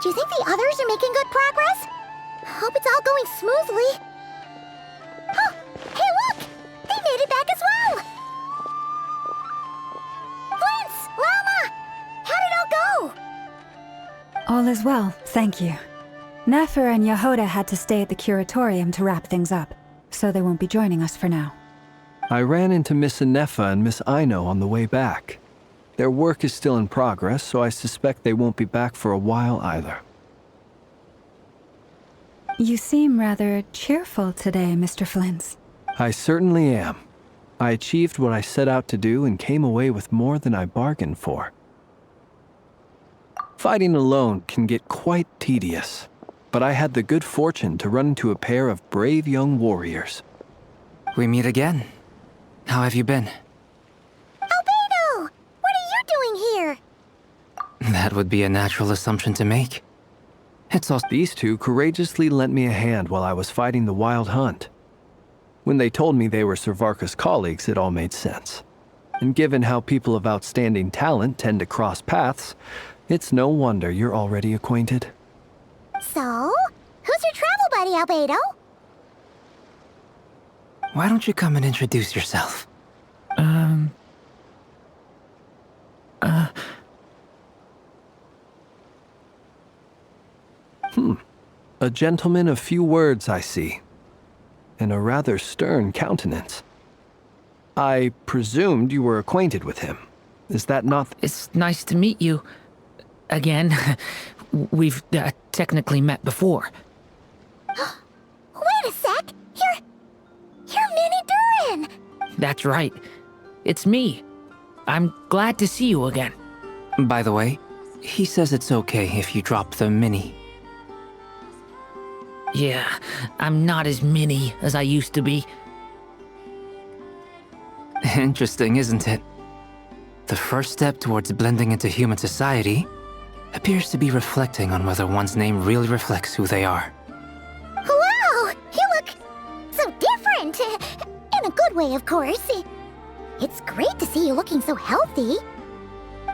Do you think the others are making good progress? Hope it's all going smoothly. Oh, hey look! They made it back as well! Prince! Lama! How did it all go? All is well, thank you. Nefer and Yehoda had to stay at the curatorium to wrap things up, so they won't be joining us for now. I ran into Miss Anefa and Miss Aino on the way back. Their work is still in progress, so I suspect they won't be back for a while either. You seem rather cheerful today, Mr. Flintz. I certainly am. I achieved what I set out to do and came away with more than I bargained for. Fighting alone can get quite tedious, but I had the good fortune to run into a pair of brave young warriors. We meet again. How have you been? Albedo! What are you doing here? That would be a natural assumption to make. It's also... These two courageously lent me a hand while I was fighting the wild hunt. When they told me they were Servarka's colleagues, it all made sense. And given how people of outstanding talent tend to cross paths, it's no wonder you're already acquainted. So, who's your travel buddy, Albedo? Why don't you come and introduce yourself? A gentleman of few words, I see. And a rather stern countenance. I presumed you were acquainted with him. Is that not... It's nice to meet you. Again. We've technically met before. Wait a sec! You're Minnie Durin! That's right. It's me. I'm glad to see you again. By the way, he says it's okay if you drop the mini. Yeah, I'm not as mini as I used to be. Interesting, isn't it? The first step towards blending into human society appears to be reflecting on whether one's name really reflects who they are. Wow! You look so different! In a good way, of course. It's great to see you looking so healthy.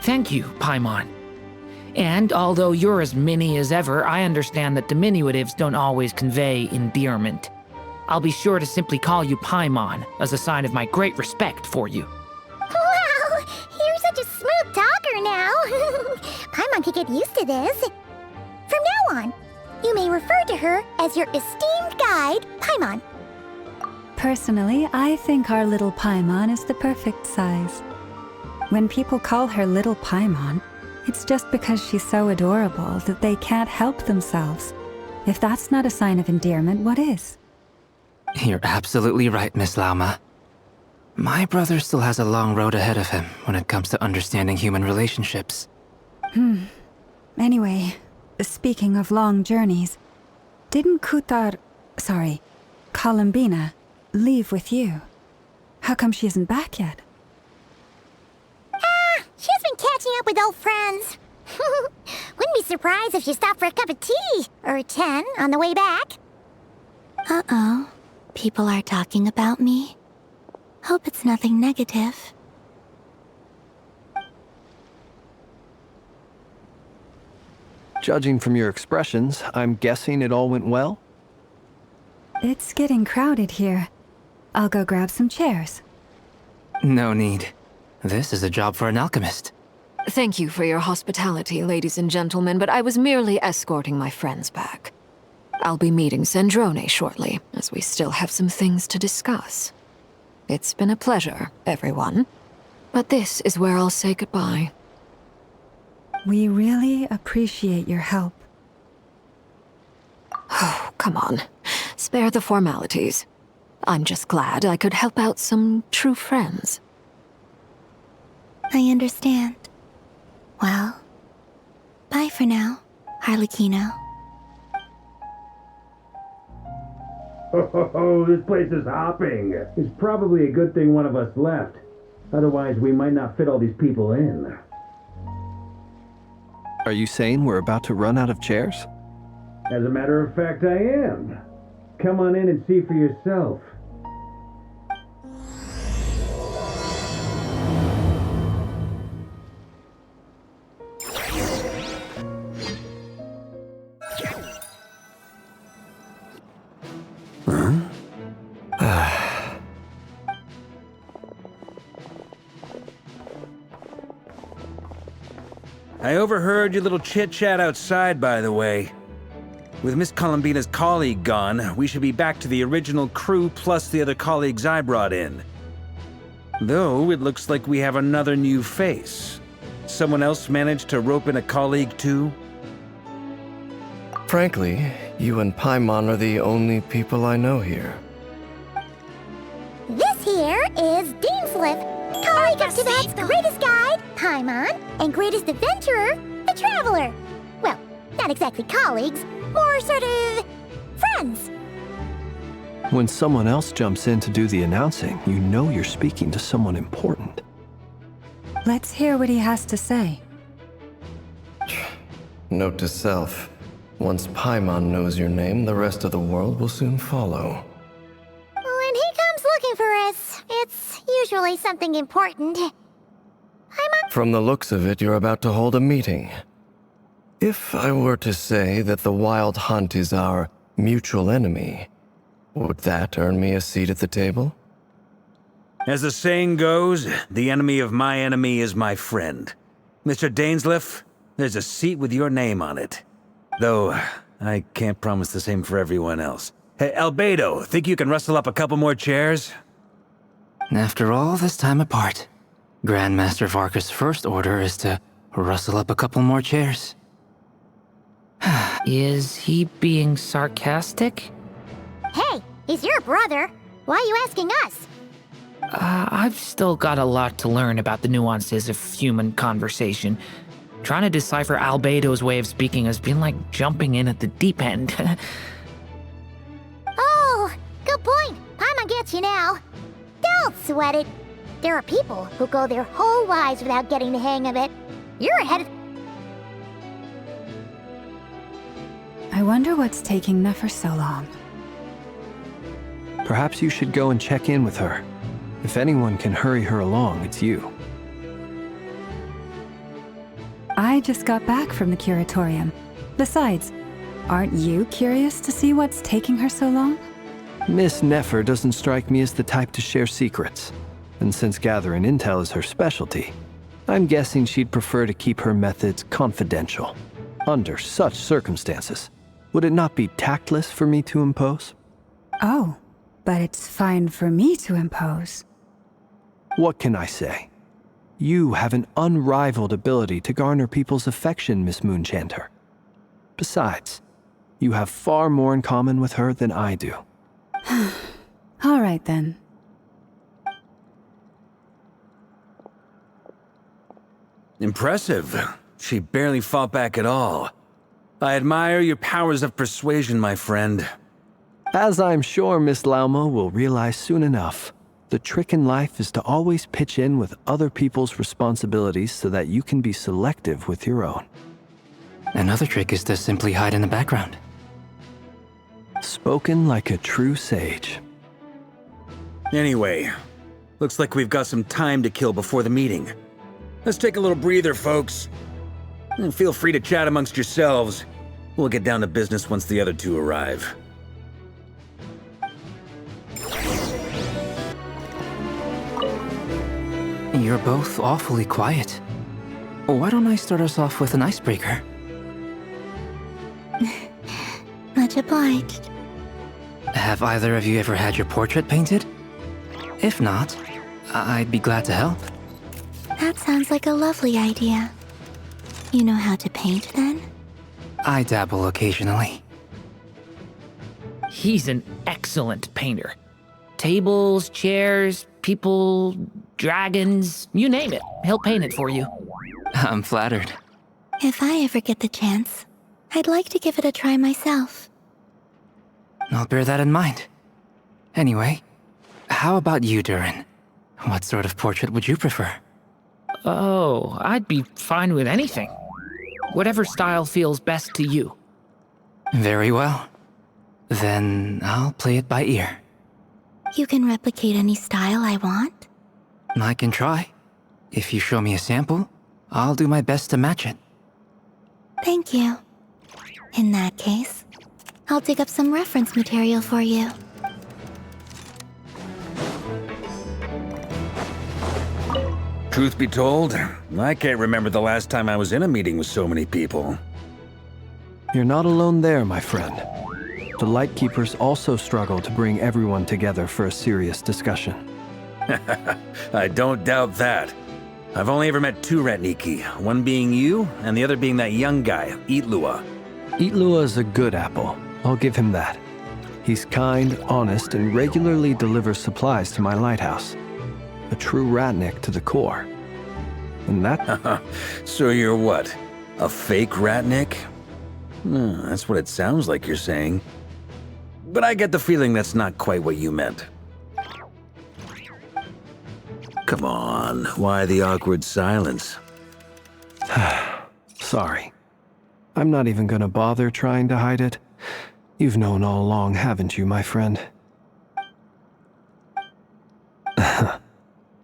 Thank you, Paimon. And although you're as mini as ever, I understand that diminutives don't always convey endearment. I'll be sure to simply call you Paimon as a sign of my great respect for you. Wow! You're such a smooth talker now. Paimon could get used to this. From now on, you may refer to her as your esteemed guide, Paimon. Personally, I think our little Paimon is the perfect size. When people call her Little Paimon, it's just because she's so adorable that they can't help themselves. If that's not a sign of endearment, what is? You're absolutely right, Miss Lauma. My brother still has a long road ahead of him when it comes to understanding human relationships. Anyway, speaking of long journeys, didn't Columbina, leave with you? How come she isn't back yet? She's been catching up with old friends. Wouldn't be surprised if she stopped for a cup of tea or 10 on the way back. Uh-oh. People are talking about me. Hope it's nothing negative. Judging from your expressions, I'm guessing it all went well? It's getting crowded here. I'll go grab some chairs. No need. This is a job for an alchemist. Thank you for your hospitality, ladies and gentlemen, but I was merely escorting my friends back. I'll be meeting Sandrone shortly, as we still have some things to discuss. It's been a pleasure, everyone. But this is where I'll say goodbye. We really appreciate your help. Oh, come on. Spare the formalities. I'm just glad I could help out some true friends. I understand. Well, bye for now, Harlequino. Oh, this place is hopping. It's probably a good thing one of us left. Otherwise, we might not fit all these people in. Are you saying we're about to run out of chairs? As a matter of fact, I am. Come on in and see for yourself. I overheard your little chit-chat outside, by the way. With Miss Columbina's colleague gone, we should be back to the original crew plus the other colleagues I brought in. Though, it looks like we have another new face. Someone else managed to rope in a colleague too? Frankly, you and Paimon are the only people I know here. This here is Deansliff, colleague of Tibet's greatest guide, Paimon, and greatest adventurer, the Traveler. Well, not exactly colleagues, more sort of friends. When someone else jumps in to do the announcing, you know you're speaking to someone important. Let's hear what he has to say. Note to self. Once Paimon knows your name, the rest of the world will soon follow. When he comes looking for us, it's usually something important. From the looks of it, you're about to hold a meeting. If I were to say that the Wild Hunt is our mutual enemy, would that earn me a seat at the table? As the saying goes, the enemy of my enemy is my friend. Mr. Dainsliff, there's a seat with your name on it. Though, I can't promise the same for everyone else. Hey, Albedo, think you can rustle up a couple more chairs? After all this time apart, Grandmaster Varka's first order is to rustle up a couple more chairs. Is he being sarcastic? Hey, he's your brother. Why are you asking us? I've still got a lot to learn about the nuances of human conversation. Trying to decipher Albedo's way of speaking has been like jumping in at the deep end. Oh, good point. Paimon gets you now. Don't sweat it. There are people who go their whole lives without getting the hang of it. You're ahead of... I wonder what's taking Nefer so long. Perhaps you should go and check in with her. If anyone can hurry her along, it's you. I just got back from the curatorium. Besides, aren't you curious to see what's taking her so long? Miss Nefer doesn't strike me as the type to share secrets. And since gathering intel is her specialty, I'm guessing she'd prefer to keep her methods confidential. Under such circumstances, would it not be tactless for me to impose? Oh, but it's fine for me to impose. What can I say? You have an unrivaled ability to garner people's affection, Miss Moonchanter. Besides, you have far more in common with her than I do. All right then. Impressive. She barely fought back at all. I admire your powers of persuasion, my friend. As I'm sure Miss Lauma will realize soon enough, the trick in life is to always pitch in with other people's responsibilities so that you can be selective with your own. Another trick is to simply hide in the background. Spoken like a true sage. Anyway, looks like we've got some time to kill before the meeting. Let's take a little breather, folks. And feel free to chat amongst yourselves. We'll get down to business once the other two arrive. You're both awfully quiet. Why don't I start us off with an icebreaker? Much obliged. Have either of you ever had your portrait painted? If not, I'd be glad to help. That sounds like a lovely idea. You know how to paint, then? I dabble occasionally. He's an excellent painter. Tables, chairs, people, dragons, you name it. He'll paint it for you. I'm flattered. If I ever get the chance, I'd like to give it a try myself. I'll bear that in mind. Anyway, how about you, Durin? What sort of portrait would you prefer? Oh, I'd be fine with anything. Whatever style feels best to you. Very well. Then I'll play it by ear. You can replicate any style I want? I can try. If you show me a sample, I'll do my best to match it. Thank you. In that case, I'll dig up some reference material for you. Truth be told, I can't remember the last time I was in a meeting with so many people. You're not alone there, my friend. The Lightkeepers also struggle to bring everyone together for a serious discussion. I don't doubt that. I've only ever met two Ratniki, one being you, and the other being that young guy, Itlua. Itlua is a good apple. I'll give him that. He's kind, honest, and regularly delivers supplies to my lighthouse. A true Ratnik to the core. And that... So you're what? A fake Ratnik? That's what it sounds like you're saying. But I get the feeling that's not quite what you meant. Come on, why the awkward silence? Sorry. I'm not even gonna bother trying to hide it. You've known all along, haven't you, my friend?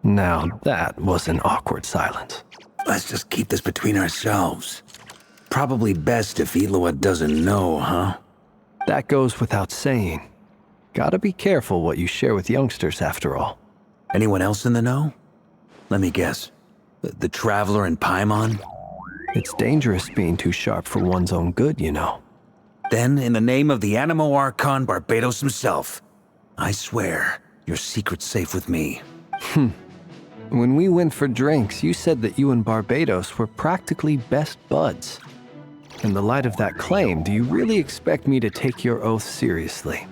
Now that was an awkward silence. Let's just keep this between ourselves. Probably best if Itlua doesn't know, huh? That goes without saying. Gotta be careful what you share with youngsters, after all. Anyone else in the know? Let me guess. The Traveler and Paimon? It's dangerous being too sharp for one's own good, you know. Then, in the name of the Animo Archon Barbados himself, I swear your secret's safe with me. When we went for drinks, you said that you and Barbados were practically best buds. In the light of that claim, do you really expect me to take your oath seriously?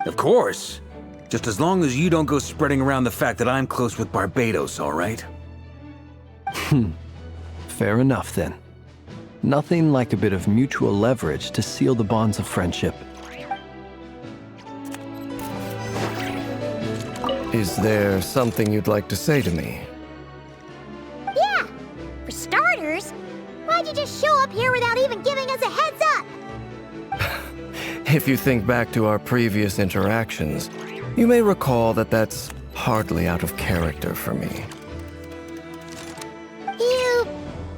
Of course. Just as long as you don't go spreading around the fact that I'm close with Barbados, all right? Fair enough, then. Nothing like a bit of mutual leverage to seal the bonds of friendship. Is there something you'd like to say to me? Yeah! For starters, why'd you just show up here without even giving us a heads up? If you think back to our previous interactions, you may recall that that's hardly out of character for me. You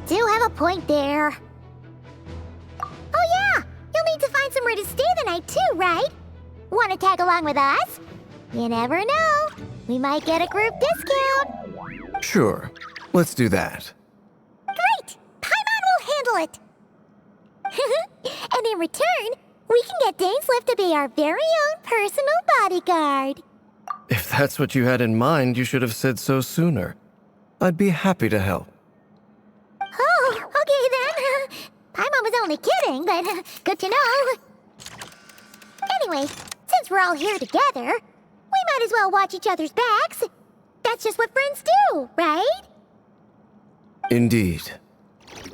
do have a point there. Oh yeah! You'll need to find somewhere to stay the night too, right? Want to tag along with us? You never know. We might get a group discount. Sure, let's do that. Great! Paimon will handle it! And in return, we can get Dainslift to be our very own personal bodyguard. If that's what you had in mind, you should have said so sooner. I'd be happy to help. Oh, okay then. Paimon was only kidding, but good to know. Anyway, since we're all here together, we might as well watch each other's backs. That's just what friends do, right? Indeed.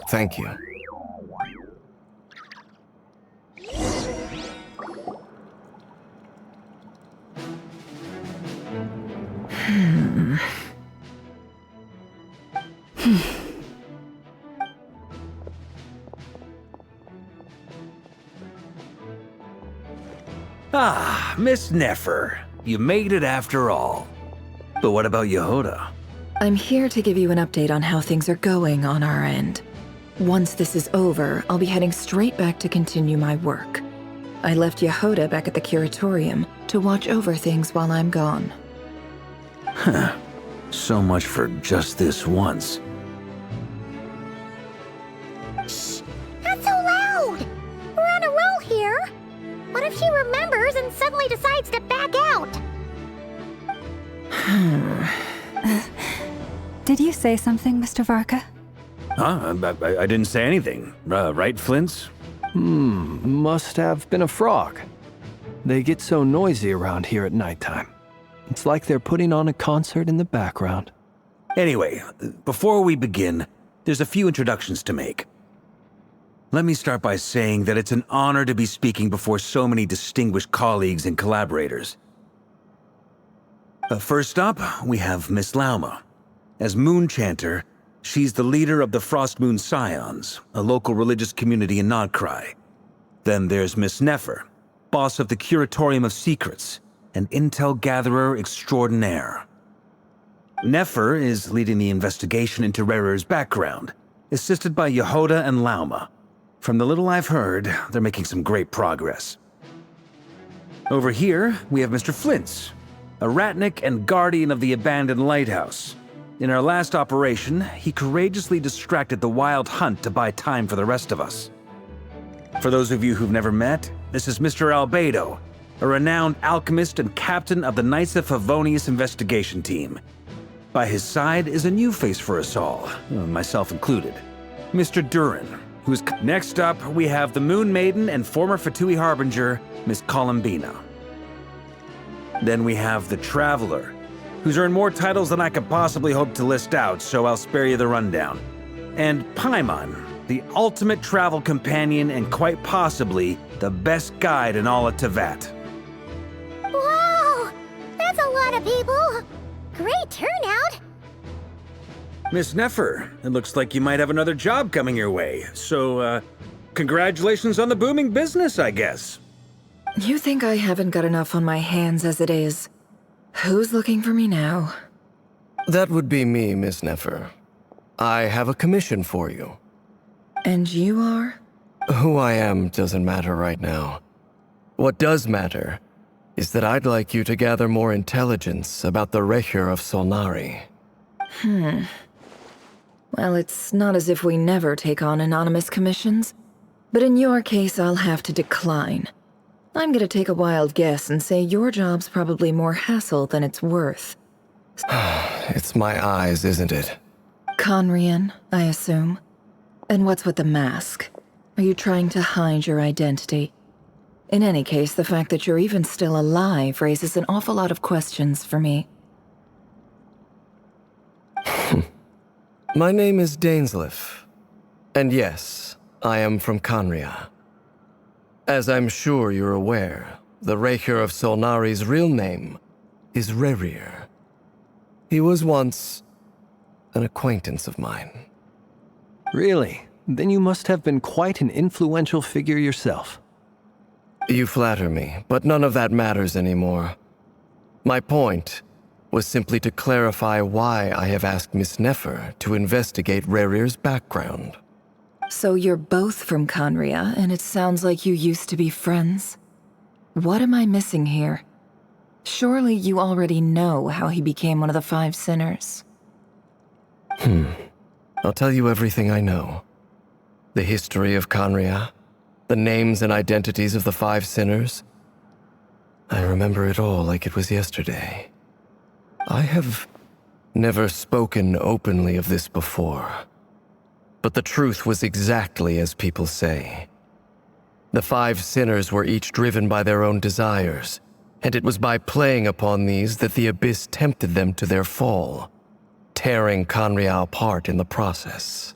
Thank you. Ah, Miss Nefer. You made it after all. But what about Yehoda? I'm here to give you an update on how things are going on our end. Once this is over, I'll be heading straight back to continue my work. I left Yehoda back at the curatorium to watch over things while I'm gone. Huh. So much for just this once. Shh! Not so loud! We're on a roll here. What if she remembers and suddenly decides to back out? Did you say something, Mr. Varka? Huh? I didn't say anything. Right, Flint's? Must have been a frog. They get so noisy around here at nighttime. It's like they're putting on a concert in the background. Anyway, before we begin, there's a few introductions to make. Let me start by saying that it's an honor to be speaking before so many distinguished colleagues and collaborators. First up, we have Miss Lauma. As Moon Chanter, she's the leader of the Frost Moon Scions, a local religious community in Nodcry. Then there's Miss Nefer, boss of the Curatorium of Secrets, an intel gatherer extraordinaire. Nefer is leading the investigation into Rerer's background, assisted by Yehoda and Lauma. From the little I've heard, they're making some great progress. Over here, we have Mr. Flint's, a Ratnik and guardian of the abandoned lighthouse. In our last operation, he courageously distracted the Wild Hunt to buy time for the rest of us. For those of you who've never met, this is Mr. Albedo, a renowned alchemist and captain of the Knights of Favonius investigation team. By his side is a new face for us all, myself included, Mr. Durin, who's... Next up, we have the Moon Maiden and former Fatui Harbinger, Miss Columbina. Then we have the Traveler, who's earned more titles than I could possibly hope to list out, so I'll spare you the rundown. And Paimon, the ultimate travel companion and quite possibly the best guide in all of Tevat. Wow! That's a lot of people! Great turnout! Miss Nefer, it looks like you might have another job coming your way, so, congratulations on the booming business, I guess. You think I haven't got enough on my hands as it is? Who's looking for me now? That would be me, Miss Nefer. I have a commission for you. And you are? Who I am doesn't matter right now. What does matter is that I'd like you to gather more intelligence about the Recher of Solnari. Well, it's not as if we never take on anonymous commissions. But in your case, I'll have to decline. I'm gonna take a wild guess and say your job's probably more hassle than it's worth. It's my eyes, isn't it? Conrian, I assume. And what's with the mask? Are you trying to hide your identity? In any case, the fact that you're even still alive raises an awful lot of questions for me. My name is Dainsleif. And yes, I am from Conria. As I'm sure you're aware, the Recher of Solnari's real name is Rerir. He was once an acquaintance of mine. Really? Then you must have been quite an influential figure yourself. You flatter me, but none of that matters anymore. My point was simply to clarify why I have asked Miss Nefer to investigate Rerir's background. So you're both from Conria, and it sounds like you used to be friends? What am I missing here? Surely you already know how he became one of the Five Sinners. I'll tell you everything I know. The history of Conria, the names and identities of the Five Sinners. I remember it all like it was yesterday. I have never spoken openly of this before. But the truth was exactly as people say. The Five Sinners were each driven by their own desires, and it was by playing upon these that the Abyss tempted them to their fall, tearing Conria apart in the process.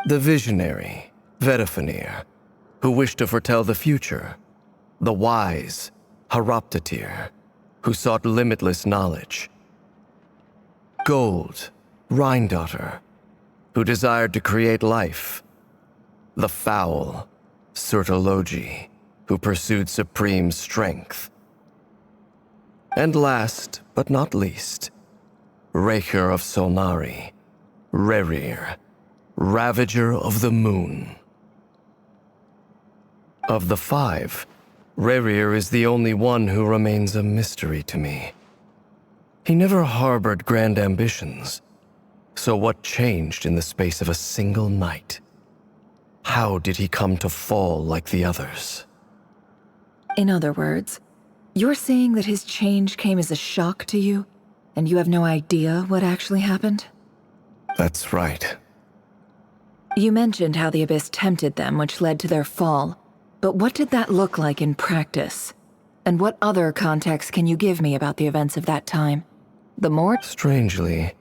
The visionary, Vedifenir, who wished to foretell the future. The wise, Haroptatir, who sought limitless knowledge. Gold, Rheindotter, who desired to create life. The foul, Surtologi, who pursued supreme strength. And last, but not least, Recher of Solnari, Rerir, Ravager of the Moon. Of the five, Rerir is the only one who remains a mystery to me. He never harbored grand ambitions. So what changed in the space of a single night? How did he come to fall like the others? In other words, you're saying that his change came as a shock to you, and you have no idea what actually happened? That's right. You mentioned how the Abyss tempted them, which led to their fall. But what did that look like in practice? And what other context can you give me about the events of that time? The more... Strangely,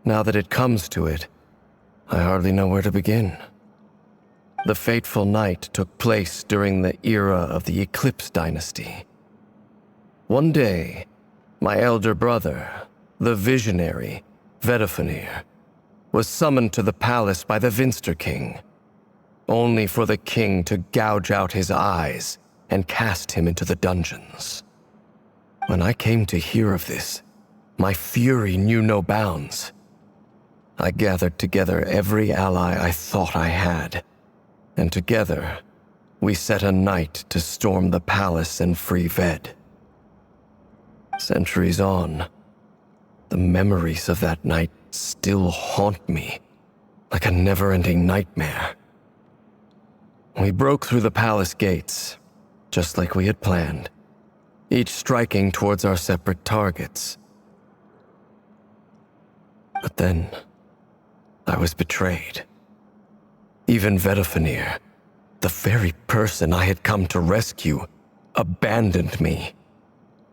now that it comes to it, I hardly know where to begin. The fateful night took place during the era of the Eclipse Dynasty. One day, my elder brother, the visionary, Vedifenir, was summoned to the palace by the Vinster King, only for the king to gouge out his eyes and cast him into the dungeons. When I came to hear of this, my fury knew no bounds. I gathered together every ally I thought I had, and together, we set a night to storm the palace and free Ved. Centuries on, The memories of that night still haunt me, like a never-ending nightmare. We broke through the palace gates, just like we had planned, each striking towards our separate targets. But then, I was betrayed. Even Vedafenir, the very person I had come to rescue, abandoned me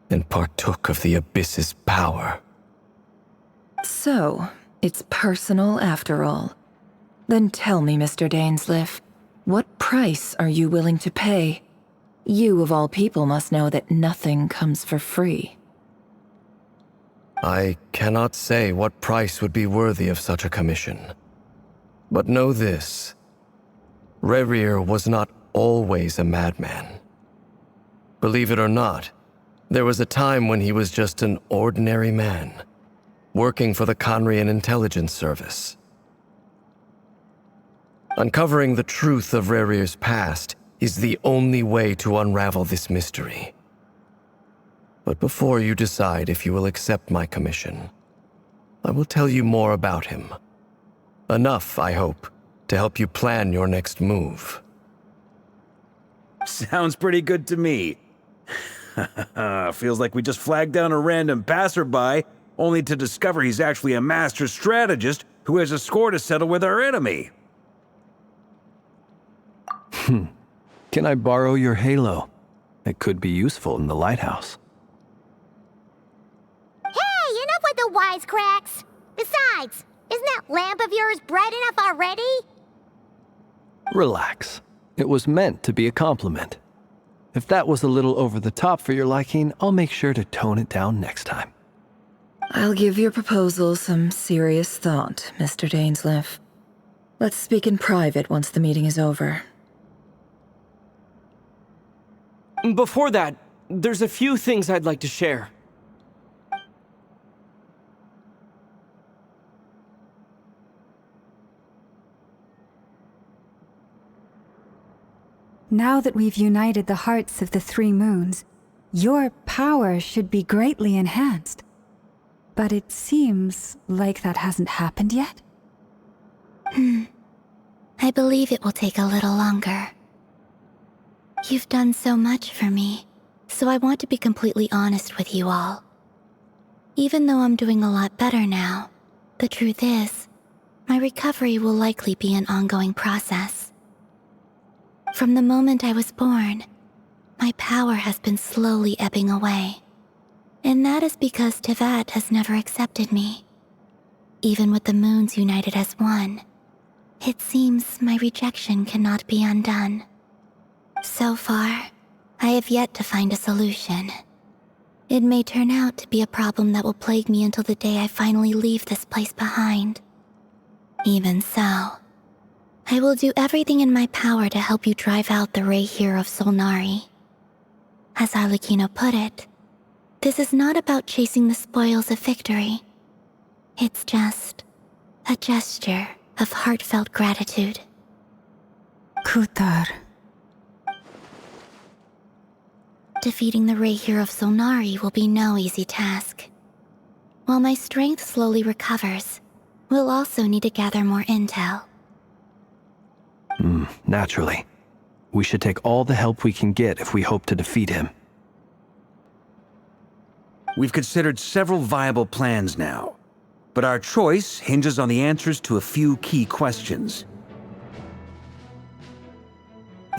and partook of the Abyss's power. So, it's personal after all. Then tell me, Mr. Dainsleif, what price are you willing to pay? You, of all people, must know that nothing comes for free. I cannot say what price would be worthy of such a commission. But know this. Rerir was not always a madman. Believe it or not, there was a time when he was just an ordinary man, working for the Conrian Intelligence Service. Uncovering the truth of Rerir's past is the only way to unravel this mystery. But before you decide if you will accept my commission, I will tell you more about him. Enough, I hope, to help you plan your next move. Sounds pretty good to me. Feels like we just flagged down a random passerby, only to discover he's actually a master strategist who has a score to settle with our enemy. Can I borrow your halo? It could be useful in the lighthouse. Hey, enough with the wisecracks! Besides, isn't that lamp of yours bright enough already? Relax. It was meant to be a compliment. If that was a little over the top for your liking, I'll make sure to tone it down next time. I'll give your proposal some serious thought, Mr. Dainsleif. Let's speak in private once the meeting is over. Before that, there's a few things I'd like to share. Now that we've united the hearts of the three moons, your power should be greatly enhanced. But it seems like that hasn't happened yet. I believe it will take a little longer. You've done so much for me, so I want to be completely honest with you all. Even though I'm doing a lot better now, the truth is, my recovery will likely be an ongoing process. From the moment I was born, my power has been slowly ebbing away. And that is because Tevat has never accepted me. Even with the moons united as one, it seems my rejection cannot be undone. So far, I have yet to find a solution. It may turn out to be a problem that will plague me until the day I finally leave this place behind. Even so, I will do everything in my power to help you drive out the Rehir of Solnari. As Arlecchino put it, this is not about chasing the spoils of victory. It's just a gesture of heartfelt gratitude. Kutar. Defeating the Rehir of Solnari will be no easy task. While my strength slowly recovers, we'll also need to gather more intel. Naturally. We should take all the help we can get if we hope to defeat him. We've considered several viable plans now, but our choice hinges on the answers to a few key questions.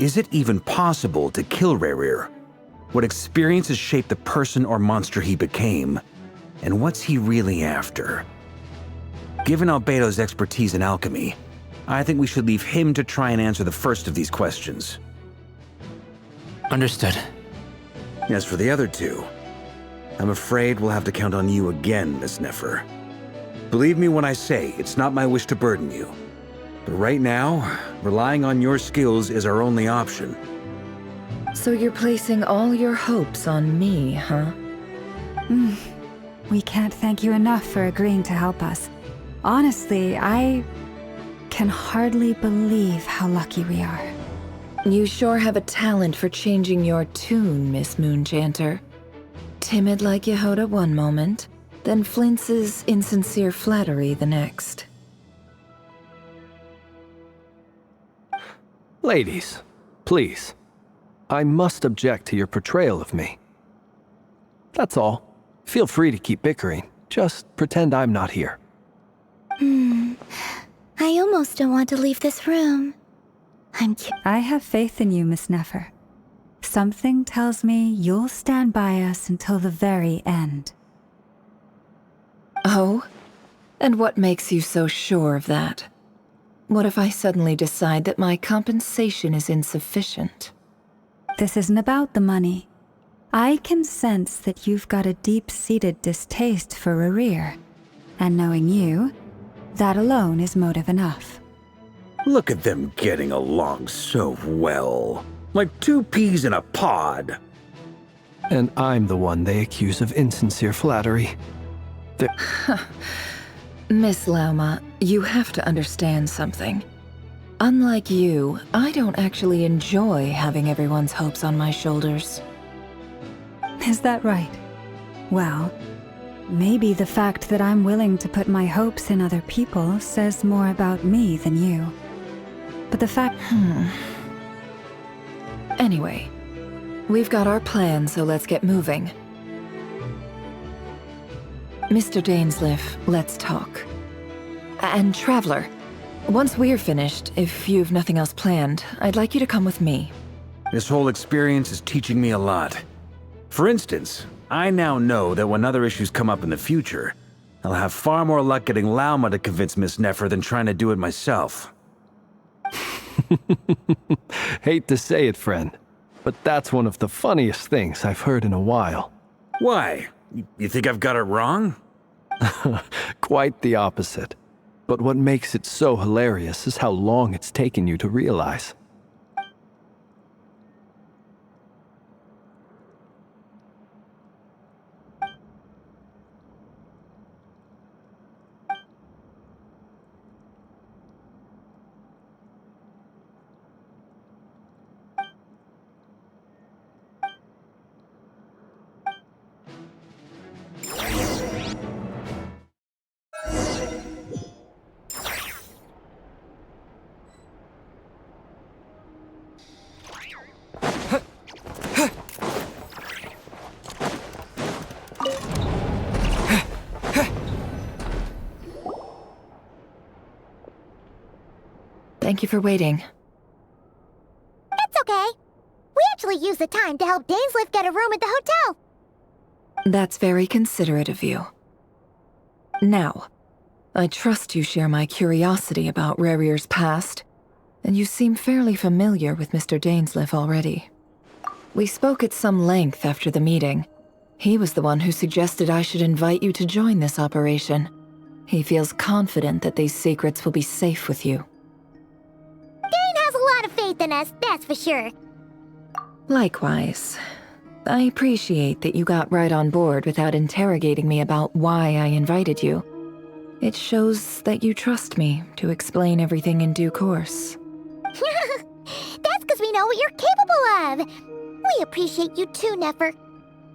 Is it even possible to kill Rerir? What experiences shaped the person or monster he became? And what's he really after? Given Albedo's expertise in alchemy, I think we should leave him to try and answer the first of these questions. Understood. As for the other two, I'm afraid we'll have to count on you again, Miss Nefer. Believe me when I say it's not my wish to burden you. But right now, relying on your skills is our only option. So you're placing all your hopes on me, huh? We can't thank you enough for agreeing to help us. Honestly, I can hardly believe how lucky we are. You sure have a talent for changing your tune, Miss Moonchanter. Timid like Yehoda one moment, then Flintz's insincere flattery the next. Ladies, please. I must object to your portrayal of me. That's all. Feel free to keep bickering. Just pretend I'm not here. I almost don't want to leave this room. I have faith in you, Miss Nefer. Something tells me you'll stand by us until the very end. Oh? And what makes you so sure of that? What if I suddenly decide that my compensation is insufficient? This isn't about the money. I can sense that you've got a deep-seated distaste for Rerir. And knowing you, that alone is motive enough. Look at them getting along so well. Like two peas in a pod. And I'm the one they accuse of insincere flattery. Miss Lauma, you have to understand something. Unlike you, I don't actually enjoy having everyone's hopes on my shoulders. Is that right? Well, maybe the fact that I'm willing to put my hopes in other people says more about me than you. But the fact... Anyway, we've got our plan, so let's get moving. Mr. Dainsleif, let's talk. And Traveler, once we're finished, if you've nothing else planned, I'd like you to come with me. This whole experience is teaching me a lot. For instance, I now know that when other issues come up in the future, I'll have far more luck getting Lauma to convince Miss Nefer than trying to do it myself. Hate to say it, friend, but that's one of the funniest things I've heard in a while. Why? You think I've got it wrong? Quite the opposite. But what makes it so hilarious is how long it's taken you to realize. Thank you for waiting. It's okay. We actually used the time to help Dainsleif get a room at the hotel. That's very considerate of you. Now, I trust you share my curiosity about Rerir's past, and you seem fairly familiar with Mr. Dainsleif already. We spoke at some length after the meeting. He was the one who suggested I should invite you to join this operation. He feels confident that these secrets will be safe with you. Dane has a lot of faith in us, that's for sure. Likewise. I appreciate that you got right on board without interrogating me about why I invited you. It shows that you trust me to explain everything in due course. That's because we know what you're capable of. We appreciate you too, Nefer.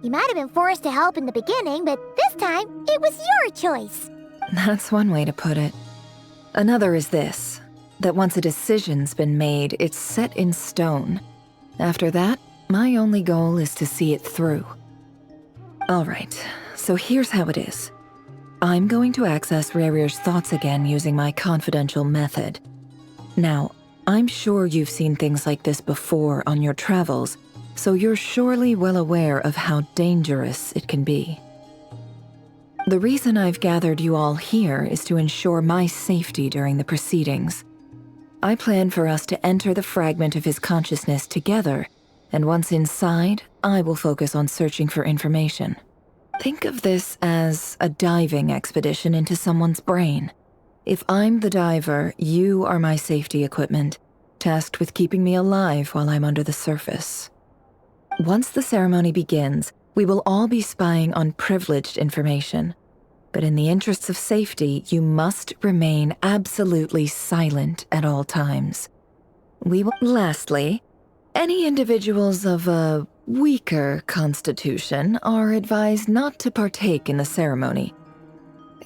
You might have been forced to help in the beginning, but this time, it was your choice. That's one way to put it. Another is this, that once a decision's been made, it's set in stone. After that, my only goal is to see it through. Alright, so here's how it is. I'm going to access Rerir's thoughts again using my confidential method. Now, I'm sure you've seen things like this before on your travels, so you're surely well aware of how dangerous it can be. The reason I've gathered you all here is to ensure my safety during the proceedings. I plan for us to enter the fragment of his consciousness together, and once inside, I will focus on searching for information. Think of this as a diving expedition into someone's brain. If I'm the diver, you are my safety equipment, tasked with keeping me alive while I'm under the surface. Once the ceremony begins, we will all be spying on privileged information. But in the interests of safety, you must remain absolutely silent at all times. Lastly, any individuals of a weaker constitution are advised not to partake in the ceremony,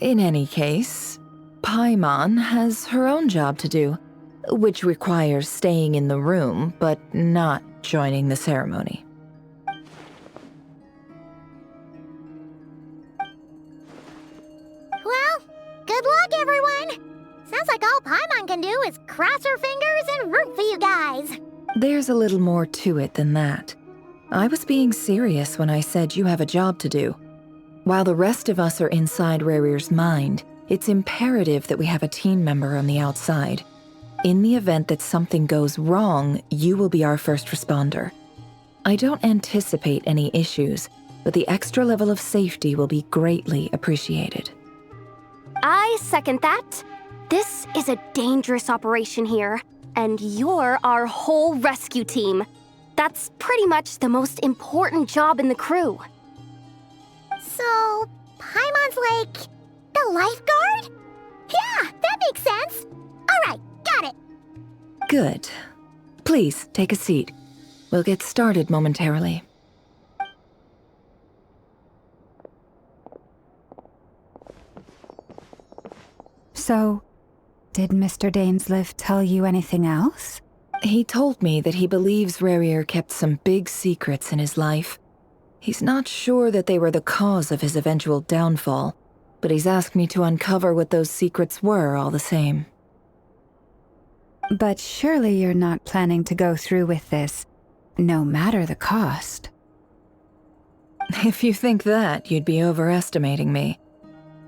In any case, Paimon has her own job to do, which requires staying in the room but not joining the ceremony. Well, good luck, everyone! Sounds like all Paimon can do is cross her fingers and root for you guys. There's a little more to it than that. I was being serious when I said you have a job to do. While the rest of us are inside Rarir's mind, it's imperative that we have a team member on the outside. In the event that something goes wrong, you will be our first responder. I don't anticipate any issues, but the extra level of safety will be greatly appreciated. I second that. This is a dangerous operation here, and you're our whole rescue team. That's pretty much the most important job in the crew. So, Paimon's like the lifeguard? Yeah, that makes sense. All right, got it. Good. Please, take a seat. We'll get started momentarily. So, did Mr. Dainsliff tell you anything else? He told me that he believes Rarir kept some big secrets in his life. He's not sure that they were the cause of his eventual downfall, but he's asked me to uncover what those secrets were all the same. But surely you're not planning to go through with this, no matter the cost. If you think that, you'd be overestimating me.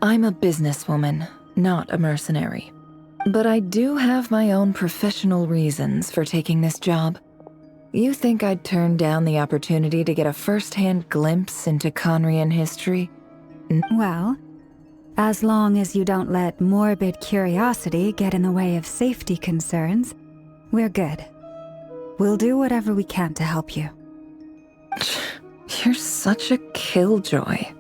I'm a businesswoman, not a mercenary. But I do have my own professional reasons for taking this job. You think I'd turn down the opportunity to get a first-hand glimpse into Conrian history? Well, as long as you don't let morbid curiosity get in the way of safety concerns, we're good. We'll do whatever we can to help you. You're such a killjoy.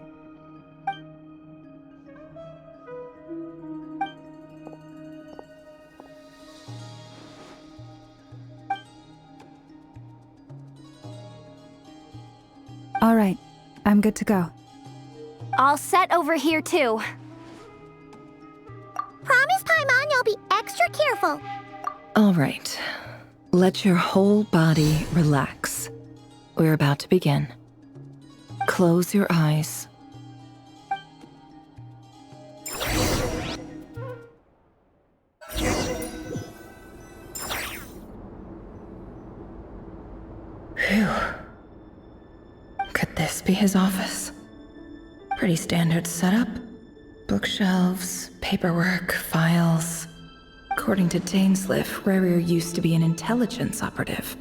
All right, I'm good to go. All set over here, too. Promise, Paimon, you'll be extra careful. All right. Let your whole body relax. We're about to begin. Close your eyes. Phew. Could this be his office? Pretty standard setup. Bookshelves, paperwork, files. According to Dainsliff, Rarir used to be an intelligence operative.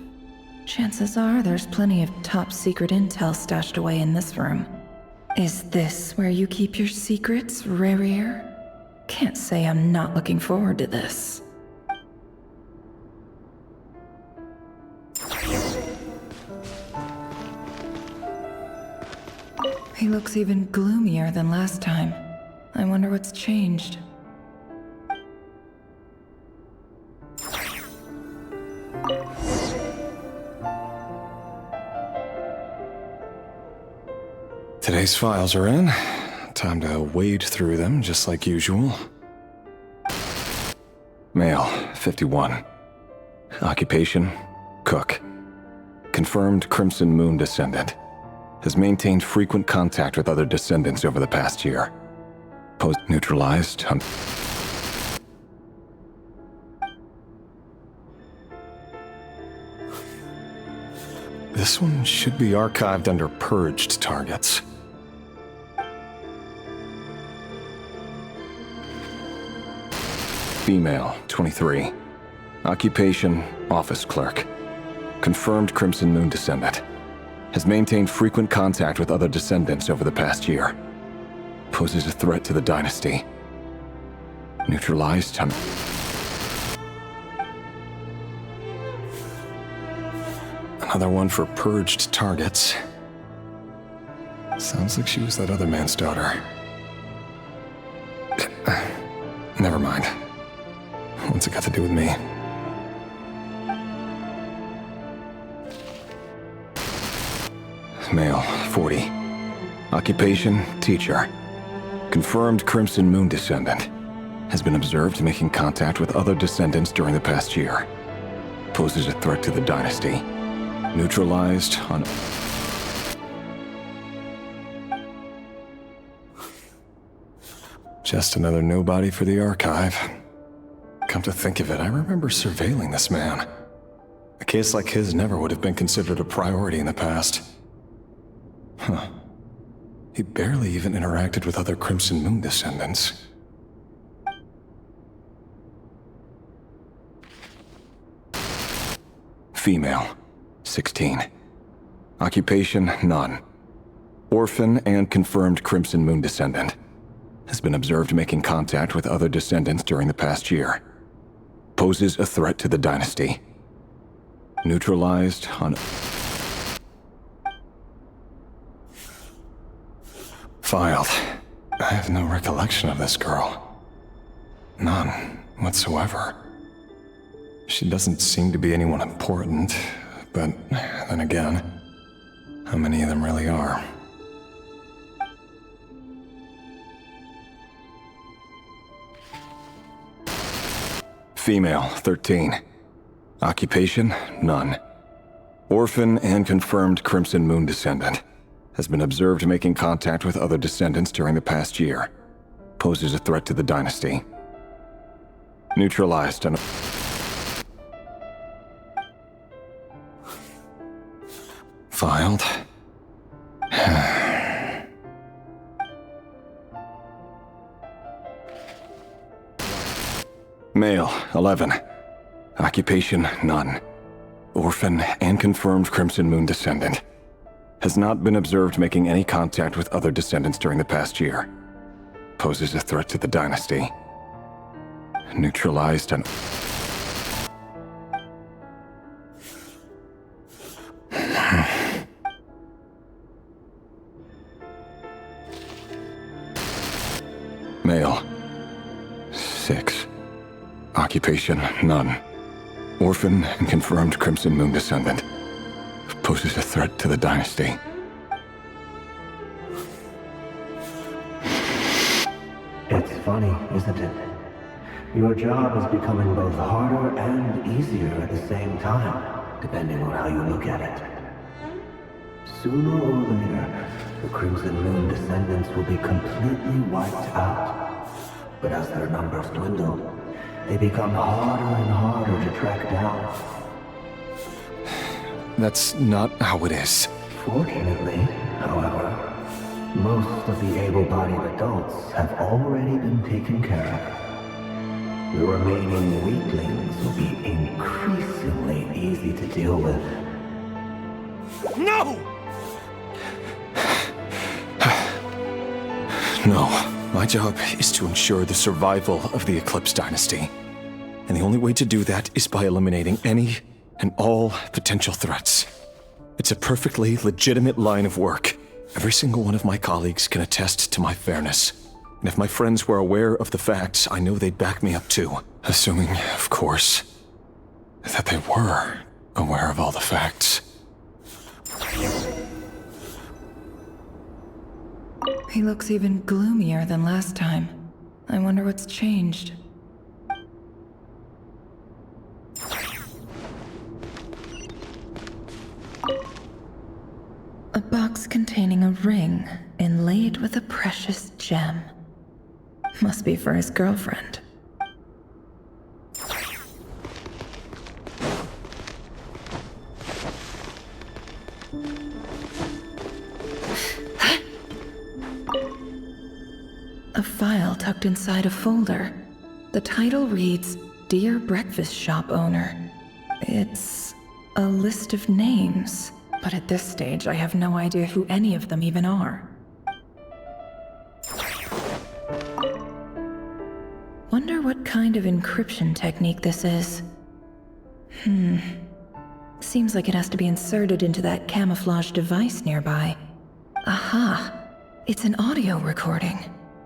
Chances are there's plenty of top-secret intel stashed away in this room. Is this where you keep your secrets, Rarir? Can't say I'm not looking forward to this. He looks even gloomier than last time. I wonder what's changed. Today's files are in. Time to wade through them, just like usual. Male, 51. Occupation, cook. Confirmed Crimson Moon descendant. Has maintained frequent contact with other descendants over the past year. Post-neutralized. This one should be archived under purged targets. Female, 23. Occupation, office clerk. Confirmed Crimson Moon descendant. Has maintained frequent contact with other descendants over the past year. Poses a threat to the dynasty. Neutralized. Another one for purged targets. Sounds like she was that other man's daughter. Never mind. What's it got to do with me? Male, 40. Occupation, teacher. Confirmed Crimson Moon descendant. Has been observed making contact with other descendants during the past year. Poses a threat to the dynasty. Neutralized on... Just another nobody for the archive. Come to think of it, I remember surveilling this man. A case like his never would have been considered a priority in the past. Huh. He barely even interacted with other Crimson Moon descendants. Female, 16. Occupation, none. Orphan and confirmed Crimson Moon descendant. Has been observed making contact with other descendants during the past year. Poses a threat to the dynasty. Neutralized on... Filed. I have no recollection of this girl. None whatsoever. She doesn't seem to be anyone important, but then again, how many of them really are? Female, 13. Occupation, none. Orphan and confirmed Crimson Moon descendant. Has been observed making contact with other descendants during the past year. Poses a threat to the dynasty. Neutralized on... Filed. Male, 11. Occupation, none. Orphan and confirmed Crimson Moon descendant. Has not been observed making any contact with other descendants during the past year. Poses a threat to the dynasty. Neutralized on... Male, 6. Occupation, none. Orphan and confirmed Crimson Moon descendant. Poses a threat to the dynasty. It's funny, isn't it? Your job is becoming both harder and easier at the same time, depending on how you look at it. Sooner or later, the Crimson Moon descendants will be completely wiped out. But as their numbers dwindle, they become harder and harder to track down. That's not how it is. Fortunately, however, most of the able-bodied adults have already been taken care of. The remaining weaklings will be increasingly easy to deal with. No! No. My job is to ensure the survival of the Eclipse Dynasty. And the only way to do that is by eliminating any and all potential threats. It's a perfectly legitimate line of work. Every single one of my colleagues can attest to my fairness. And if my friends were aware of the facts, I know they'd back me up too. Assuming, of course, that they were aware of all the facts. He looks even gloomier than last time. I wonder what's changed. A box containing a ring inlaid with a precious gem. Must be for his girlfriend. A file tucked inside a folder. The title reads, Dear Breakfast Shop Owner. It's a list of names, but at this stage I have no idea who any of them even are. Wonder what kind of encryption technique this is. Seems like it has to be inserted into that camouflage device nearby. Aha! It's an audio recording.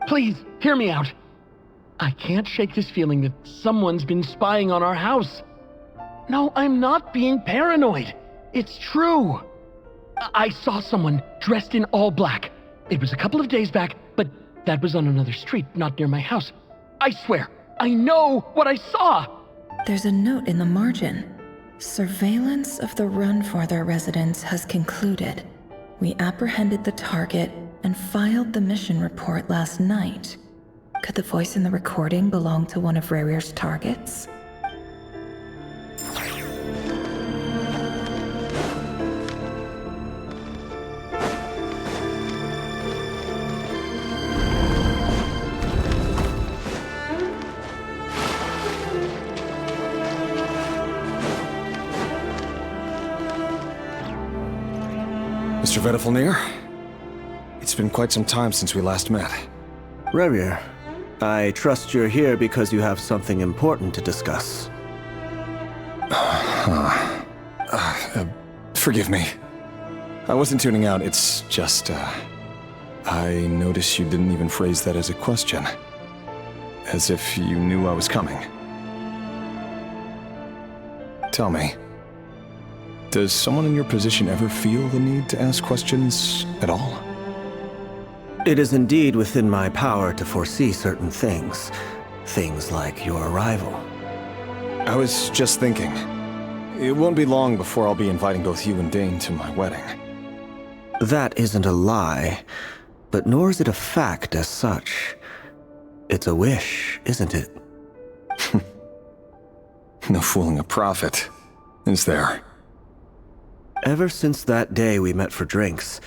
Please, hear me out. I can't shake this feeling that someone's been spying on our house. No, I'm not being paranoid. It's true. I saw someone dressed in all black. It was a couple of days back, but That was on another street, not near my house. I swear, I know what I saw! There's a note in the margin. Surveillance of the Runforther residence has concluded. We apprehended the target and filed the mission report last night. Could the voice in the recording belong to one of Rarir's targets? Mr. Vedifalnir? It's been quite some time since we last met. Rarir, I trust you're here because you have something important to discuss. Forgive me. I wasn't tuning out, it's just, I noticed you didn't even phrase that as a question. As if you knew I was coming. Tell me, does someone in your position ever feel the need to ask questions at all? It is indeed within my power to foresee certain things. Things like your arrival. I was just thinking, it won't be long before I'll be inviting both you and Dane to my wedding. That isn't a lie, but nor is it a fact as such. It's a wish, isn't it? No fooling a prophet, is there? Ever since that day we met for drinks,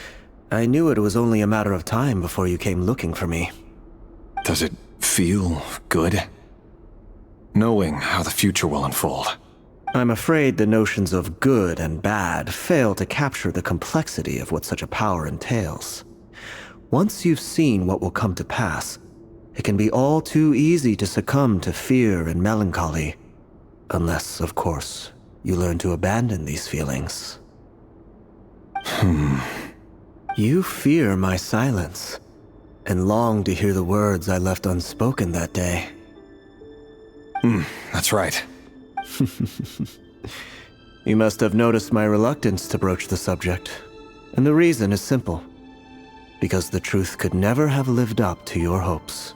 I knew it was only a matter of time before you came looking for me. Does it feel good? Knowing how the future will unfold. I'm afraid the notions of good and bad fail to capture the complexity of what such a power entails. Once you've seen what will come to pass, it can be all too easy to succumb to fear and melancholy. Unless, of course, you learn to abandon these feelings. You fear my silence, and long to hear the words I left unspoken that day. That's right. You must have noticed my reluctance to broach the subject, and the reason is simple. Because the truth could never have lived up to your hopes.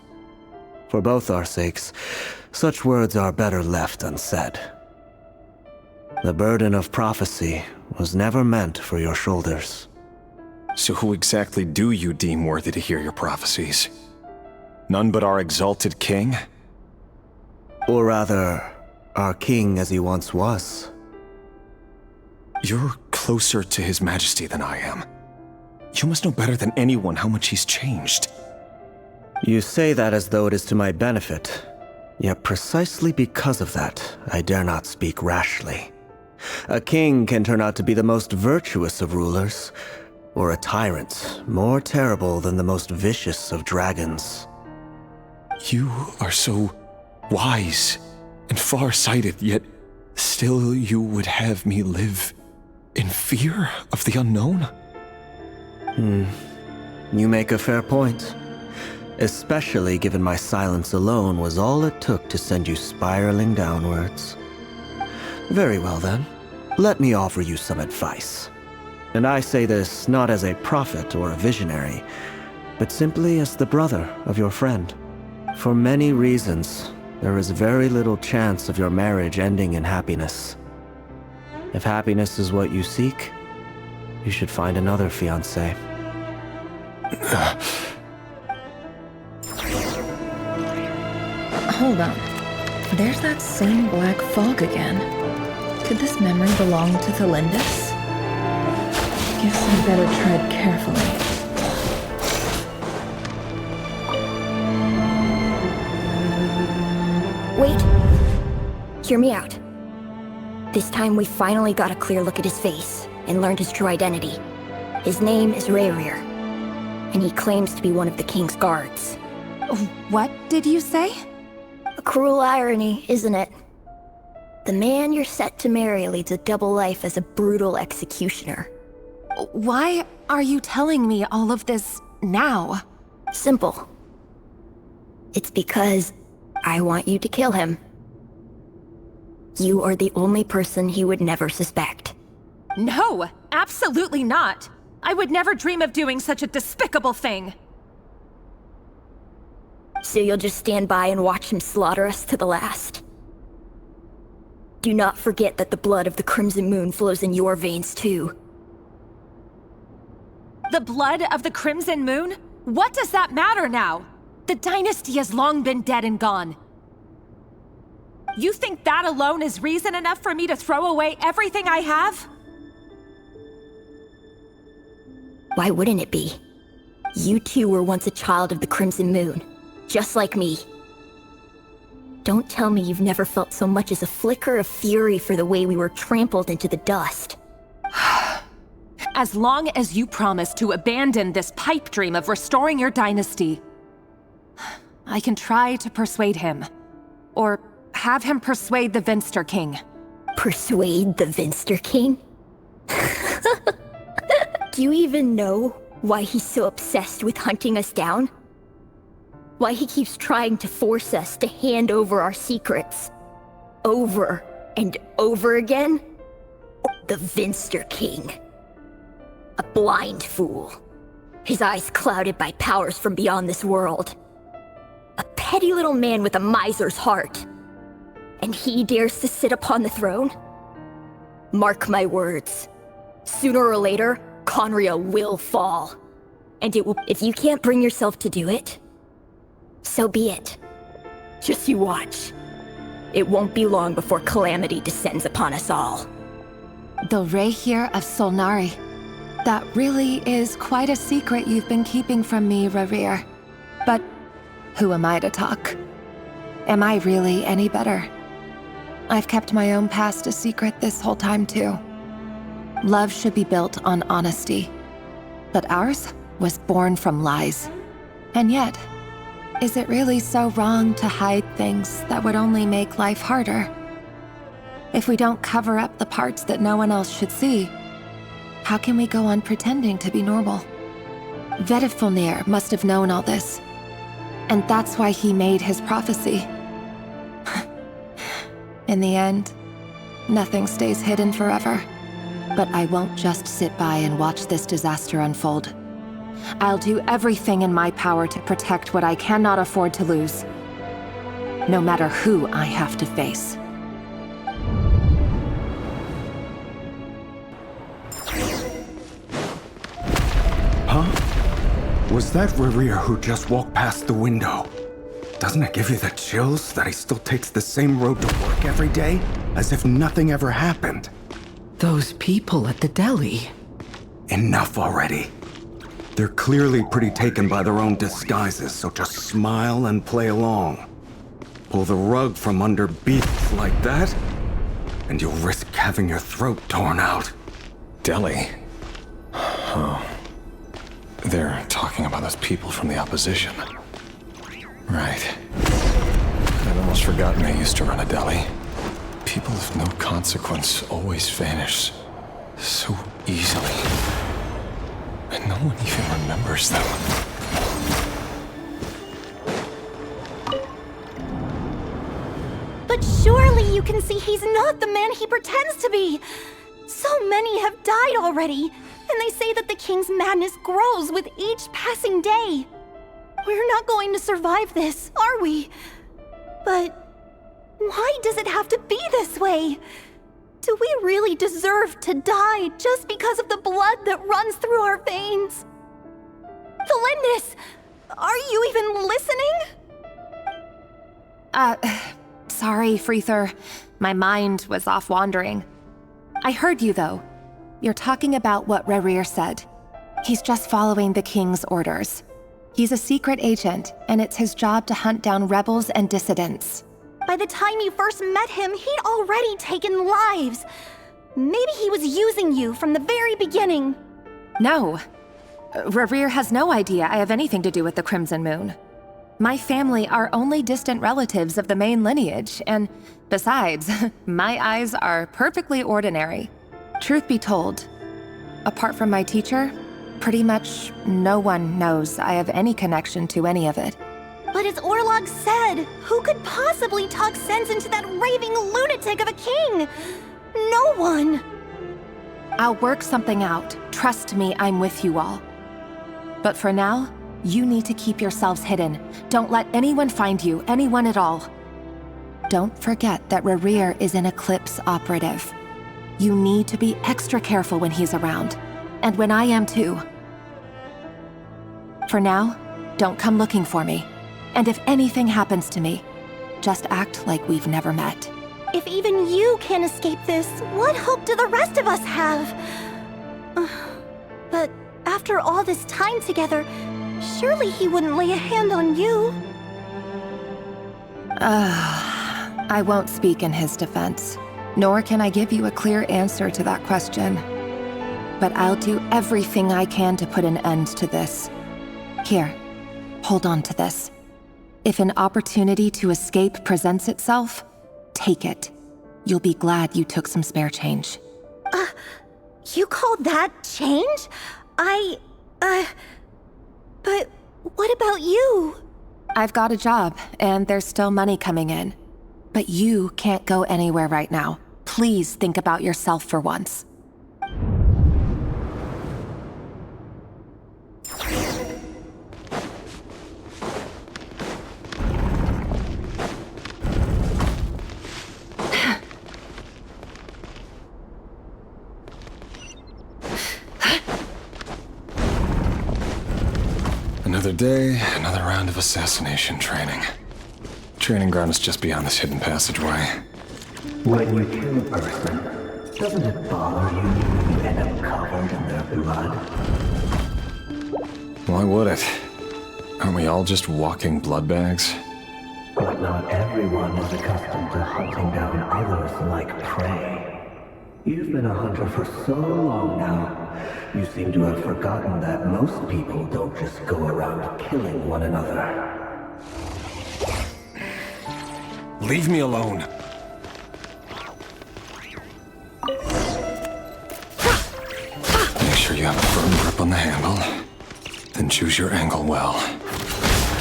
For both our sakes, such words are better left unsaid. The burden of prophecy was never meant for your shoulders. So who exactly do you deem worthy to hear your prophecies? None but our exalted king? Or rather, our king as he once was. You're closer to his majesty than I am. You must know better than anyone how much he's changed. You say that as though it is to my benefit. Yet precisely because of that, I dare not speak rashly. A king can turn out to be the most virtuous of rulers, or a tyrant more terrible than the most vicious of dragons. You are so wise and far-sighted, yet still you would have me live in fear of the unknown? You make a fair point. Especially given my silence alone was all it took to send you spiraling downwards. Very well then, let me offer you some advice. And I say this not as a prophet or a visionary, but simply as the brother of your friend. For many reasons, there is very little chance of your marriage ending in happiness. If happiness is what you seek, you should find another fiancé. Hold on. There's that same black fog again. Could this memory belong to Thelindis? Guess I better tread carefully. Wait. Hear me out. This time we finally got a clear look at his face and learned his true identity. His name is Rarir, and he claims to be one of the king's guards. What did you say? A cruel irony, isn't it? The man you're set to marry leads a double life as a brutal executioner. Why are you telling me all of this now? Simple. It's because I want you to kill him. You are the only person he would never suspect. No, absolutely not. I would never dream of doing such a despicable thing. So you'll just stand by and watch him slaughter us to the last. Do not forget that the blood of the Crimson Moon flows in your veins too. The blood of the Crimson Moon? What does that matter now? The dynasty has long been dead and gone. You think that alone is reason enough for me to throw away everything I have? Why wouldn't it be? You too were once a child of the Crimson Moon, just like me. Don't tell me you've never felt so much as a flicker of fury for the way we were trampled into the dust. As long as you promise to abandon this pipe dream of restoring your dynasty, I can try to persuade him. Or have him persuade the Vinster King. Persuade the Vinster King? Do you even know why he's so obsessed with hunting us down? Why he keeps trying to force us to hand over our secrets? Over and over again? The Vinster King. A blind fool. His eyes clouded by powers from beyond this world. A petty little man with a miser's heart. And he dares to sit upon the throne? Mark my words. Sooner or later, Conria will fall. And it will— if you can't bring yourself to do it, so be it. Just you watch. It won't be long before calamity descends upon us all. The Rehir of Solnari. That really is quite a secret you've been keeping from me, Rerir. But who am I to talk? Am I really any better? I've kept my own past a secret this whole time too. Love should be built on honesty. But ours was born from lies. And yet, is it really so wrong to hide things that would only make life harder? If we don't cover up the parts that no one else should see, how can we go on pretending to be normal? Vedifulnir must have known all this. And that's why he made his prophecy. In the end, nothing stays hidden forever. But I won't just sit by and watch this disaster unfold. I'll do everything in my power to protect what I cannot afford to lose. No matter who I have to face. Huh? Was that Rerir who just walked past the window? Doesn't it give you the chills that he still takes the same road to work every day? As if nothing ever happened. Those people at the deli. Enough already. They're clearly pretty taken by their own disguises, so just smile and play along. Pull the rug from under beasts like that, and you'll risk having your throat torn out. Deli? Oh. They're talking about those people from the opposition. Right. I'd almost forgotten I used to run a deli. People of no consequence always vanish so easily. And no one even remembers them. But surely you can see he's not the man he pretends to be! So many have died already, and they say that the king's madness grows with each passing day. We're not going to survive this, are we? But why does it have to be this way? Do we really deserve to die just because of the blood that runs through our veins? Felindis, are you even listening? Sorry, Freether. My mind was off wandering. I heard you, though. You're talking about what Rerir said. He's just following the king's orders. He's a secret agent, and it's his job to hunt down rebels and dissidents. By the time you first met him, he'd already taken lives. Maybe he was using you from the very beginning. No. Rerir has no idea I have anything to do with the Crimson Moon. My family are only distant relatives of the main lineage, and besides, my eyes are perfectly ordinary. Truth be told, apart from my teacher, pretty much no one knows I have any connection to any of it. But as Orlog said, who could possibly talk sense into that raving lunatic of a king? No one. I'll work something out. Trust me, I'm with you all. But for now, You need to keep yourselves hidden. Don't let anyone find you, anyone at all. Don't forget that Rerir is an Eclipse operative. You need to be extra careful when he's around. And when I am too. For now, don't come looking for me. And if anything happens to me, just act like we've never met. If even you can't escape this, what hope do the rest of us have? But after all this time together, surely he wouldn't lay a hand on you. I won't speak in his defense, nor can I give you a clear answer to that question. But I'll do everything I can to put an end to this. Here, hold on to this. If an opportunity to escape presents itself, take it. You'll be glad you took some spare change. You call that change? But what about you? I've got a job, and there's still money coming in. But you can't go anywhere right now. Please think about yourself for once. Another day, another round of assassination training. Training ground is just beyond this hidden passageway. When you kill a person, doesn't it bother you when you end up covered in their blood? Why would it? Aren't we all just walking blood bags? But not everyone is accustomed to hunting down others like prey. You've been a hunter for so long now, you seem to have forgotten that most people don't just go around killing one another. Leave me alone. Make sure you have a firm grip on the handle. Then choose your angle well.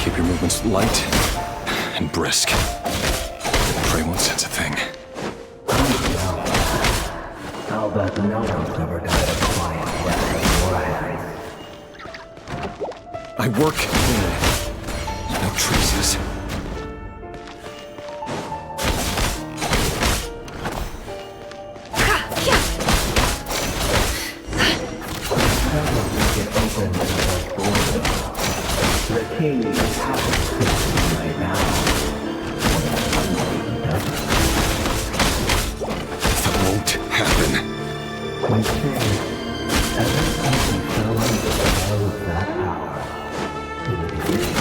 Keep your movements light and brisk. Prey won't sense a thing. I'll bet no one's ever died a quiet death in your hands. I work clean. No traces. The king is happy right now. That won't happen. When king, ever since he fell under the spell of that power, in the beginning,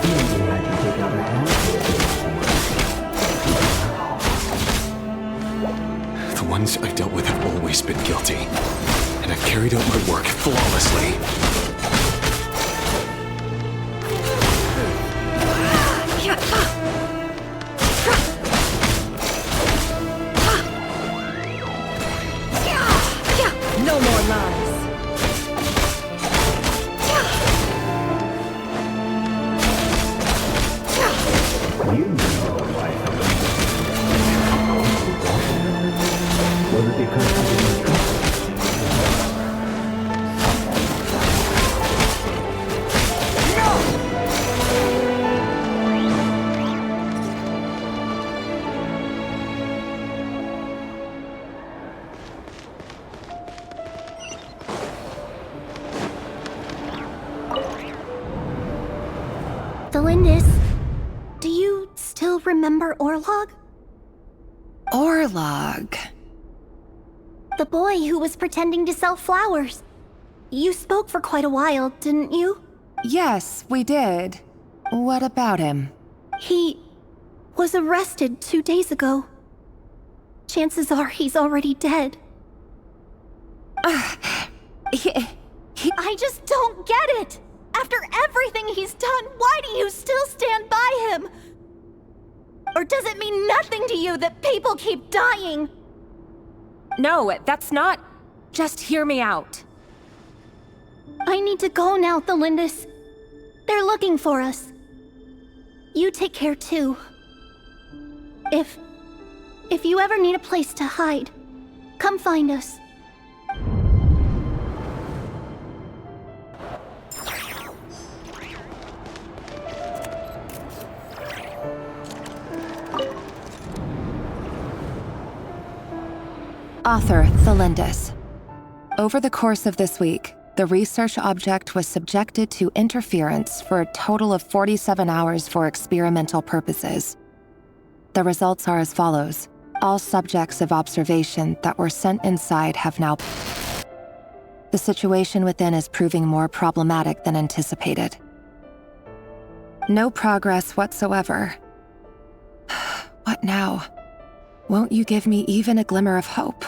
he only had to take out a handful of The ones I've dealt with have always been guilty, and I've carried out my work flawlessly. No more lies. You know why was it because you didn't trust Delindis, do you still remember Orlog? Orlog. The boy who was pretending to sell flowers. You spoke for quite a while, didn't you? Yes, we did. What about him? He was arrested 2 days ago. Chances are he's already dead. I just don't get it! After everything he's done, why do you still stand by him? Or does it mean nothing to you that people keep dying? No, that's not... Just hear me out. I need to go now, Thelindis. They're looking for us. You take care too. If you ever need a place to hide, come find us. Author, Thelindis. Over the course of this week, the research object was subjected to interference for a total of 47 hours for experimental purposes. The results are as follows. All subjects of observation that were sent inside have now... The situation within is proving more problematic than anticipated. No progress whatsoever. What now? Won't you give me even a glimmer of hope?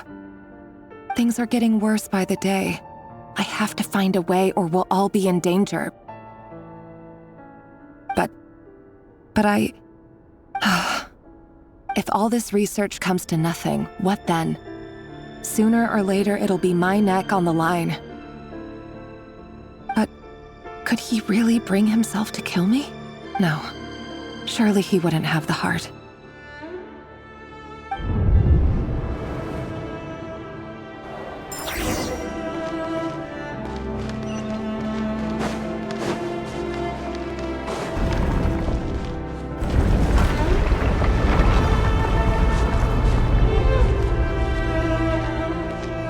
Things are getting worse by the day. I have to find a way or we'll all be in danger. But I... If all this research comes to nothing, what then? Sooner or later, it'll be my neck on the line. But could he really bring himself to kill me? No. Surely he wouldn't have the heart.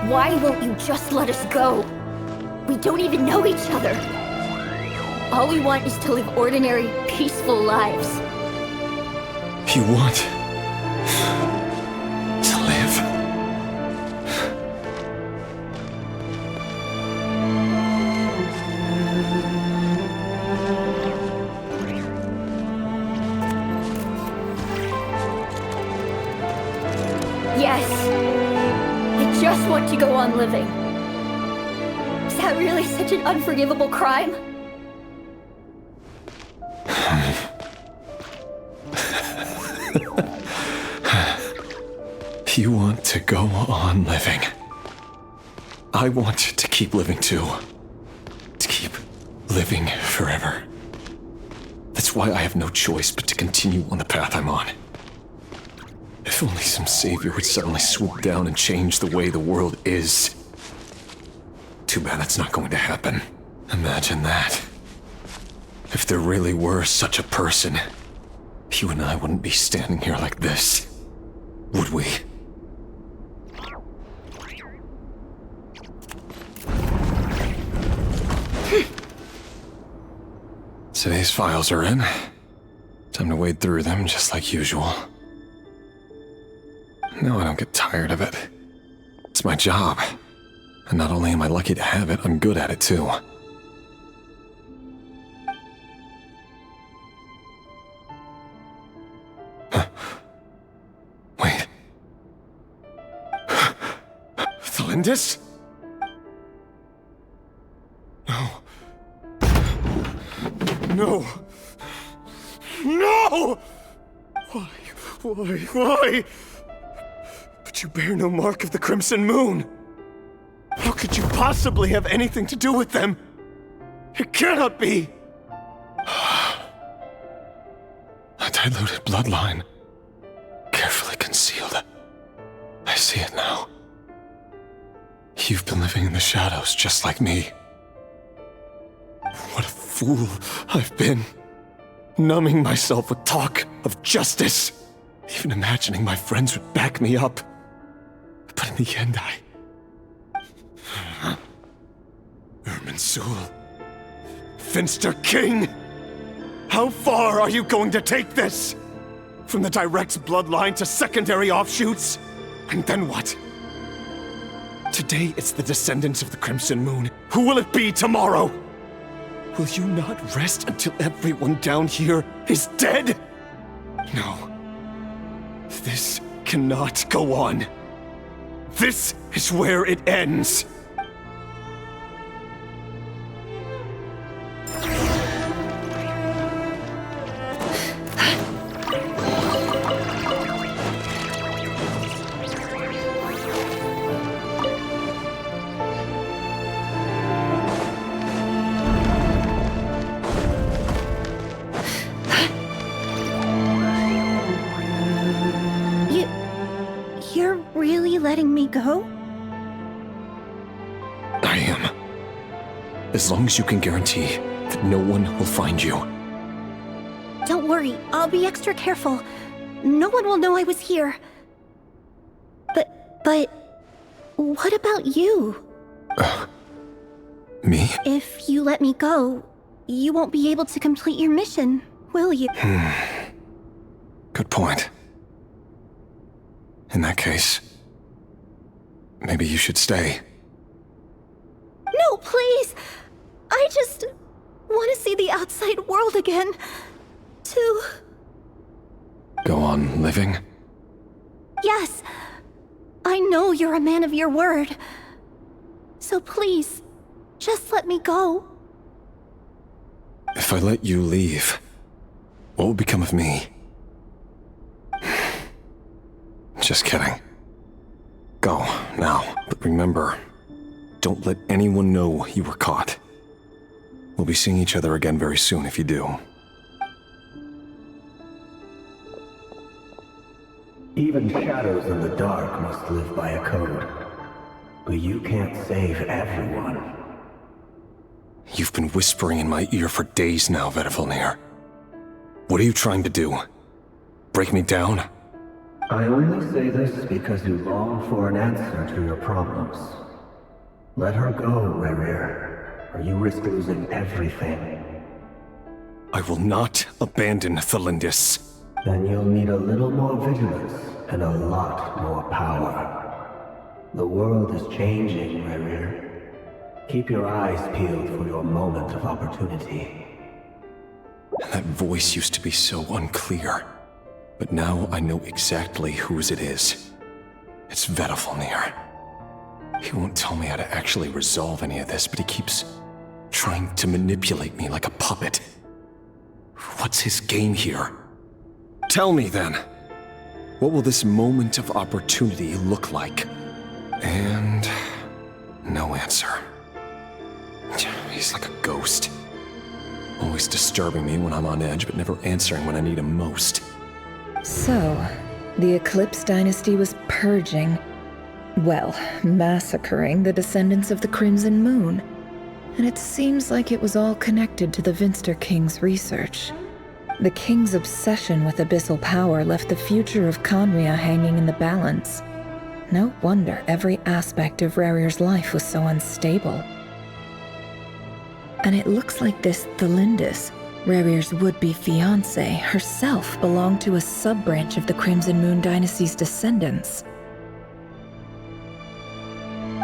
Why won't you just let us go? We don't even know each other. All we want is to live ordinary, peaceful lives. You want to live? Yes. I just want to go on living. Is that really such an unforgivable crime? You want to go on living. I want to keep living too. To keep living forever. That's why I have no choice but to continue on the path I'm on. If only some savior would suddenly swoop down and change the way the world is. Too bad that's not going to happen. Imagine that. If there really were such a person, you and I wouldn't be standing here like this, would we? Today's files are in. Time to wade through them just like usual. No, I don't get tired of it. It's my job. And not only am I lucky to have it, I'm good at it too. Wait. Thelindis? No. No! No! Why? But you bear no mark of the Crimson Moon. How could you possibly have anything to do with them? It cannot be! A diluted bloodline. Carefully concealed. I see it now. You've been living in the shadows just like me. What a fool I've been. Numbing myself with talk of justice. Even imagining my friends would back me up. But in the end, Irminsul. Finster King! How far are you going to take this? From the direct bloodline to secondary offshoots? And then what? Today it's the descendants of the Crimson Moon. Who will it be tomorrow? Will you not rest until everyone down here is dead? No. This cannot go on. This is where it ends. You're really letting me go? I am. As long as you can guarantee that no one will find you. Don't worry, I'll be extra careful. No one will know I was here. But What about you? Me? If you let me go, you won't be able to complete your mission, will you? Good point. In that case, maybe you should stay. No, please! I just want to see the outside world again. To... Go on living? Yes. I know you're a man of your word. So please, just let me go. If I let you leave, what will become of me? Just kidding. Go, now. But remember, don't let anyone know you were caught. We'll be seeing each other again very soon if you do. Even shadows in the dark must live by a code. But you can't save everyone. You've been whispering in my ear for days now, Vedifalnir. What are you trying to do? Break me down? I only say this because you long for an answer to your problems. Let her go, Rerir, or you risk losing everything. I will not abandon Thelindis. Then you'll need a little more vigilance and a lot more power. The world is changing, Rerir. Keep your eyes peeled for your moment of opportunity. That voice used to be so unclear. But now I know exactly whose it is. It's Vedifalnir. He won't tell me how to actually resolve any of this, but he keeps trying to manipulate me like a puppet. What's his game here? Tell me then. What will this moment of opportunity look like? And no answer. He's like a ghost. Always disturbing me when I'm on edge, but never answering when I need him most. So, the Eclipse Dynasty was purging, well, massacring the descendants of the Crimson Moon. And it seems like it was all connected to the Vinster King's research. The King's obsession with abyssal power left the future of Conria hanging in the balance. No wonder every aspect of Rerir's life was so unstable. And it looks like this Thelindis, Rerir's would-be fiancé, herself belonged to a sub-branch of the Crimson Moon Dynasty's descendants.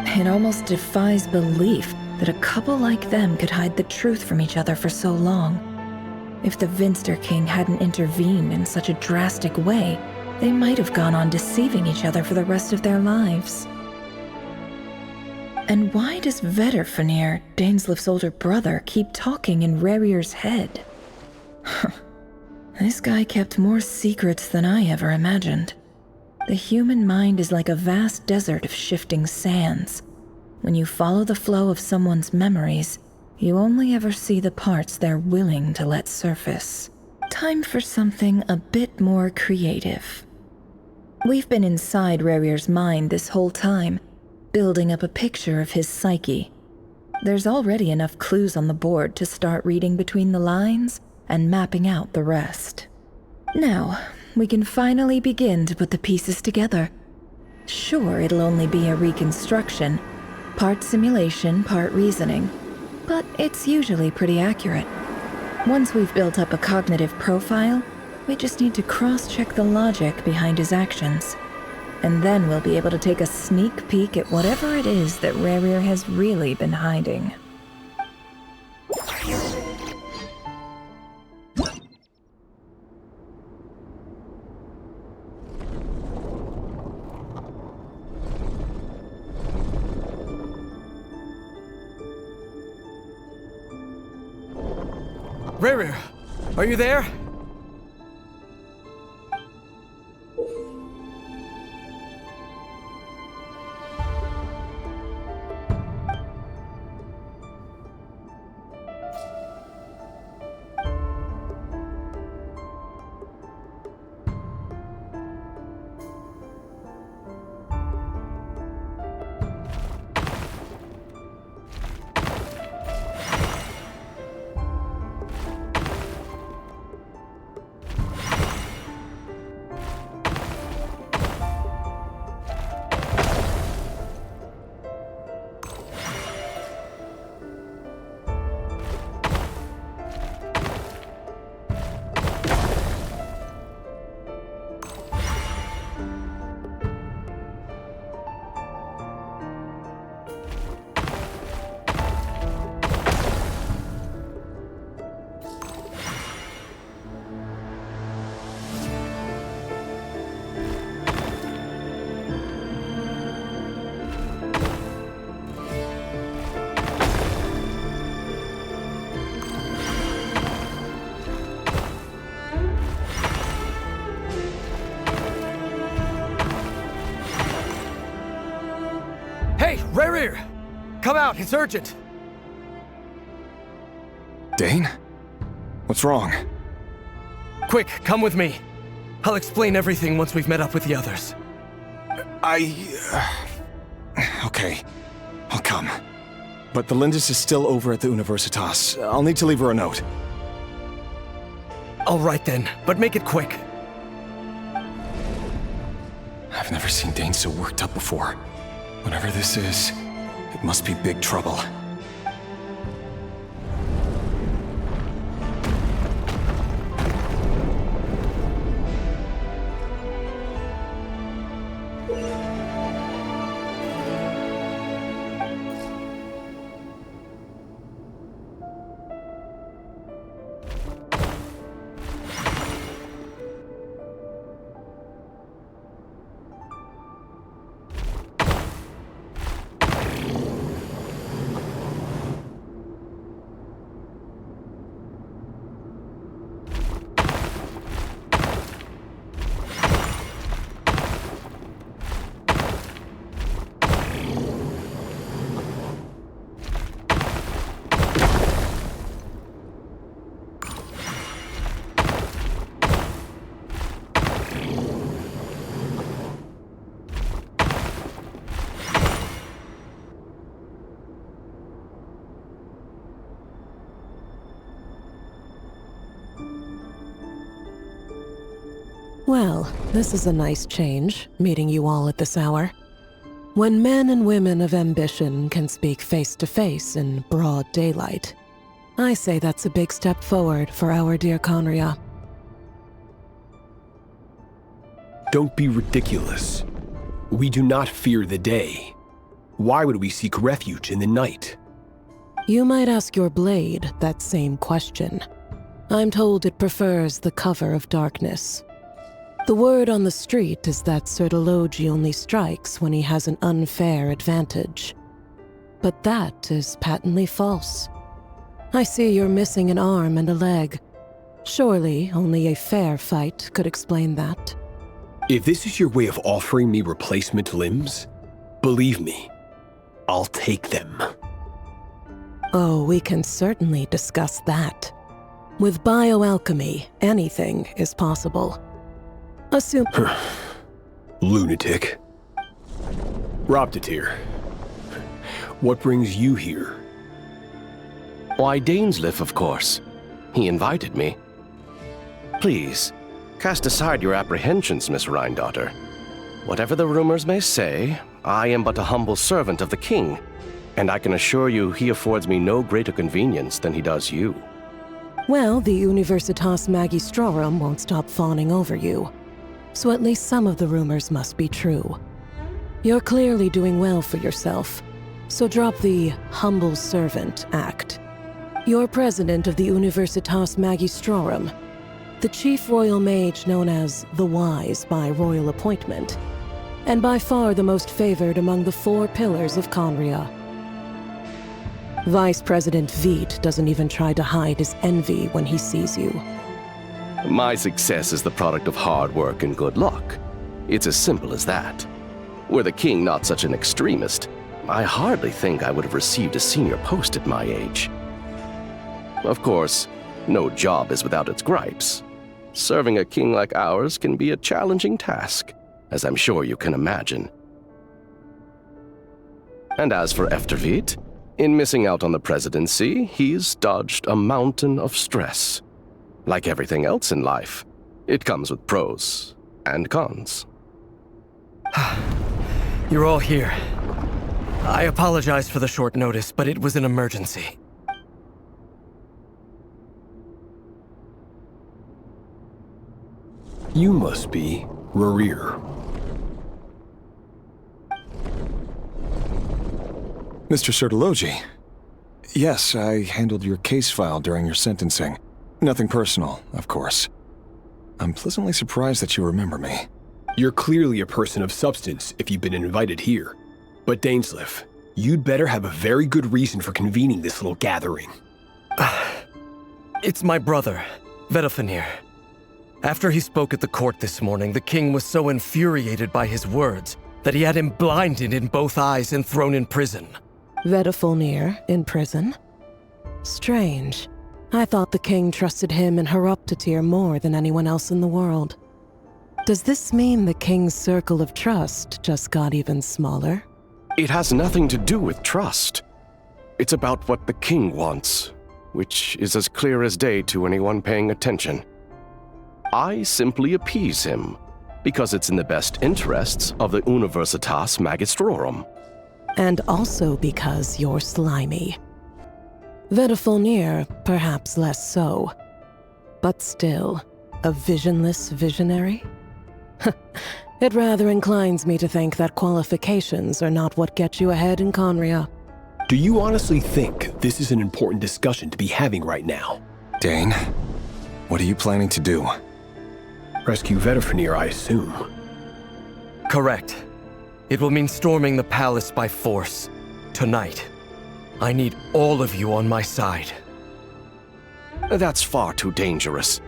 It almost defies belief that a couple like them could hide the truth from each other for so long. If the Vinster King hadn't intervened in such a drastic way, they might have gone on deceiving each other for the rest of their lives. And why does Vedifalnir, Daneslif's older brother, keep talking in Rerir's head? This guy kept more secrets than I ever imagined. The human mind is like a vast desert of shifting sands. When you follow the flow of someone's memories, you only ever see the parts they're willing to let surface. Time for something a bit more creative. We've been inside Rerir's mind this whole time, building up a picture of his psyche. There's already enough clues on the board to start reading between the lines and mapping out the rest. Now, we can finally begin to put the pieces together. Sure, it'll only be a reconstruction, part simulation, part reasoning, but it's usually pretty accurate. Once we've built up a cognitive profile, we just need to cross-check the logic behind his actions. And then we'll be able to take a sneak peek at whatever it is that Rerir has really been hiding. Rerir, are you there? Hey, Rerir! Come out, it's urgent! Dane? What's wrong? Quick, come with me. I'll explain everything once we've met up with the others. Okay, I'll come. But the Lindis is still over at the Universitas. I'll need to leave her a note. All right then, but make it quick. I've never seen Dane so worked up before. Whatever this is, it must be big trouble. Well, this is a nice change, meeting you all at this hour. When men and women of ambition can speak face to face in broad daylight, I say that's a big step forward for our dear Conria. Don't be ridiculous. We do not fear the day. Why would we seek refuge in the night? You might ask your blade that same question. I'm told it prefers the cover of darkness. The word on the street is that Sertologi only strikes when he has an unfair advantage. But that is patently false. I see you're missing an arm and a leg. Surely only a fair fight could explain that. If this is your way of offering me replacement limbs, believe me, I'll take them. Oh, we can certainly discuss that. With bioalchemy, anything is possible. Assume... Lunatic. Robtatir. What brings you here? Why, Dainsleif, of course. He invited me. Please, cast aside your apprehensions, Miss Rhindaughter. Whatever the rumors may say, I am but a humble servant of the king, and I can assure you he affords me no greater convenience than he does you. Well, the Universitas Magistrorum won't stop fawning over you. So at least some of the rumors must be true. You're clearly doing well for yourself, so drop the humble servant act. You're president of the Universitas Magistrorum, the chief royal mage known as the Wise by royal appointment, and by far the most favored among the 4 pillars of Conria. Vice President Veit doesn't even try to hide his envy when he sees you. My success is the product of hard work and good luck. It's as simple as that. Were the king not such an extremist, I hardly think I would have received a senior post at my age. Of course, no job is without its gripes. Serving a king like ours can be a challenging task, as I'm sure you can imagine. And as for Efterveit, in missing out on the presidency, he's dodged a mountain of stress. Like everything else in life, it comes with pros and cons. You're all here. I apologize for the short notice, but it was an emergency. You must be Rerir. Mr. Sertologi. Yes, I handled your case file during your sentencing. Nothing personal, of course. I'm pleasantly surprised that you remember me. You're clearly a person of substance if you've been invited here. But Dainsleif, you'd better have a very good reason for convening this little gathering. It's my brother, Vedalfenir. After he spoke at the court this morning, the king was so infuriated by his words that he had him blinded in both eyes and thrown in prison. Vedafulnir in prison? Strange. I thought the king trusted him and Horoptatyr more than anyone else in the world. Does this mean the king's circle of trust just got even smaller? It has nothing to do with trust. It's about what the king wants, which is as clear as day to anyone paying attention. I simply appease him, because it's in the best interests of the Universitas Magistrorum. And also because you're slimy. Vedafulnir, perhaps less so. But still, a visionless visionary? It rather inclines me to think that qualifications are not what get you ahead in Conria. Do you honestly think this is an important discussion to be having right now? Dane, what are you planning to do? Rescue Vedafulnir, I assume. Correct. It will mean storming the palace by force. Tonight. I need all of you on my side. That's far too dangerous.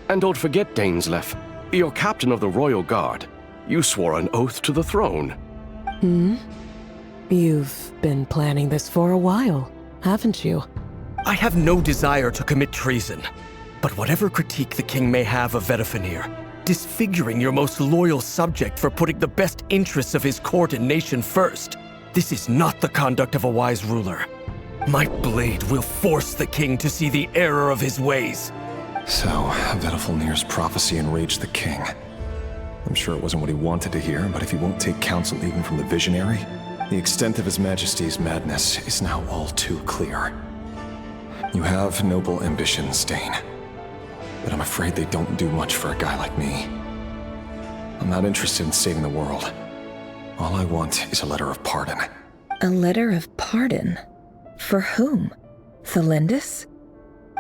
And don't forget, Dainsleif, you're captain of the Royal Guard. You swore an oath to the throne. You've been planning this for a while, haven't you? I have no desire to commit treason. But whatever critique the king may have of Vedafulnir, disfiguring your most loyal subject for putting the best interests of his court and nation first, this is not the conduct of a wise ruler. My blade will force the king to see the error of his ways. So, Vedafulnir's prophecy enraged the king. I'm sure it wasn't what he wanted to hear, but if he won't take counsel even from the visionary, the extent of His Majesty's madness is now all too clear. You have noble ambitions, Dane, but I'm afraid they don't do much for a guy like me. I'm not interested in saving the world. All I want is a letter of pardon. A letter of pardon? For whom? Thelindis?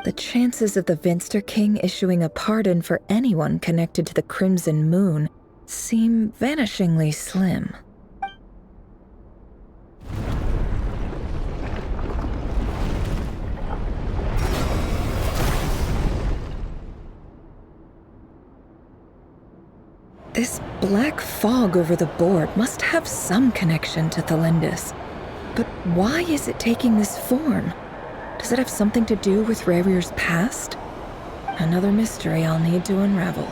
The chances of the Vinster King issuing a pardon for anyone connected to the Crimson Moon seem vanishingly slim. This black fog over the board must have some connection to Thelindis. But why is it taking this form? Does it have something to do with Rarir's past? Another mystery I'll need to unravel.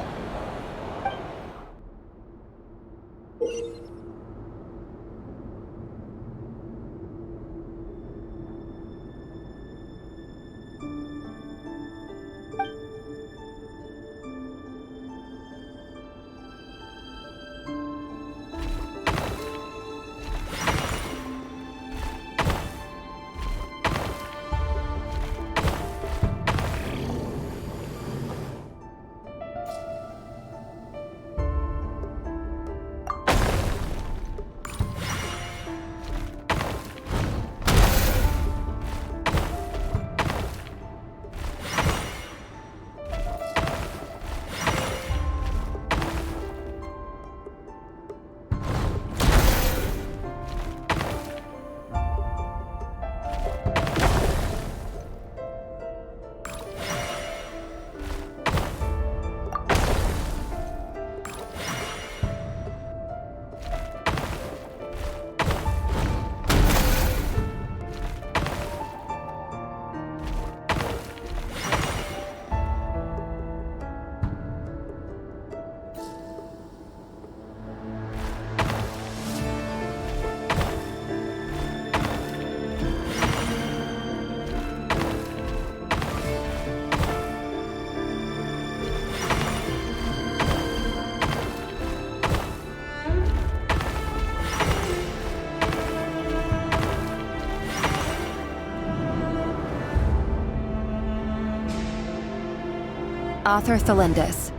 Author Thelindis.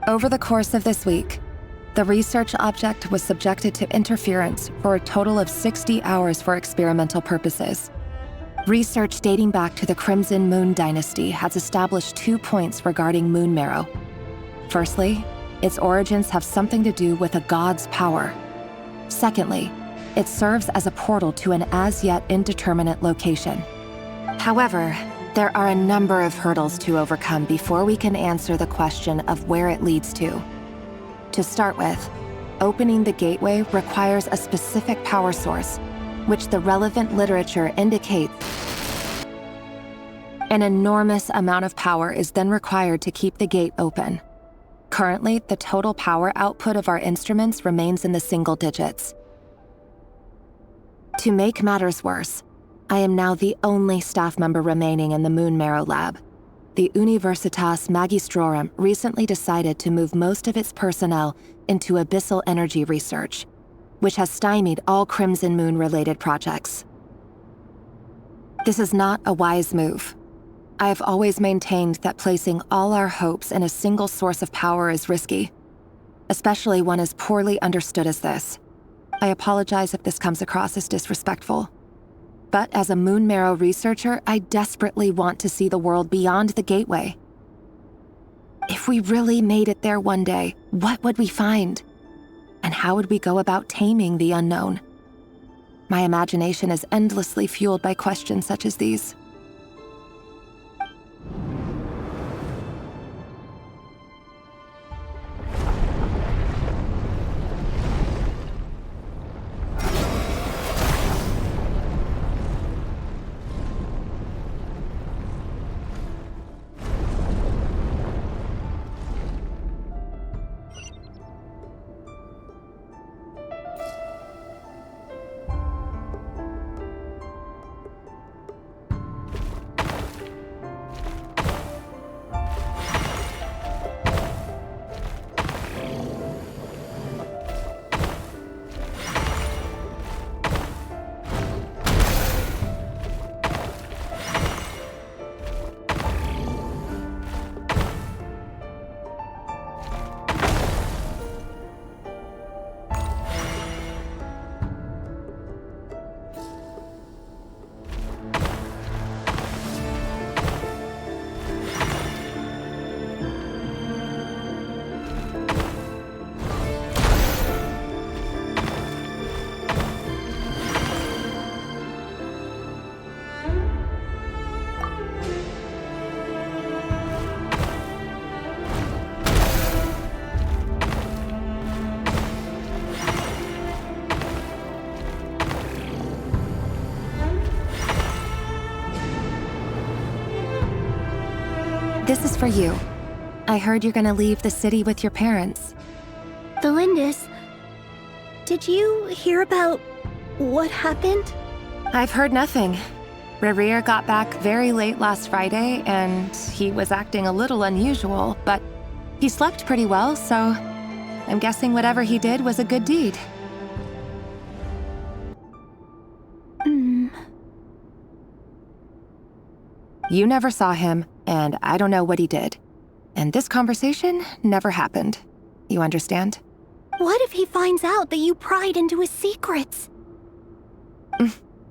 Over the course of this week, the research object was subjected to interference for a total of 60 hours for experimental purposes. Research dating back to the Crimson Moon Dynasty has established 2 points regarding moon marrow. Firstly, its origins have something to do with a god's power. Secondly, it serves as a portal to an as-yet indeterminate location. However, there are a number of hurdles to overcome before we can answer the question of where it leads to. To start with, opening the gateway requires a specific power source, which the relevant literature indicates. An enormous amount of power is then required to keep the gate open. Currently, the total power output of our instruments remains in the single digits. To make matters worse, I am now the only staff member remaining in the Moon Marrow lab. The Universitas Magistrorum recently decided to move most of its personnel into abyssal energy research, which has stymied all Crimson Moon-related projects. This is not a wise move. I have always maintained that placing all our hopes in a single source of power is risky, especially one as poorly understood as this. I apologize if this comes across as disrespectful. But as a Moon Marrow researcher, I desperately want to see the world beyond the gateway. If we really made it there one day, what would we find? And how would we go about taming the unknown? My imagination is endlessly fueled by questions such as these. This is for you. I heard you're gonna leave the city with your parents. The Lindis, did you hear about what happened? I've heard nothing. Rerir got back very late last Friday, and he was acting a little unusual, but he slept pretty well, so I'm guessing whatever he did was a good deed. You never saw him, and I don't know what he did. And this conversation never happened. You understand? What if he finds out that you pried into his secrets?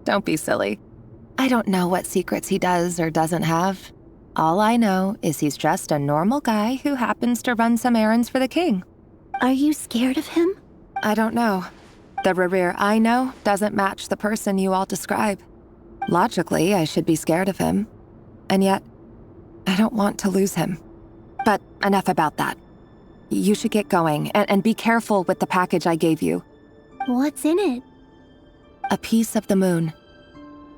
Don't be silly. I don't know what secrets he does or doesn't have. All I know is he's just a normal guy who happens to run some errands for the king. Are you scared of him? I don't know. The Rerir I know doesn't match the person you all describe. Logically, I should be scared of him. And yet, I don't want to lose him. But enough about that. You should get going, and be careful with the package I gave you. What's in it? A piece of the moon.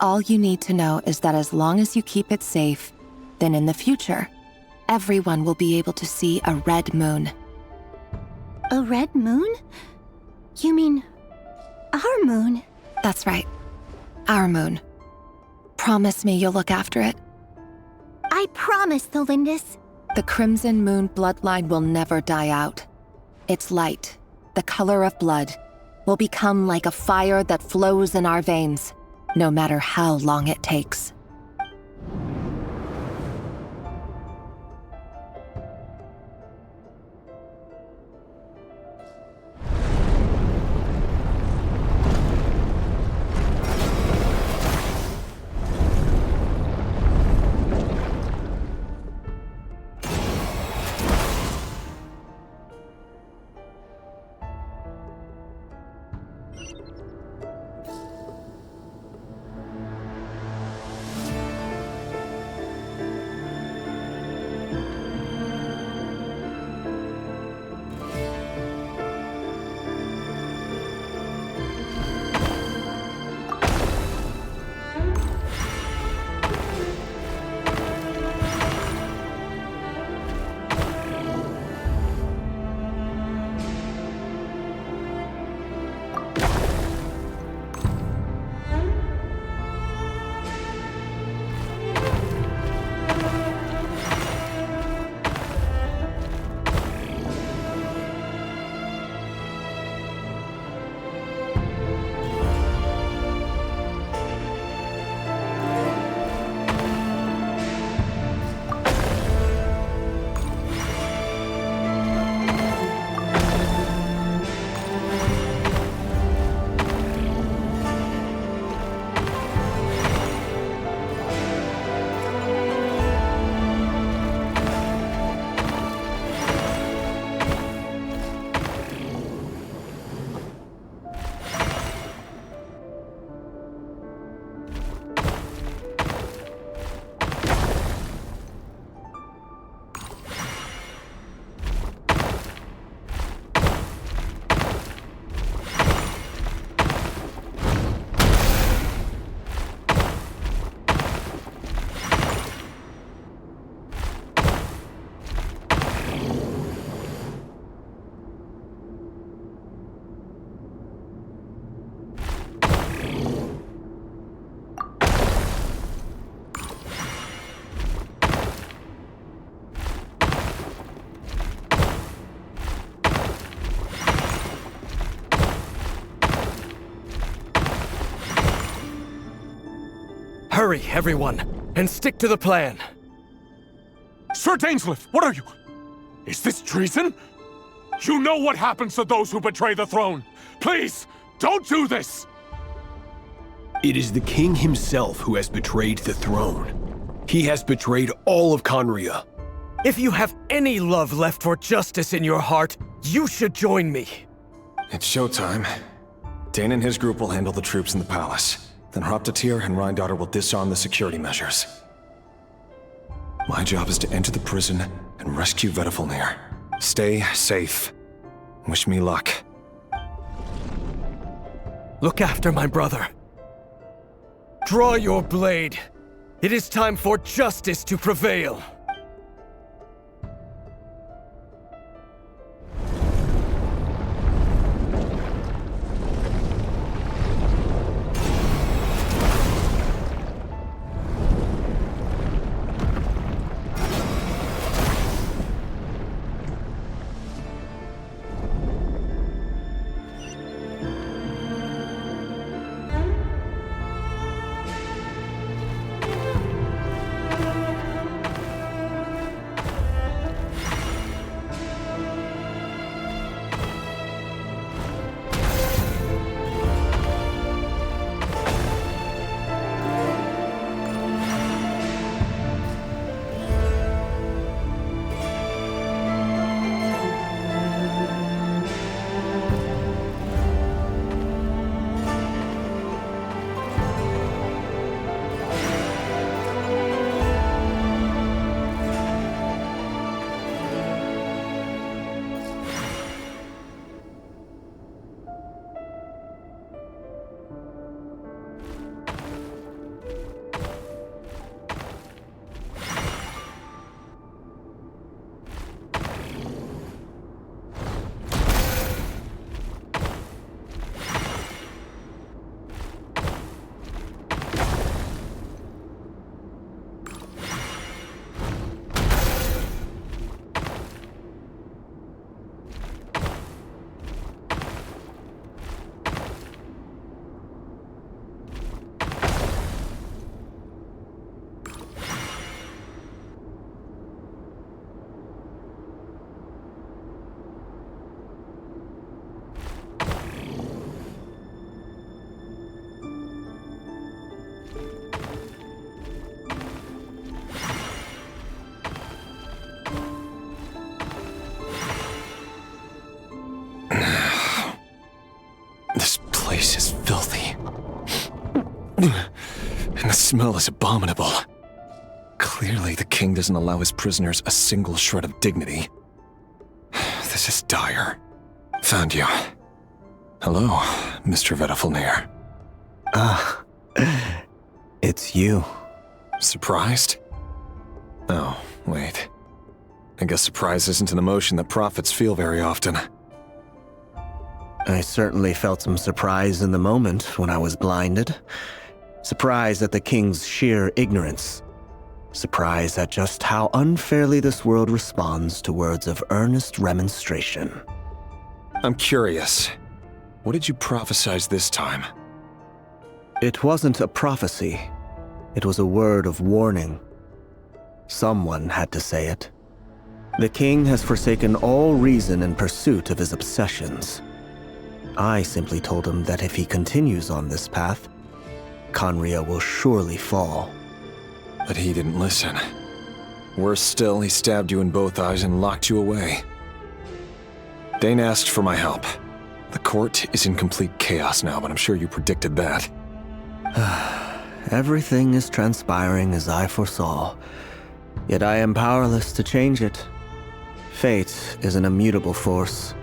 All you need to know is that as long as you keep it safe, then in the future, everyone will be able to see a red moon. A red moon? You mean our moon? That's right. Our moon. Promise me you'll look after it. I promise, the Lindis. The Crimson Moon bloodline will never die out. Its light, the color of blood, will become like a fire that flows in our veins, no matter how long it takes. Hurry, everyone, and stick to the plan. Sir Dainsleif, what are you? Is this treason? You know what happens to those who betray the throne. Please, don't do this! It is the king himself who has betrayed the throne. He has betrayed all of Conria. If you have any love left for justice in your heart, you should join me. It's showtime. Dane and his group will handle the troops in the palace. Then Hraptatir and Rheindotter will disarm the security measures. My job is to enter the prison and rescue Vedifalnir. Stay safe. Wish me luck. Look after my brother. Draw your blade. It is time for justice to prevail. place is filthy. And the smell is abominable. Clearly, the king doesn't allow his prisoners a single shred of dignity. This is dire. Found you. Hello, Mr. Vedifalnir. Ah, it's you. Surprised? Oh, wait. I guess surprise isn't an emotion that prophets feel very often. I certainly felt some surprise in the moment when I was blinded. Surprise at the king's sheer ignorance. Surprise at just how unfairly this world responds to words of earnest remonstration. I'm curious. What did you prophesize this time? It wasn't a prophecy. It was a word of warning. Someone had to say it. The king has forsaken all reason in pursuit of his obsessions. I simply told him that if he continues on this path, Conria will surely fall. But he didn't listen. Worse still, he stabbed you in both eyes and locked you away. Dane asked for my help. The court is in complete chaos now, but I'm sure you predicted that. Everything is transpiring as I foresaw, yet I am powerless to change it. Fate is an immutable force.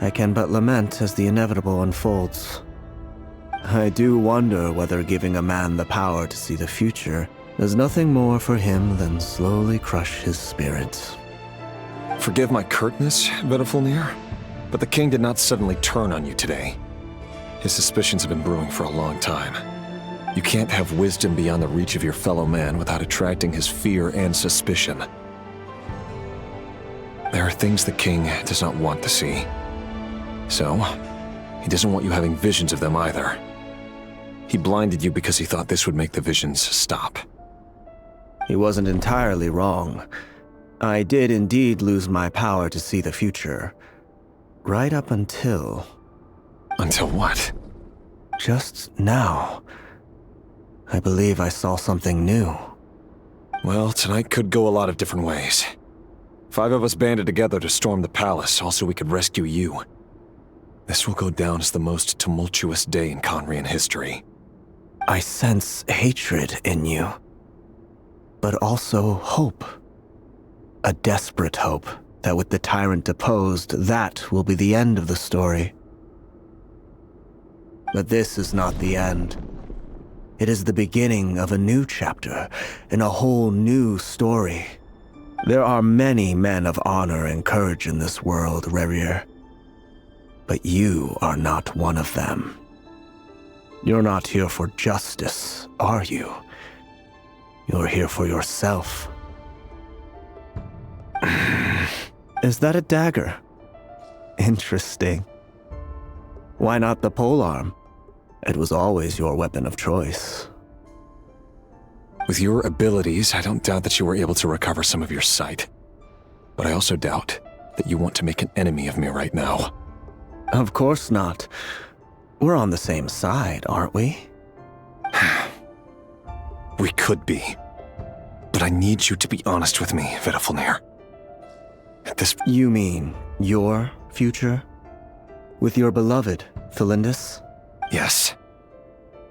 I can but lament as the inevitable unfolds. I do wonder whether giving a man the power to see the future does nothing more for him than slowly crush his spirit. Forgive my curtness, Vedifalnir, but the king did not suddenly turn on you today. His suspicions have been brewing for a long time. You can't have wisdom beyond the reach of your fellow man without attracting his fear and suspicion. There are things the king does not want to see. So, he doesn't want you having visions of them either. He blinded you because he thought this would make the visions stop. He wasn't entirely wrong. I did indeed lose my power to see the future. Right up until... Until what? Just now. I believe I saw something new. Well, tonight could go a lot of different ways. 5 of us banded together to storm the palace, also we could rescue you. This will go down as the most tumultuous day in Conrian history. I sense hatred in you. But also hope. A desperate hope that with the tyrant deposed, that will be the end of the story. But this is not the end. It is the beginning of a new chapter, in a whole new story. There are many men of honor and courage in this world, Rerir. But you are not one of them. You're not here for justice, are you? You're here for yourself. Is that a dagger? Interesting. Why not the polearm? It was always your weapon of choice. With your abilities, I don't doubt that you were able to recover some of your sight. But I also doubt that you want to make an enemy of me right now. Of course not. We're on the same side, aren't we? We could be. But I need you to be honest with me, Vedafilnir. At this... You mean your future? With your beloved, Felindis? Yes.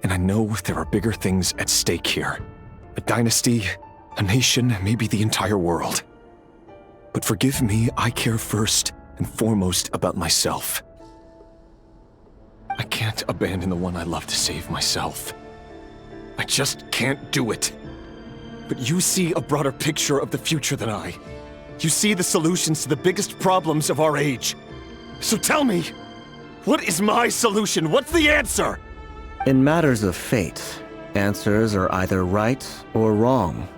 And I know there are bigger things at stake here. A dynasty, a nation, maybe the entire world. But forgive me, I care first and foremost about myself. I can't abandon the one I love to save myself. I just can't do it. But you see a broader picture of the future than I. You see the solutions to the biggest problems of our age. So tell me, what is my solution? What's the answer? In matters of fate, answers are either right or wrong.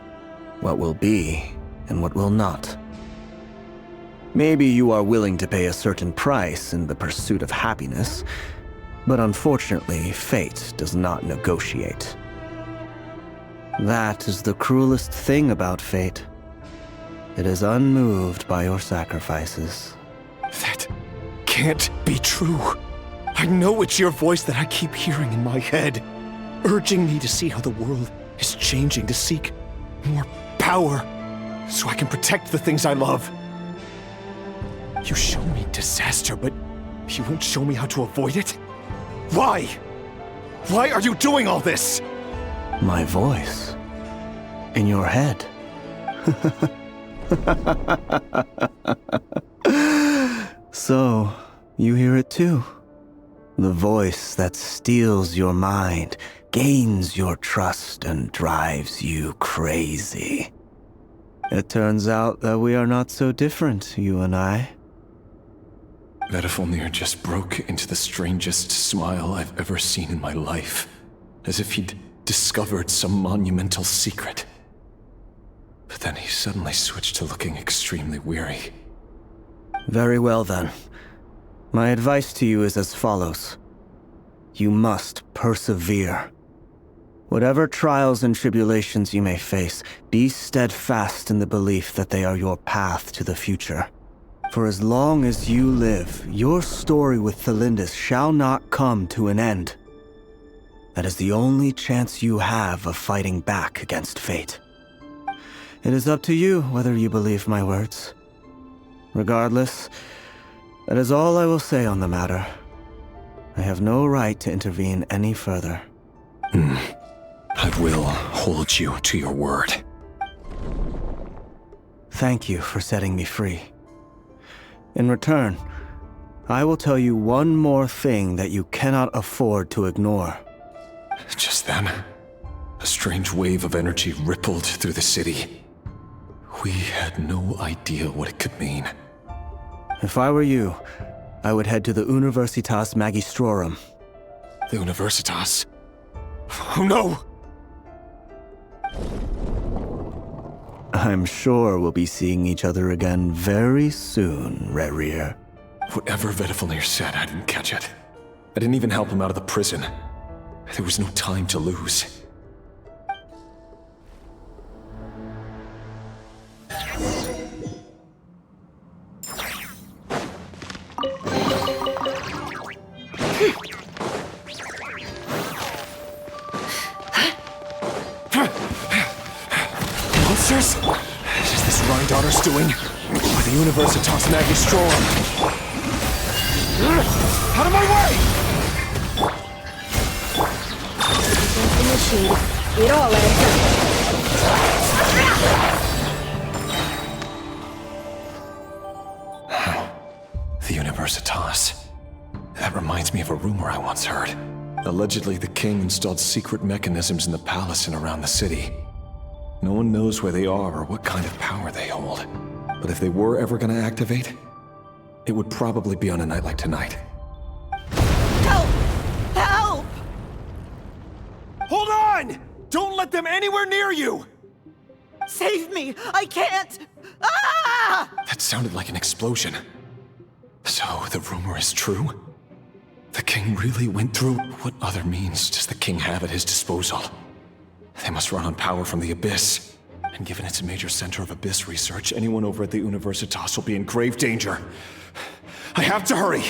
What will be and what will not. Maybe you are willing to pay a certain price in the pursuit of happiness, but unfortunately, fate does not negotiate. That is the cruelest thing about fate. It is unmoved by your sacrifices. That can't be true. I know it's your voice that I keep hearing in my head, urging me to see how the world is changing, to seek more power, so I can protect the things I love. You show me disaster, but you won't show me how to avoid it? Why? Why are you doing all this? My voice. In your head. So, you hear it too? The voice that steals your mind, gains your trust, and drives you crazy. It turns out that we are not so different, you and I. Vedafilnir just broke into the strangest smile I've ever seen in my life, as if he'd discovered some monumental secret. But then he suddenly switched to looking extremely weary. Very well then. My advice to you is as follows. You must persevere. Whatever trials and tribulations you may face, be steadfast in the belief that they are your path to the future. For as long as you live, your story with Felindis shall not come to an end. That is the only chance you have of fighting back against fate. It is up to you whether you believe my words. Regardless, that is all I will say on the matter. I have no right to intervene any further. I will hold you to your word. Thank you for setting me free. In return, I will tell you one more thing that you cannot afford to ignore. Just then, a strange wave of energy rippled through the city. We had no idea what it could mean. If I were you, I would head to the Universitas Magistrorum. The Universitas? Oh no! I'm sure we'll be seeing each other again very soon, Rerir. Whatever Vedafilnir said, I didn't catch it. I didn't even help him out of the prison. There was no time to lose. Monsters? Is this Rhine Daughter's doing? By the Universitas Magistrorum? Out of my way! Initiated. It all adds The Universitas. That reminds me of a rumor I once heard. Allegedly, the king installed secret mechanisms in the palace and around the city. No one knows where they are or what kind of power they hold. But if they were ever going to activate, it would probably be on a night like tonight. Help! Help! Hold on! Don't let them anywhere near you! Save me! I can't! Ah! That sounded like an explosion. So, the rumor is true? The king really went through? What other means does the king have at his disposal? They must run on power from the Abyss. And given it's a major center of Abyss research, anyone over at the Universitas will be in grave danger. I have to hurry!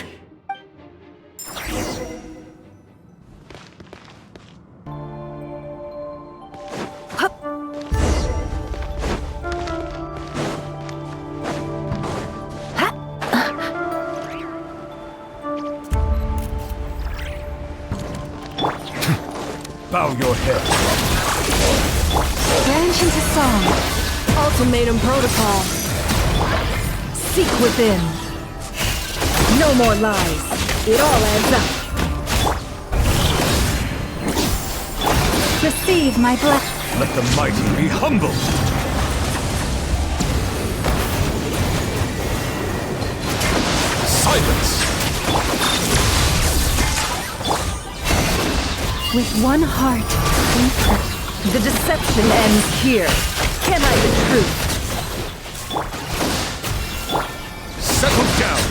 Bow your head. Branch into song. Ultimatum protocol. Seek within. No more lies. It all adds up. Receive my blessing. Let the mighty be humbled. Silence! With one heart, we pray. The deception ends here. Can I the truth? Settle down!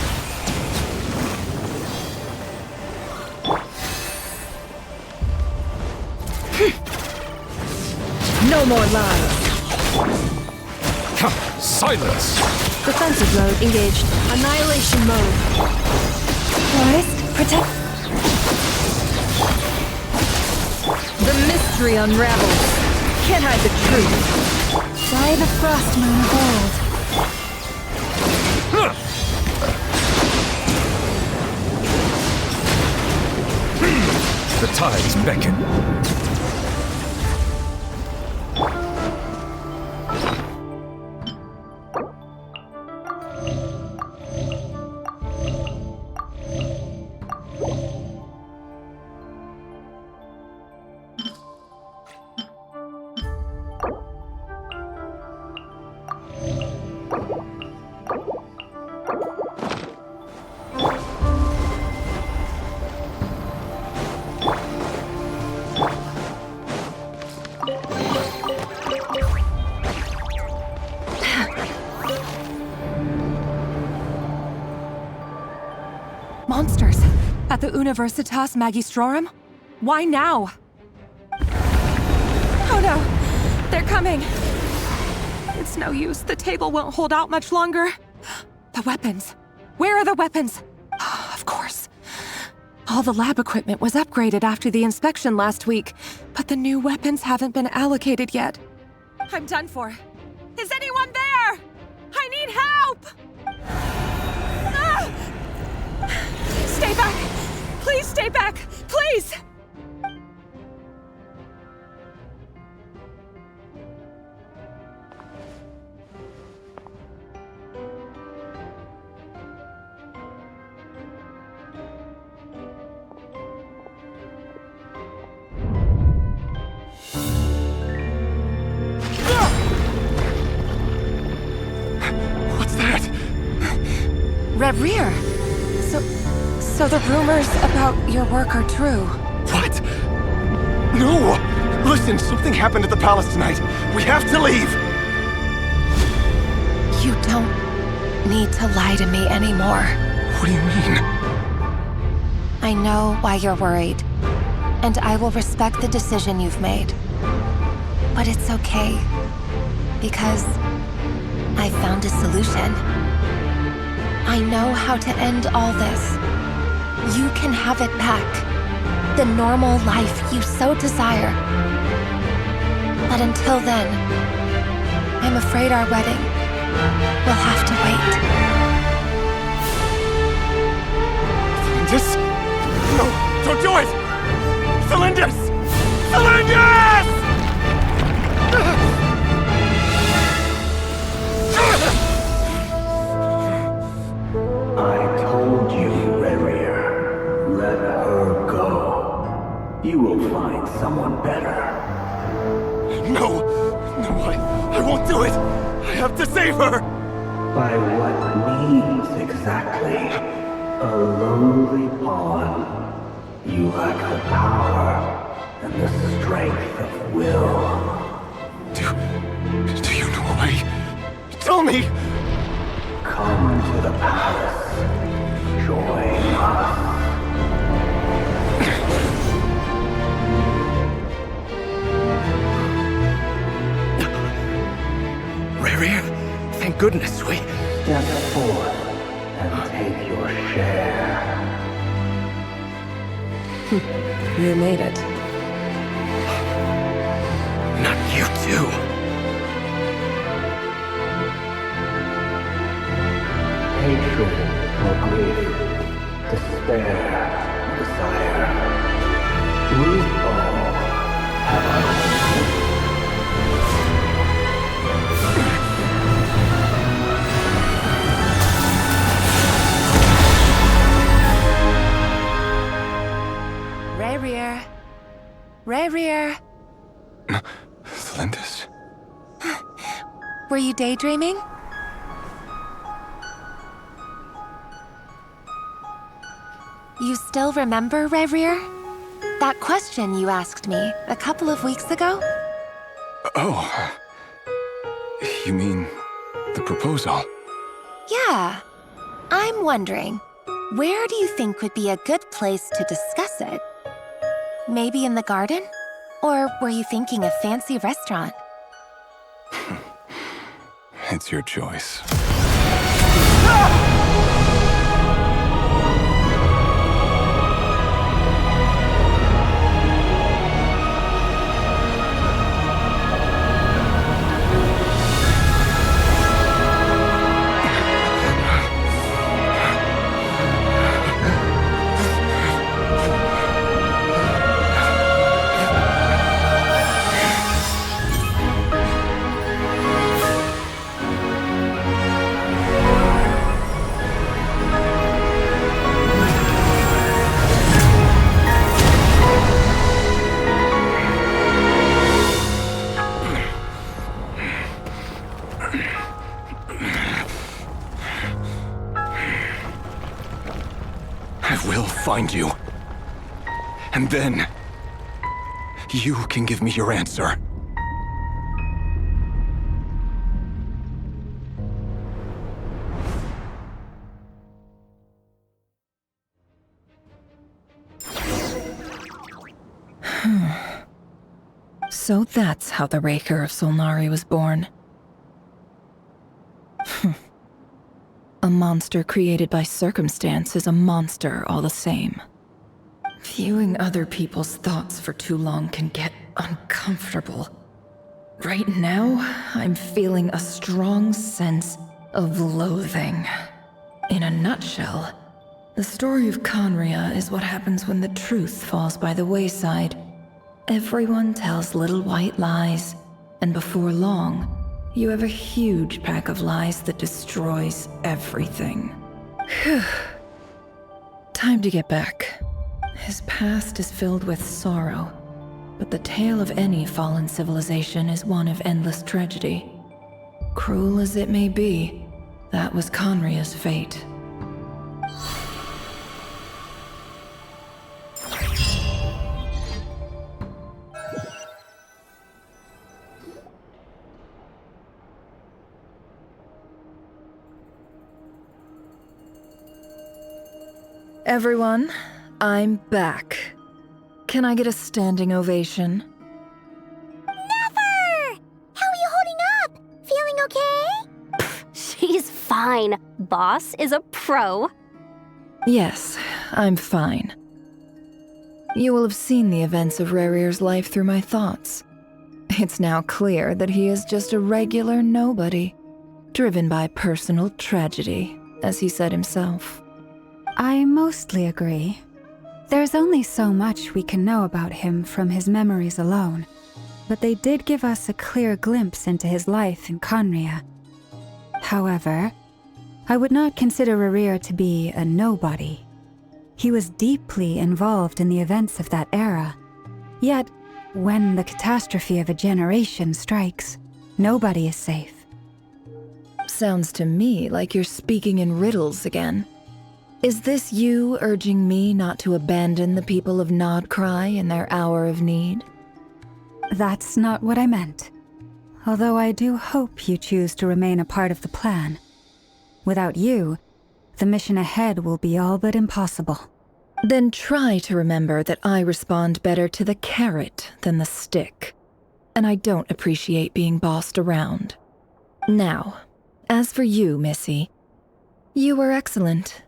No more lies. Silence! Defensive mode engaged. Annihilation mode. Forest, protect. The mystery unravels. Can't hide the truth. By the frost moon of old. The tides beckon. Monsters. At the Universitas Magistrorum? Why now? Oh no! They're coming! It's no use. The table won't hold out much longer. The weapons. Where are the weapons? Of course. All the lab equipment was upgraded after the inspection last week, but the new weapons haven't been allocated yet. I'm done for. Is anyone there? I need help! Ah! Stay back! Please stay back! Please! What's that? Reverie! So the rumors about your work are true. What? No! Listen, something happened at the palace tonight. We have to leave! You don't need to lie to me anymore. What do you mean? I know why you're worried. and I will respect the decision you've made. But it's okay, because I found a solution. I know how to end all this. You can have it back. The normal life you so desire. But until then, I'm afraid our wedding will have to wait. Cylinders? No, don't do it! Cylinders! Cylinders! I told you, Rerir. Let her go. You will find someone better. No, I won't do it! I have to save her! By what means exactly? A lowly pawn. You lack the power and the strength of will. Do you know a way? Tell me! Come to the palace. Join us. Rerir, thank goodness we... Step forth and take your share. You made it. Not you too. Hatred or grief, despair or desire. We all have our own. Rerir. Cylinders? Were you daydreaming? You still remember, Rerir? That question you asked me a couple of weeks ago? Oh. You mean the proposal? Yeah. I'm wondering, where do you think would be a good place to discuss it? Maybe in the garden? Or were you thinking a fancy restaurant? It's your choice. Find you. And then, you can give me your answer. So that's how the Raker of Solnari was born. A monster created by circumstance is a monster all the same. Viewing other people's thoughts for too long can get uncomfortable. Right now, I'm feeling a strong sense of loathing. In a nutshell, the story of Conria is what happens when the truth falls by the wayside. Everyone tells little white lies, and before long, you have a huge pack of lies that destroys everything. Time to get back. His past is filled with sorrow, but the tale of any fallen civilization is one of endless tragedy. Cruel as it may be, that was Conria's fate. Everyone, I'm back. Can I get a standing ovation? Never! How are you holding up? Feeling okay? She's fine. Boss is a pro. Yes, I'm fine. You will have seen the events of Rarir's life through my thoughts. It's now clear that he is just a regular nobody, driven by personal tragedy, as he said himself. I mostly agree. There's only so much we can know about him from his memories alone, but they did give us a clear glimpse into his life in Conria. However, I would not consider Rarir to be a nobody. He was deeply involved in the events of that era. Yet, when the catastrophe of a generation strikes, nobody is safe. Sounds to me like you're speaking in riddles again. Is this you urging me not to abandon the people of Nodcry in their hour of need? That's not what I meant. Although I do hope you choose to remain a part of the plan. Without you, the mission ahead will be all but impossible. Then try to remember that I respond better to the carrot than the stick. And I don't appreciate being bossed around. Now, as for you, Missy, you were excellent.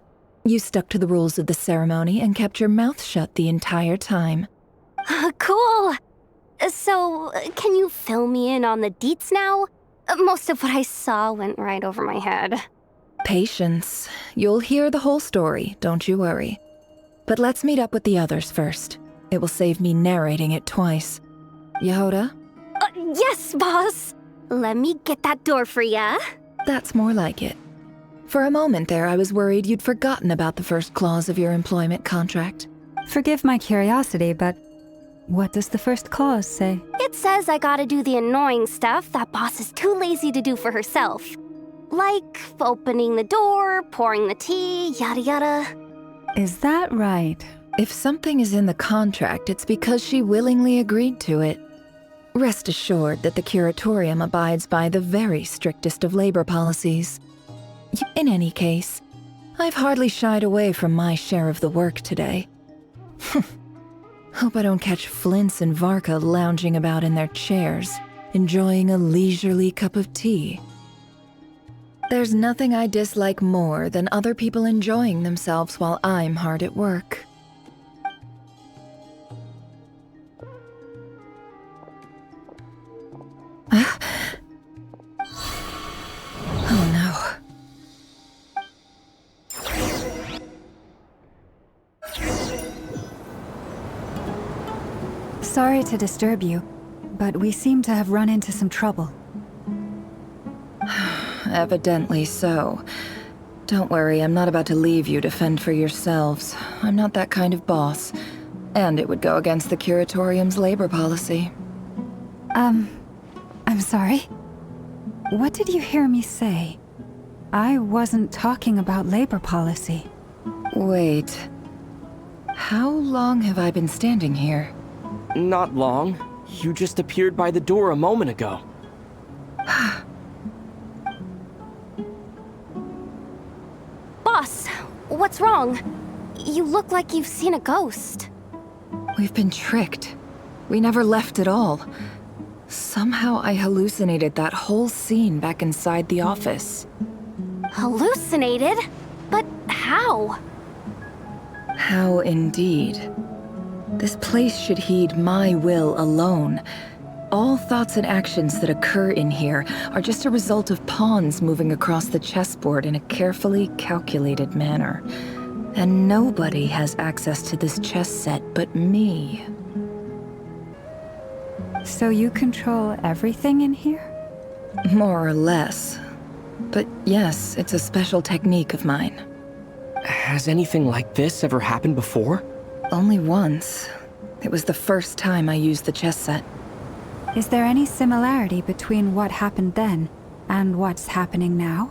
You stuck to the rules of the ceremony and kept your mouth shut the entire time. Cool! So, can you fill me in on the deets now? Most of what I saw went right over my head. Patience. You'll hear the whole story, don't you worry. But let's meet up with the others first. It will save me narrating it twice. Yehoda? Yes, boss! Let me get that door for ya. That's more like it. For a moment there, I was worried you'd forgotten about the first clause of your employment contract. Forgive my curiosity, but what does the first clause say? It says I gotta do the annoying stuff that boss is too lazy to do for herself. Like opening the door, pouring the tea, yada yada. Is that right? If something is in the contract, it's because she willingly agreed to it. Rest assured that the Curatorium abides by the very strictest of labor policies. In any case, I've hardly shied away from my share of the work today. Hope I don't catch Flintz and Varka lounging about in their chairs, enjoying a leisurely cup of tea. There's nothing I dislike more than other people enjoying themselves while I'm hard at work. Oh no. Sorry to disturb you, but we seem to have run into some trouble. Evidently so. Don't worry, I'm not about to leave you to fend for yourselves. I'm not that kind of boss. And it would go against the Curatorium's labor policy. I'm sorry? What did you hear me say? I wasn't talking about labor policy. Wait. How long have I been standing here? Not long. You just appeared by the door a moment ago. Boss, what's wrong? You look like you've seen a ghost. We've been tricked. We never left at all. Somehow I hallucinated that whole scene back inside the office. Hallucinated? But how? How indeed. This place should heed my will alone. All thoughts and actions that occur in here are just a result of pawns moving across the chessboard in a carefully calculated manner. And nobody has access to this chess set but me. So you control everything in here? More or less. But yes, it's a special technique of mine. Has anything like this ever happened before? Only once. It was the first time I used the chess set. Is there any similarity between what happened then and what's happening now?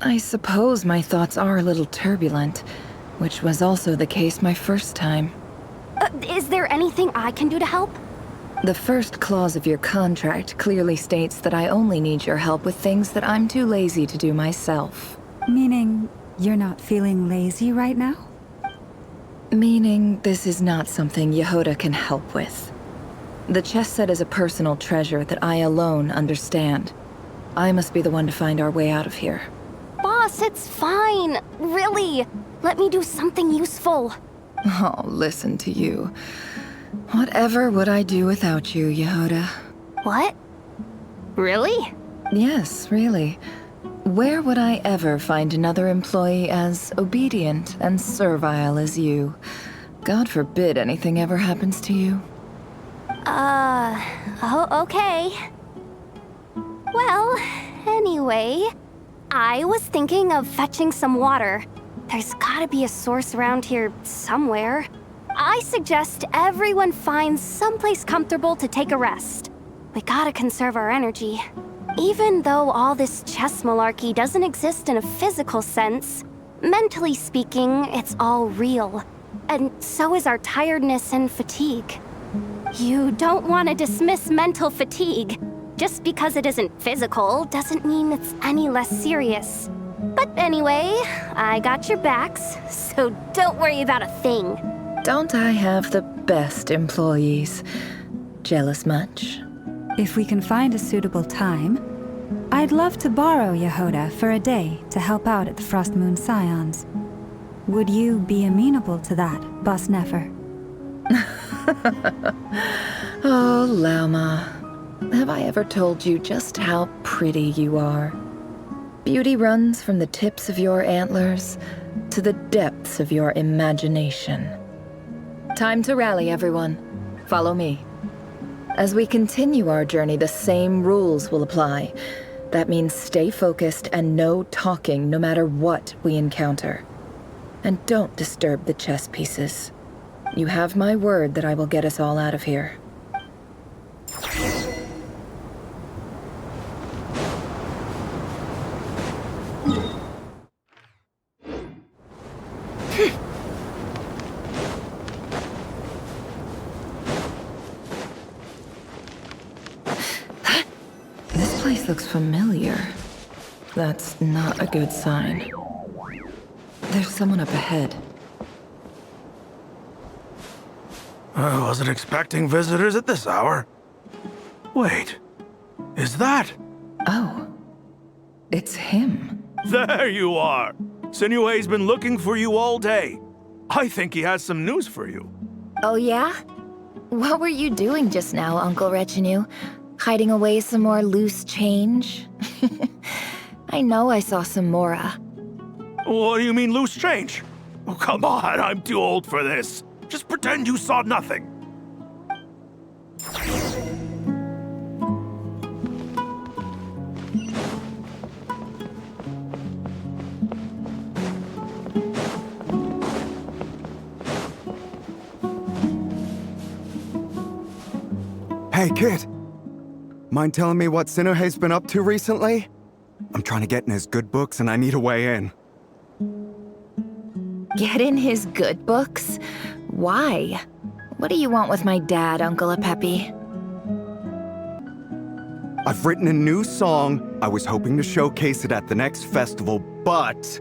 I suppose my thoughts are a little turbulent, which was also the case my first time. Is there anything I can do to help? The first clause of your contract clearly states that I only need your help with things that I'm too lazy to do myself. Meaning, you're not feeling lazy right now? Meaning this is not something Yehoda can help with. The chess set is a personal treasure that I alone understand. I must be the one to find our way out of here. Boss, it's fine. Really. Let me do something useful. Oh, listen to you. Whatever would I do without you, Yehoda? What? Really? Yes, really. Where would I ever find another employee as obedient and servile as you? God forbid anything ever happens to you. Oh, okay. Well, anyway, I was thinking of fetching some water. There's gotta be a source around here somewhere. I suggest everyone finds someplace comfortable to take a rest. We gotta conserve our energy. Even though all this chess malarkey doesn't exist in a physical sense, mentally speaking, it's all real. And so is our tiredness and fatigue. You don't want to dismiss mental fatigue. Just because it isn't physical doesn't mean it's any less serious. But anyway, I got your backs, so don't worry about a thing. Don't I have the best employees? Jealous much? If we can find a suitable time, I'd love to borrow Yehoda for a day to help out at the Frost Moon Scions. Would you be amenable to that, Boss Nefer? Oh, Lama. Have I ever told you just how pretty you are? Beauty runs from the tips of your antlers to the depths of your imagination. Time to rally, everyone. Follow me. As we continue our journey, the same rules will apply. That means stay focused and no talking no matter what we encounter. And don't disturb the chess pieces. You have my word that I will get us all out of here. This place looks familiar. That's not a good sign. There's someone up ahead. I wasn't expecting visitors at this hour. Wait, is that? Oh, it's him. There you are! Sinue's been looking for you all day. I think he has some news for you. Oh yeah? What were you doing just now, Uncle Retinue? Hiding away some more loose change? I know I saw some Mora. What do you mean loose change? Oh, come on, I'm too old for this. Just pretend you saw nothing. Hey, kid. Mind telling me what Sinuhe's been up to recently? I'm trying to get in his good books and I need a way in. Get in his good books? Why? What do you want with my dad, Uncle Apepi? I've written a new song. I was hoping to showcase it at the next festival, but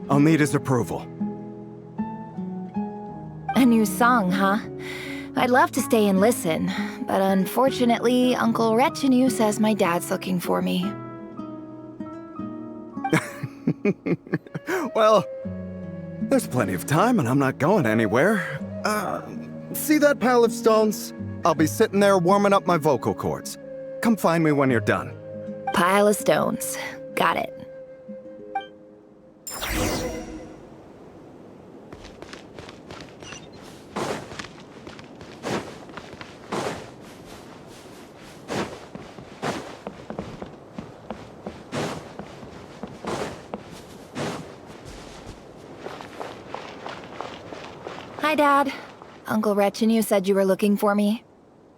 I'll need his approval. A new song, huh? I'd love to stay and listen, but unfortunately, Uncle Retinue says my dad's looking for me. Well, there's plenty of time and I'm not going anywhere. See that pile of stones? I'll be sitting there warming up my vocal cords. Come find me when you're done. Pile of stones. Got it. Hi, Dad. Uncle Retinue said you were looking for me.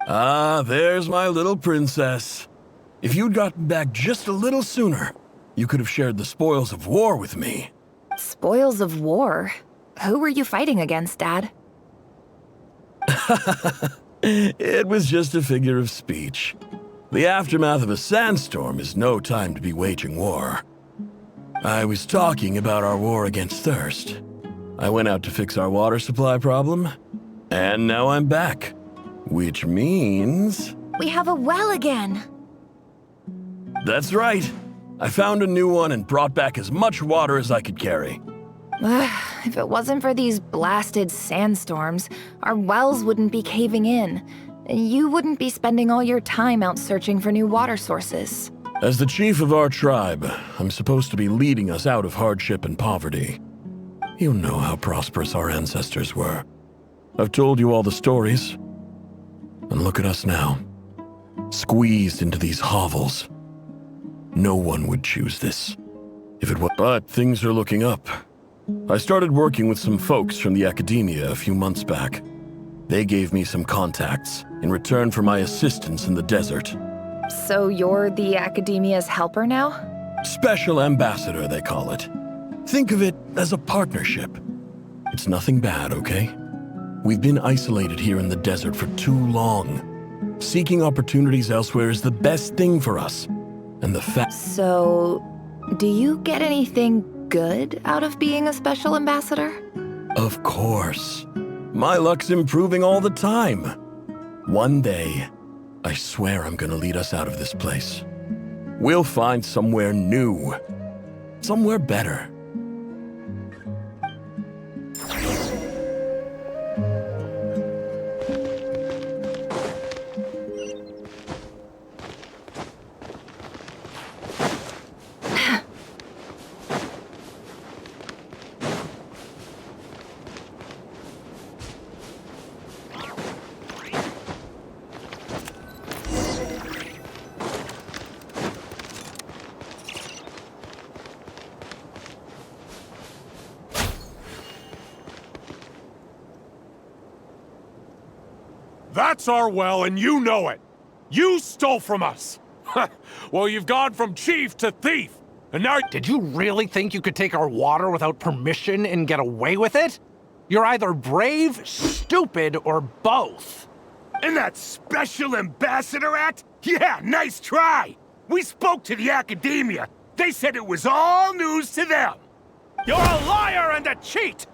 Ah, there's my little princess. If you'd gotten back just a little sooner, you could have shared the spoils of war with me. Spoils of war? Who were you fighting against, Dad? It was just a figure of speech. The aftermath of a sandstorm is no time to be waging war. I was talking about our war against thirst. I went out to fix our water supply problem, and now I'm back. Which means... We have a well again! That's right. I found a new one and brought back as much water as I could carry. If it wasn't for these blasted sandstorms, our wells wouldn't be caving in. You wouldn't be spending all your time out searching for new water sources. As the chief of our tribe, I'm supposed to be leading us out of hardship and poverty. You know how prosperous our ancestors were. I've told you all the stories. And look at us now. Squeezed into these hovels. No one would choose this. If it was. But things are looking up. I started working with some folks from the academia a few months back. They gave me some contacts in return for my assistance in the desert. So you're the academia's helper now? Special ambassador, they call it. Think of it as a partnership. It's nothing bad, okay? We've been isolated here in the desert for too long. Seeking opportunities elsewhere is the best thing for us. And the fact... So, do you get anything good out of being a special ambassador? Of course. My luck's improving all the time. One day, I swear I'm gonna lead us out of this place. We'll find somewhere new. Somewhere better. That's our well, and you know it! You stole from us! Well, you've gone from chief to thief, and now— Did you really think you could take our water without permission and get away with it? You're either brave, stupid, or both. And that Special Ambassador Act? Yeah, nice try! We spoke to the academia. They said it was all news to them! You're a liar and a cheat!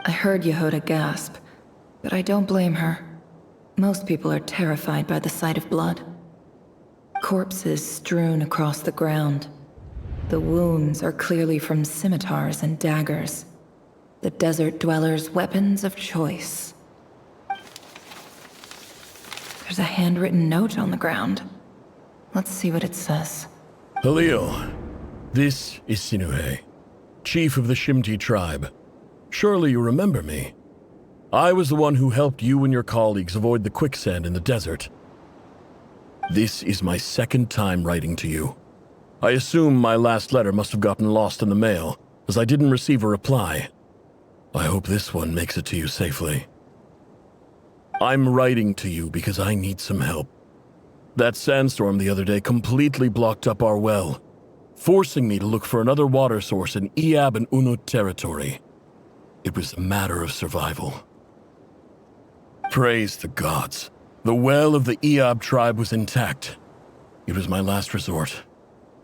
I heard Yehuda gasp, but I don't blame her. Most people are terrified by the sight of blood. Corpses strewn across the ground. The wounds are clearly from scimitars and daggers. The desert dwellers' weapons of choice. There's a handwritten note on the ground. Let's see what it says. Halil, this is Sinuhe, chief of the Shimti tribe. Surely you remember me. I was the one who helped you and your colleagues avoid the quicksand in the desert. This is my second time writing to you. I assume my last letter must have gotten lost in the mail, as I didn't receive a reply. I hope this one makes it to you safely. I'm writing to you because I need some help. That sandstorm the other day completely blocked up our well, forcing me to look for another water source in Iab and Unut territory. It was a matter of survival. Praise the gods. The well of the Iab tribe was intact. It was my last resort.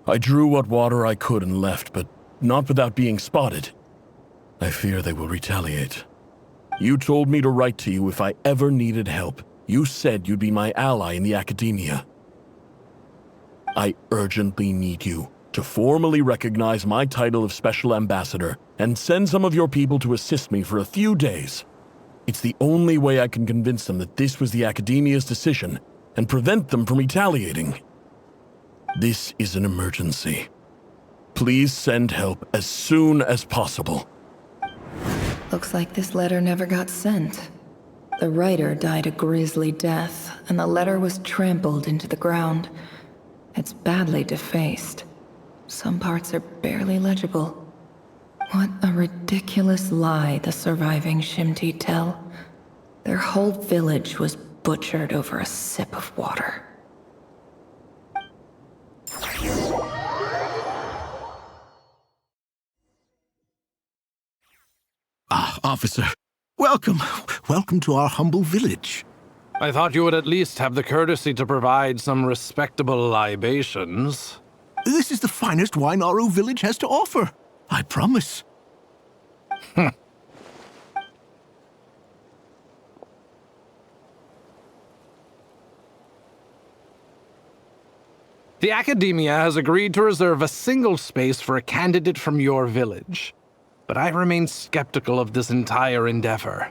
I drew what water I could and left, but not without being spotted. I fear they will retaliate. You told me to write to you if I ever needed help. You said you'd be my ally in the academia. I urgently need you to formally recognize my title of Special Ambassador and send some of your people to assist me for a few days. It's the only way I can convince them that this was the academia's decision and prevent them from retaliating. This is an emergency. Please send help as soon as possible. Looks like this letter never got sent. The writer died a grisly death, and the letter was trampled into the ground. It's badly defaced. Some parts are barely legible. What a ridiculous lie the surviving Shimti tell. Their whole village was butchered over a sip of water. Ah, officer. Welcome. Welcome to our humble village. I thought you would at least have the courtesy to provide some respectable libations. This is the finest wine Aru village has to offer. I promise. The Academia has agreed to reserve a single space for a candidate from your village. But I remain skeptical of this entire endeavor.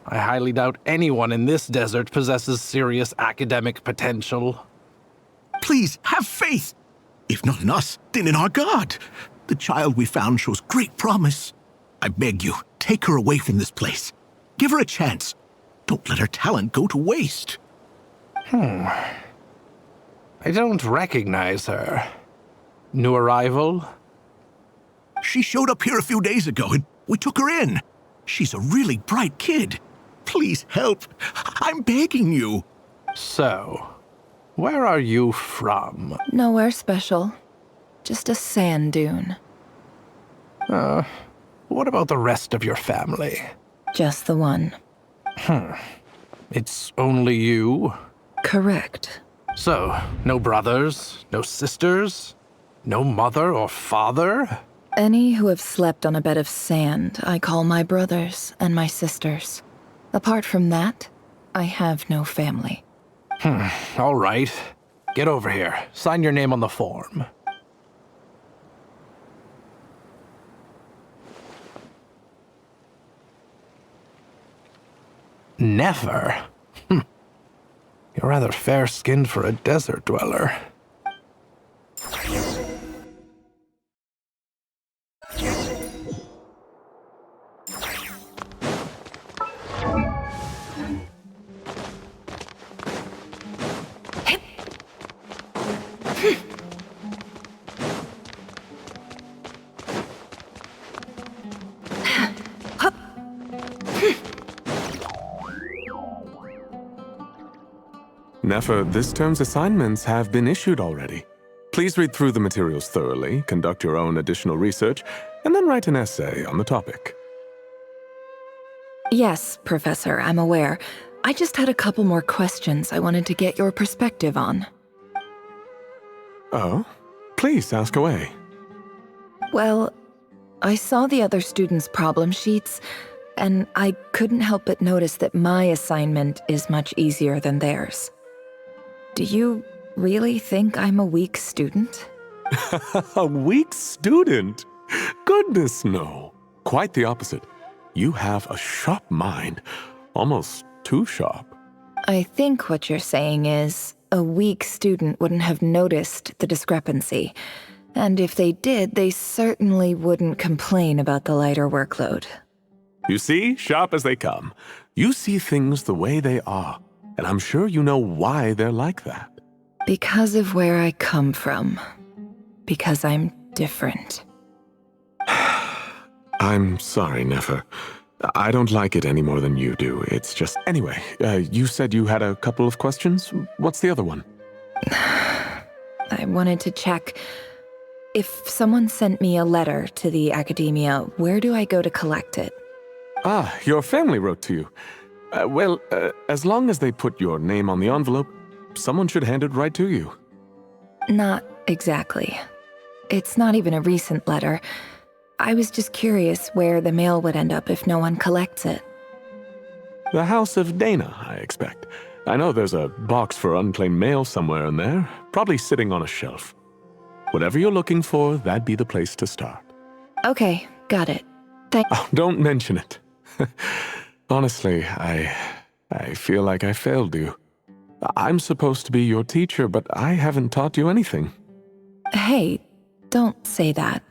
I highly doubt anyone in this desert possesses serious academic potential. Please, have faith. If not in us, then in our god. The child we found shows great promise. I beg you, take her away from this place. Give her a chance. Don't let her talent go to waste. I don't recognize her. New arrival? She showed up here a few days ago and we took her in. She's a really bright kid. Please help. I'm begging you. So, where are you from? Nowhere special. Just a sand dune. What about the rest of your family? Just the one. It's only you? Correct. So, no brothers, no sisters, no mother or father? Any who have slept on a bed of sand, I call my brothers and my sisters. Apart from that, I have no family. All right. Get over here. Sign your name on the form. Never? You're rather fair-skinned for a desert dweller. Nefer, this term's assignments have been issued already. Please read through the materials thoroughly, conduct your own additional research, and then write an essay on the topic. Yes, Professor, I'm aware. I just had a couple more questions I wanted to get your perspective on. Oh? Please ask away. Well, I saw the other students' problem sheets, and I couldn't help but notice that my assignment is much easier than theirs. Do you really think I'm a weak student? A weak student? Goodness, no. Quite the opposite. You have a sharp mind, almost too sharp. I think what you're saying is, a weak student wouldn't have noticed the discrepancy. And if they did, they certainly wouldn't complain about the lighter workload. You see, sharp as they come. You see things the way they are, and I'm sure you know why they're like that. Because of where I come from. Because I'm different. I'm sorry, Nefer. I don't like it any more than you do. It's just... Anyway, you said you had a couple of questions? What's the other one? I wanted to check... If someone sent me a letter to the Academia, where do I go to collect it? Ah, your family wrote to you. Well, as long as they put your name on the envelope, someone should hand it right to you. Not exactly. It's not even a recent letter. I was just curious where the mail would end up if no one collects it. The House of Dana, I expect. I know there's a box for unclaimed mail somewhere in there, probably sitting on a shelf. Whatever you're looking for, that'd be the place to start. Okay, got it. Oh, don't mention it. Honestly, I feel like I failed you. I'm supposed to be your teacher, but I haven't taught you anything. Hey, don't say that.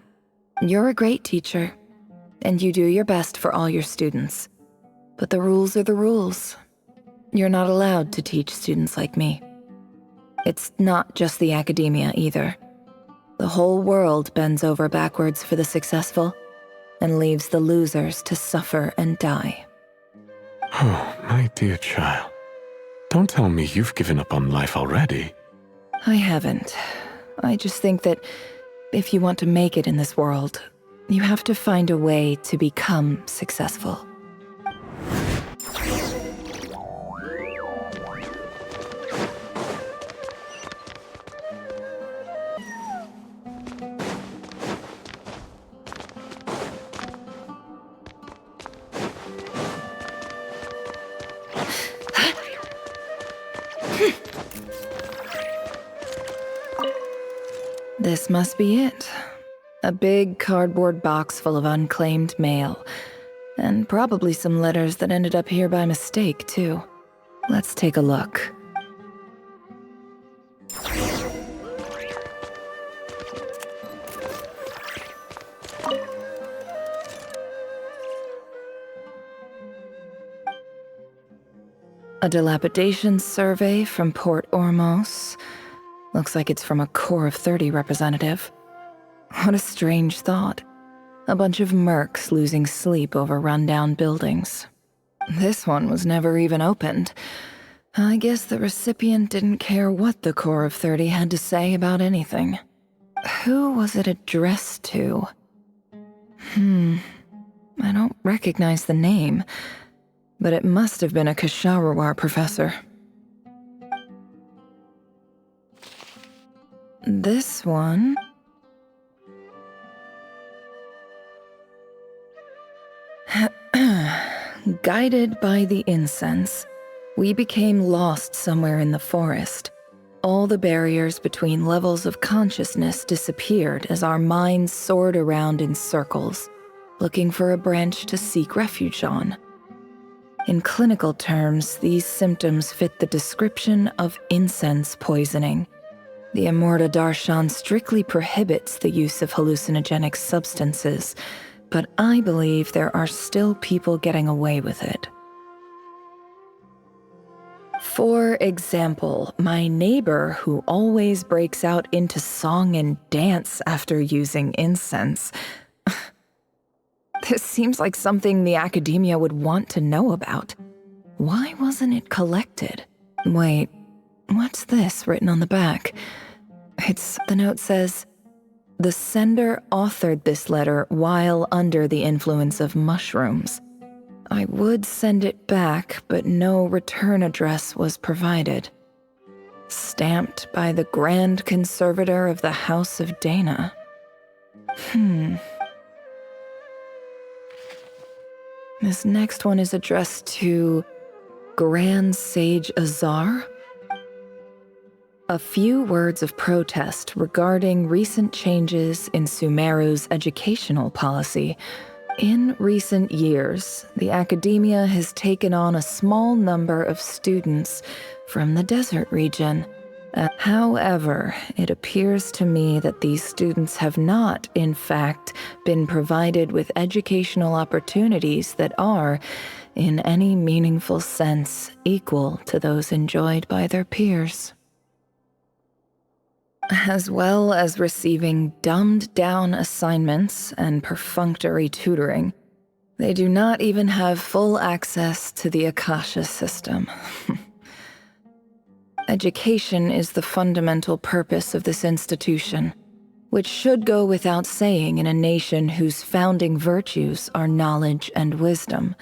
You're a great teacher, and you do your best for all your students. But the rules are the rules. You're not allowed to teach students like me. It's not just the Academia either. The whole world bends over backwards for the successful, and leaves the losers to suffer and die. Oh, my dear child. Don't tell me you've given up on life already. I haven't. I just think that if you want to make it in this world, you have to find a way to become successful. This must be it. A big cardboard box full of unclaimed mail. And probably some letters that ended up here by mistake, too. Let's take a look. A dilapidation survey from Port Ormos. Looks like it's from a Corps of 30 representative. What a strange thought. A bunch of mercs losing sleep over rundown buildings. This one was never even opened. I guess the recipient didn't care what the Corps of 30 had to say about anything. Who was it addressed to? I don't recognize the name, but it must have been a Ksharawar professor. This one... Guided by the incense, we became lost somewhere in the forest. All the barriers between levels of consciousness disappeared as our minds soared around in circles, looking for a branch to seek refuge on. In clinical terms, these symptoms fit the description of incense poisoning. The Amurta Darshan strictly prohibits the use of hallucinogenic substances, but I believe there are still people getting away with it. For example, my neighbor who always breaks out into song and dance after using incense. This seems like something the academia would want to know about. Why wasn't it collected? Wait, what's this written on the back? The note says, "The sender authored this letter while under the influence of mushrooms. I would send it back, but no return address was provided. Stamped by the Grand Conservator of the House of Dana." This next one is addressed to Grand Sage Azar. A few words of protest regarding recent changes in Sumeru's educational policy. In recent years, the academia has taken on a small number of students from the desert region. However, it appears to me that these students have not, in fact, been provided with educational opportunities that are, in any meaningful sense, equal to those enjoyed by their peers. As well as receiving dumbed-down assignments and perfunctory tutoring, they do not even have full access to the Akasha system. Education is the fundamental purpose of this institution, which should go without saying in a nation whose founding virtues are knowledge and wisdom.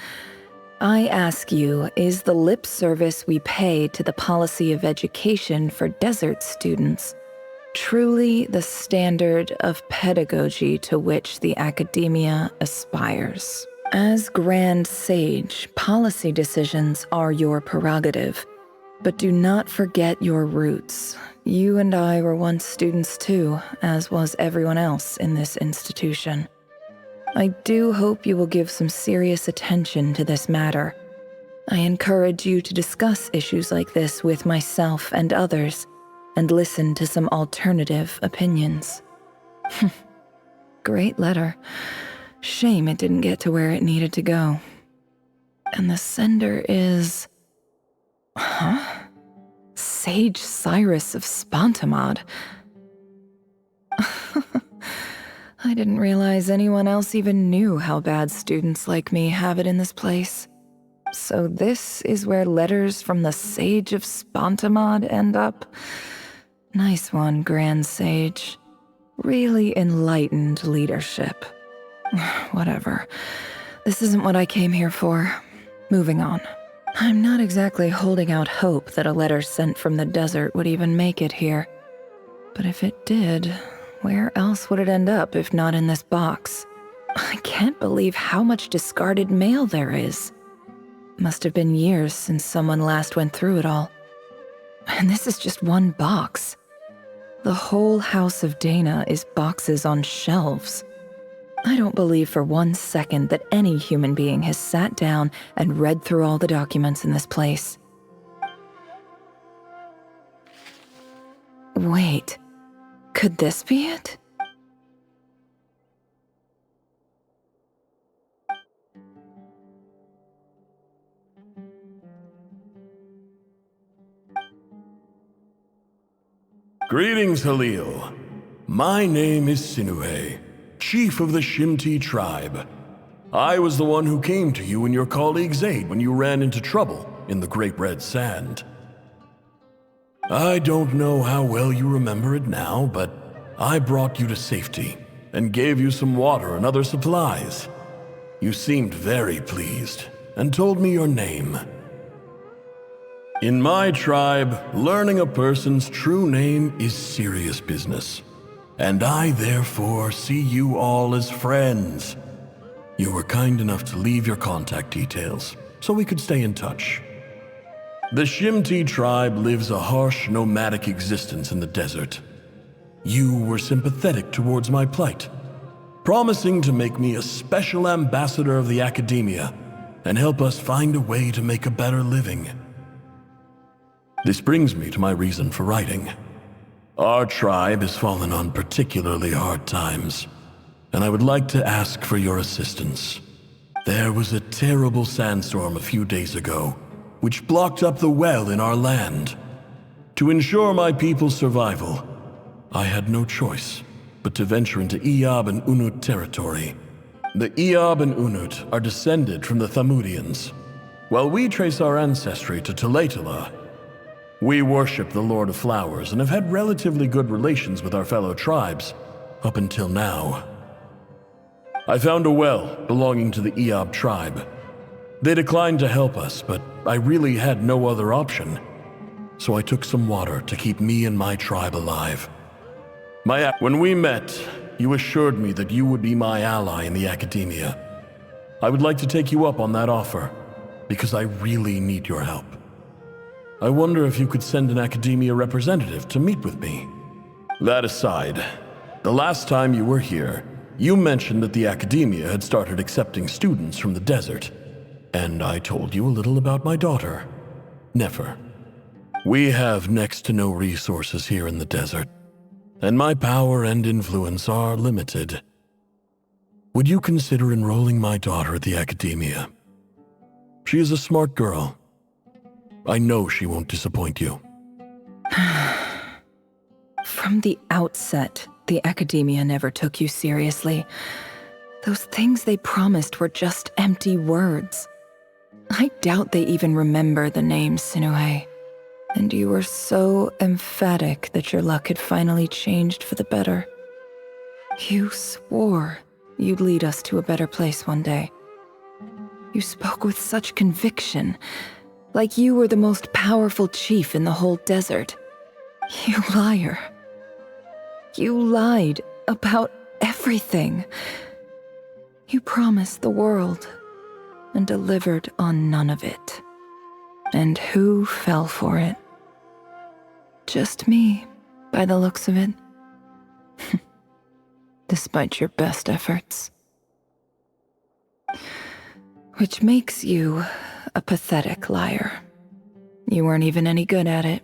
I ask you, is the lip service we pay to the policy of education for desert students truly the standard of pedagogy to which the academia aspires? As Grand Sage, policy decisions are your prerogative, but do not forget your roots. You and I were once students too, as was everyone else in this institution. I do hope you will give some serious attention to this matter. I encourage you to discuss issues like this with myself and others, and listen to some alternative opinions. Great letter. Shame it didn't get to where it needed to go. And the sender is... Sage Cyrus of Spontamod. I didn't realize anyone else even knew how bad students like me have it in this place. So this is where letters from the Sage of Spontamod end up? Nice one, Grand Sage. Really enlightened leadership. Whatever. This isn't what I came here for. Moving on. I'm not exactly holding out hope that a letter sent from the desert would even make it here. But if it did, where else would it end up if not in this box? I can't believe how much discarded mail there is. Must have been years since someone last went through it all. And this is just one box. The whole House of Dana is boxes on shelves. I don't believe for 1 second that any human being has sat down and read through all the documents in this place. Wait, could this be it? Greetings, Halil. My name is Sinuhe, chief of the Shimti tribe. I was the one who came to you and your colleague's aid when you ran into trouble in the Great Red Sand. I don't know how well you remember it now, but I brought you to safety and gave you some water and other supplies. You seemed very pleased and told me your name. In my tribe, learning a person's true name is serious business, and I therefore see you all as friends. You were kind enough to leave your contact details, so we could stay in touch. The Shimti tribe lives a harsh, nomadic existence in the desert. You were sympathetic towards my plight, promising to make me a special ambassador of the academia and help us find a way to make a better living. This brings me to my reason for writing. Our tribe has fallen on particularly hard times, and I would like to ask for your assistance. There was a terrible sandstorm a few days ago, which blocked up the well in our land. To ensure my people's survival, I had no choice but to venture into Eob and Unut territory. The Eob and Unut are descended from the Thamudians, while we trace our ancestry to Tulatala. We worship the Lord of Flowers and have had relatively good relations with our fellow tribes, up until now. I found a well belonging to the Eob tribe. They declined to help us, but I really had no other option, so I took some water to keep me and my tribe alive. When we met, you assured me that you would be my ally in the academia. I would like to take you up on that offer, because I really need your help. I wonder if you could send an academia representative to meet with me. That aside, the last time you were here, you mentioned that the academia had started accepting students from the desert, and I told you a little about my daughter, Nefer. We have next to no resources here in the desert, and my power and influence are limited. Would you consider enrolling my daughter at the academia? She is a smart girl. I know she won't disappoint you. From the outset, the academia never took you seriously. Those things they promised were just empty words. I doubt they even remember the name Sinuhe. And you were so emphatic that your luck had finally changed for the better. You swore you'd lead us to a better place one day. You spoke with such conviction, like you were the most powerful chief in the whole desert. You liar. You lied about everything. You promised the world and delivered on none of it. And who fell for it? Just me, by the looks of it. Despite your best efforts. Which makes you a pathetic liar. You weren't even any good at it.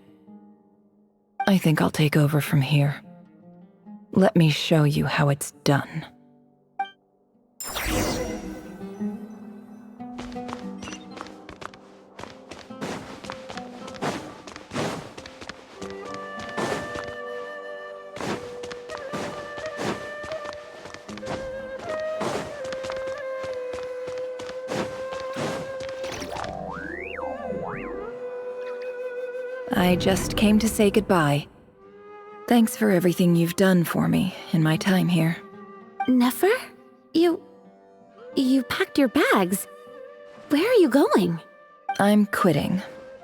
I think I'll take over from here. Let me show you how it's done. I just came to say goodbye. Thanks for everything you've done for me in my time here. Nefer? You packed your bags. Where are you going? I'm quitting.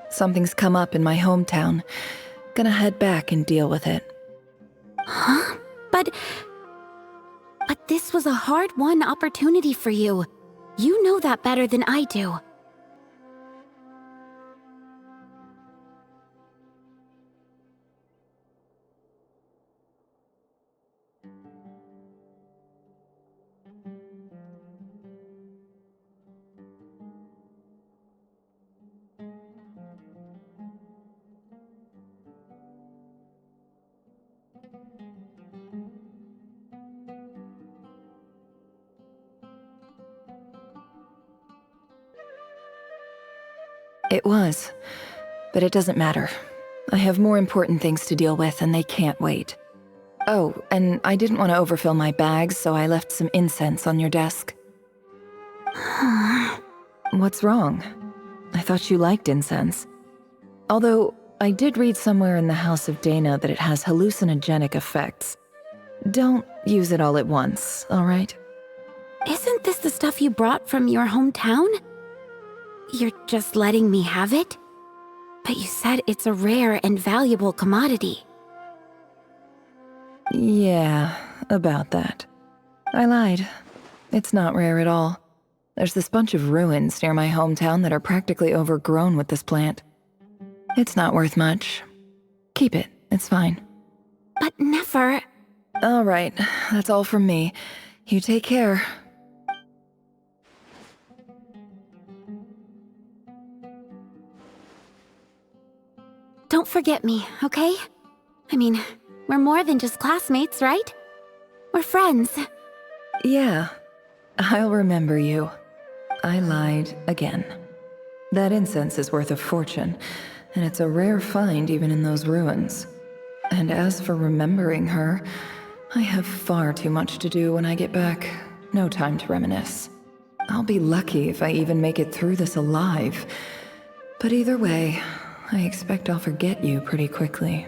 Something's come up in my hometown. Gonna head back and deal with it. Huh? But this was a hard-won opportunity for you. You know that better than I do. It was. But it doesn't matter. I have more important things to deal with, and they can't wait. Oh, and I didn't want to overfill my bags, so I left some incense on your desk. What's wrong? I thought you liked incense. Although, I did read somewhere in the House of Dana that it has hallucinogenic effects. Don't use it all at once, all right? Isn't this the stuff you brought from your hometown? You're just letting me have it? But you said it's a rare and valuable commodity. Yeah, about that. I lied. It's not rare at all. There's this bunch of ruins near my hometown that are practically overgrown with this plant. It's not worth much. Keep it, it's fine. But never... All right, that's all from me. You take care. Don't forget me, okay? I mean, we're more than just classmates, right? We're friends. Yeah, I'll remember you. I lied again. That incense is worth a fortune, and it's a rare find even in those ruins. And as for remembering her, I have far too much to do when I get back. No time to reminisce. I'll be lucky if I even make it through this alive. But either way, I expect I'll forget you pretty quickly.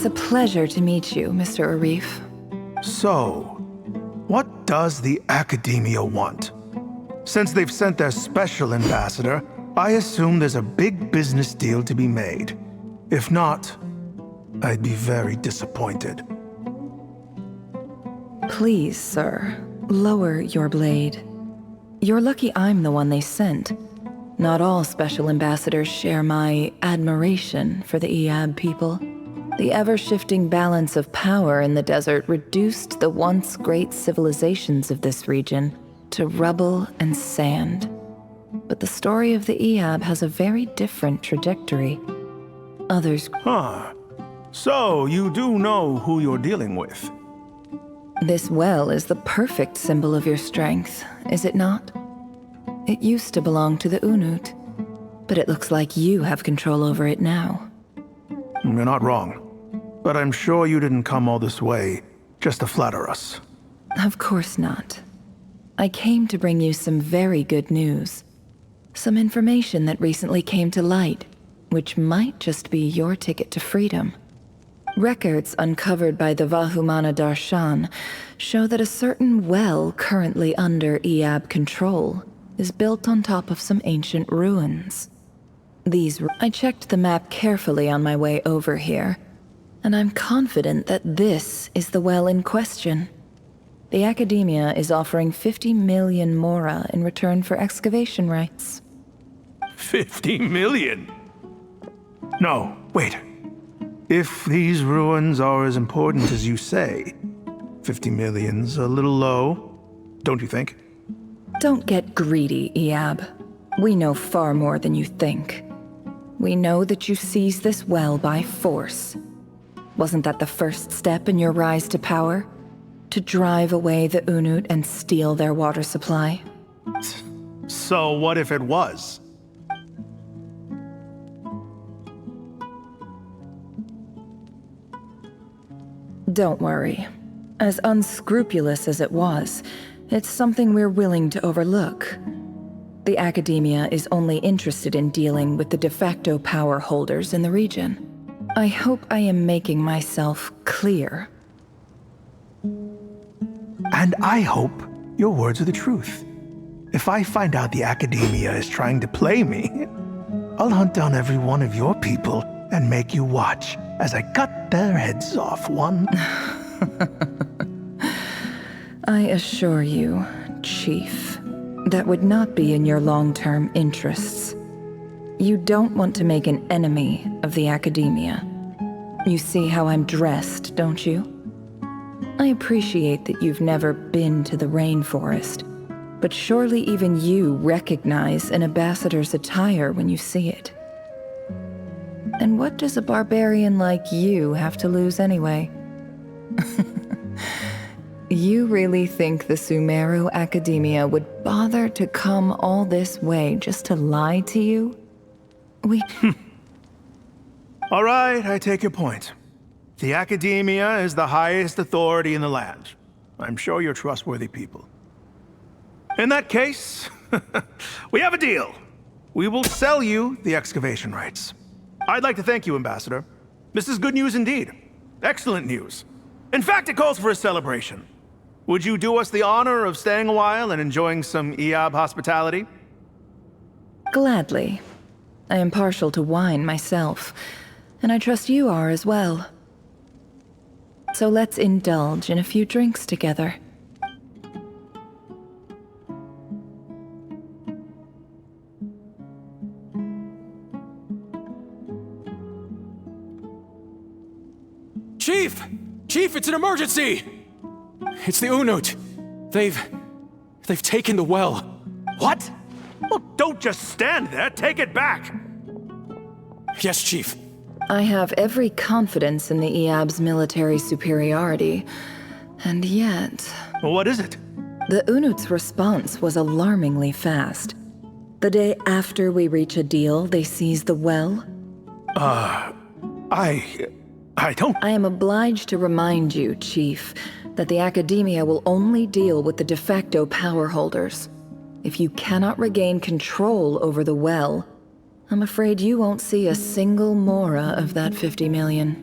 It's a pleasure to meet you, Mr. Arif. So, what does the Academia want? Since they've sent their special ambassador, I assume there's a big business deal to be made. If not, I'd be very disappointed. Please, sir, lower your blade. You're lucky I'm the one they sent. Not all special ambassadors share my admiration for the Eab people. The ever-shifting balance of power in the desert reduced the once great civilizations of this region to rubble and sand. But the story of the Eab has a very different trajectory. Others... Huh. So, you do know who you're dealing with? This well is the perfect symbol of your strength, is it not? It used to belong to the Unut, but it looks like you have control over it now. You're not wrong. But I'm sure you didn't come all this way just to flatter us. Of course not. I came to bring you some very good news. Some information that recently came to light, which might just be your ticket to freedom. Records uncovered by the Vahumana Darshan show that a certain well currently under Eab control is built on top of some ancient ruins. I checked the map carefully on my way over here, and I'm confident that this is the well in question. The Academia is offering 50 million mora in return for excavation rights. 50 million? No, wait. If these ruins are as important as you say, 50 million's a little low, don't you think? Don't get greedy, Eab. We know far more than you think. We know that you seized this well by force. Wasn't that the first step in your rise to power? To drive away the Unut and steal their water supply? So what if it was? Don't worry. As unscrupulous as it was, it's something we're willing to overlook. The Academia is only interested in dealing with the de facto power holders in the region. I hope I am making myself clear. And I hope your words are the truth. If I find out the Academia is trying to play me, I'll hunt down every one of your people and make you watch as I cut their heads off one. I assure you, Chief, that would not be in your long-term interests. You don't want to make an enemy of the Academia. You see how I'm dressed, don't you? I appreciate that you've never been to the rainforest, but surely even you recognize an ambassador's attire when you see it. And what does a barbarian like you have to lose anyway? You really think the Sumeru Academia would bother to come all this way just to lie to you? All right, I take your point. The Academia is the highest authority in the land. I'm sure you're trustworthy people. In that case, we have a deal. We will sell you the excavation rights. I'd like to thank you, Ambassador. This is good news indeed. Excellent news. In fact, it calls for a celebration. Would you do us the honor of staying a while and enjoying some EOB hospitality? Gladly. I am partial to wine myself, and I trust you are as well. So let's indulge in a few drinks together. Chief! Chief, it's an emergency! It's the Unut. They've taken the well. What? Well, don't just stand there. Take it back. Yes, Chief. I have every confidence in the EOB's military superiority, and yet... What is it? The Unut's response was alarmingly fast. The day after we reach a deal, they seize the well. I don't... I am obliged to remind you, Chief, that the Academia will only deal with the de facto power holders. If you cannot regain control over the well, I'm afraid you won't see a single mora of that 50 million.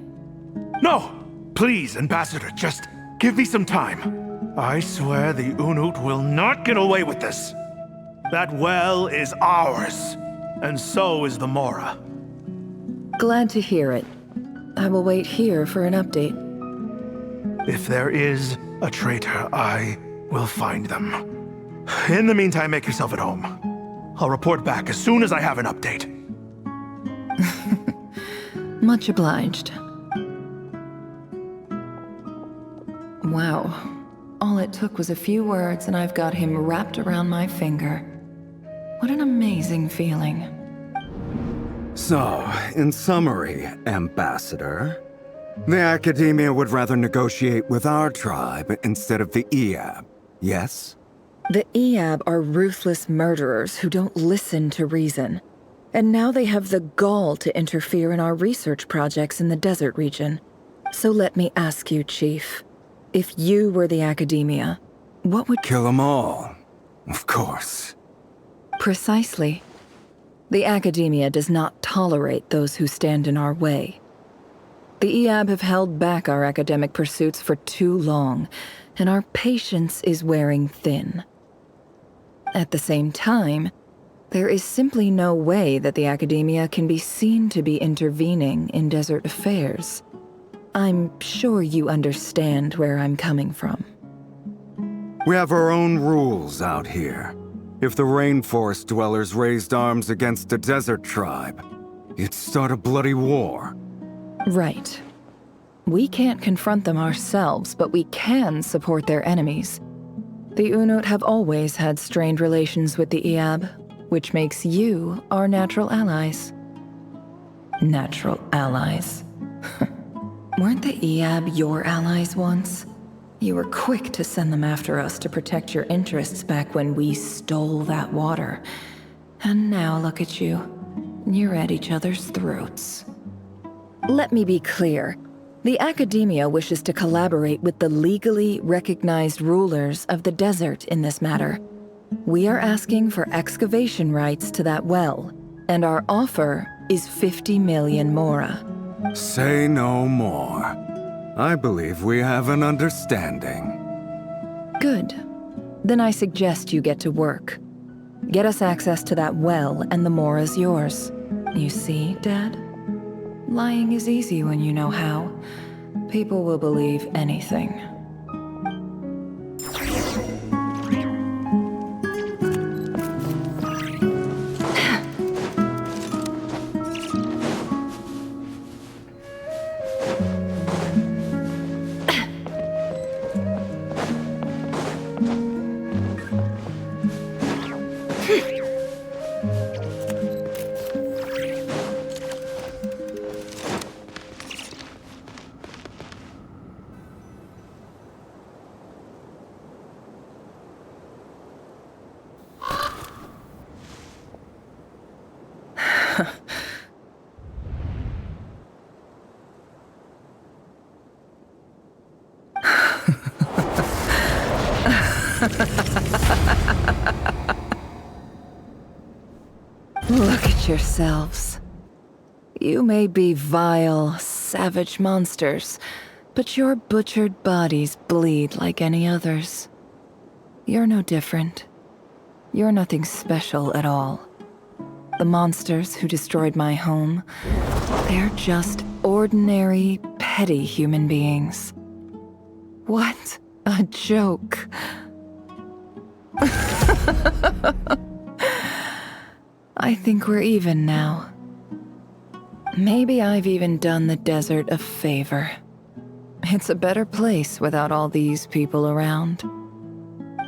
No! Please, Ambassador, just give me some time. I swear the Unut will not get away with this. That well is ours, and so is the mora. Glad to hear it. I will wait here for an update. If there is a traitor, I will find them. In the meantime, make yourself at home. I'll report back as soon as I have an update. Much obliged. Wow. All it took was a few words and I've got him wrapped around my finger. What an amazing feeling. So, in summary, Ambassador, the Academia would rather negotiate with our tribe instead of the EOB, yes? The EOB are ruthless murderers who don't listen to reason. And now they have the gall to interfere in our research projects in the desert region. So let me ask you, Chief, if you were the Academia, what would— Kill them all, of course. Precisely. The Academia does not tolerate those who stand in our way. The EOB have held back our academic pursuits for too long, and our patience is wearing thin. At the same time, there is simply no way that the Academia can be seen to be intervening in desert affairs. I'm sure you understand where I'm coming from. We have our own rules out here. If the rainforest dwellers raised arms against a desert tribe, you'd start a bloody war. Right. We can't confront them ourselves, but we can support their enemies. The Unut have always had strained relations with the EOB, which makes you our natural allies. Natural allies. Weren't the EOB your allies once? You were quick to send them after us to protect your interests back when we stole that water. And now look at you. You're at each other's throats. Let me be clear. The Academia wishes to collaborate with the legally recognized rulers of the desert in this matter. We are asking for excavation rights to that well, and our offer is 50 million mora. Say no more. I believe we have an understanding. Good. Then I suggest you get to work. Get us access to that well, and the more is yours. You see, Dad? Lying is easy when you know how. People will believe anything. Look at yourselves. You may be vile, savage monsters, but your butchered bodies bleed like any others. You're no different. You're nothing special at all. The monsters who destroyed my home, they're just ordinary, petty human beings. What a joke. I think we're even now. Maybe I've even done the desert a favor. It's a better place without all these people around.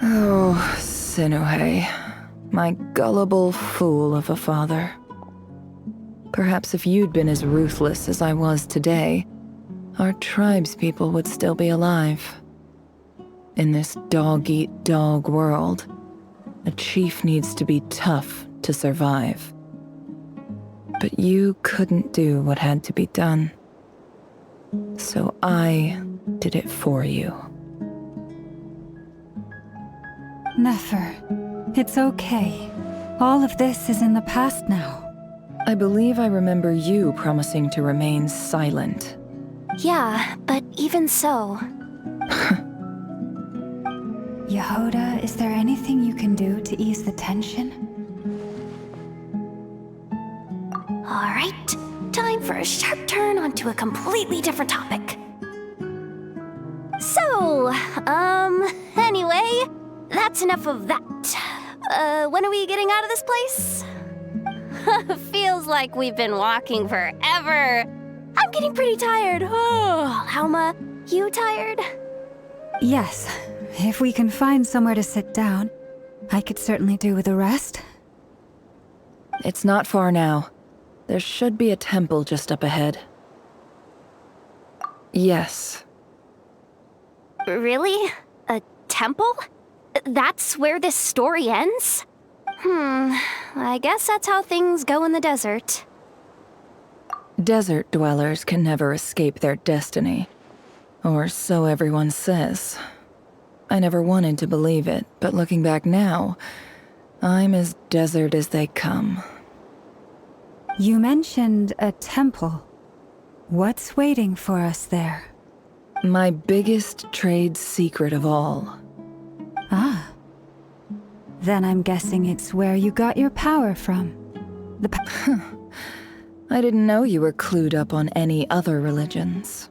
Oh, Sinuhe, my gullible fool of a father. Perhaps if you'd been as ruthless as I was today, our tribespeople would still be alive. In this dog-eat-dog world, a chief needs to be tough to survive. But you couldn't do what had to be done. So I did it for you. Nefer, it's okay. All of this is in the past now. I believe I remember you promising to remain silent. Yeah, but even so... Yehoda, is there anything you can do to ease the tension? Alright, time for a sharp turn onto a completely different topic. So, anyway, that's enough of that. When are we getting out of this place? Feels like we've been walking forever. I'm getting pretty tired. Oh, Alma, you tired? Yes. If we can find somewhere to sit down, I could certainly do with a rest. It's not far now. There should be a temple just up ahead. Yes. Really? A temple? That's where this story ends? I guess that's how things go in the desert. Desert dwellers can never escape their destiny. Or so everyone says. I never wanted to believe it, but looking back now, I'm as desert as they come. You mentioned a temple. What's waiting for us there? My biggest trade secret of all. Ah. Then I'm guessing it's where you got your power from. I didn't know you were clued up on any other religions.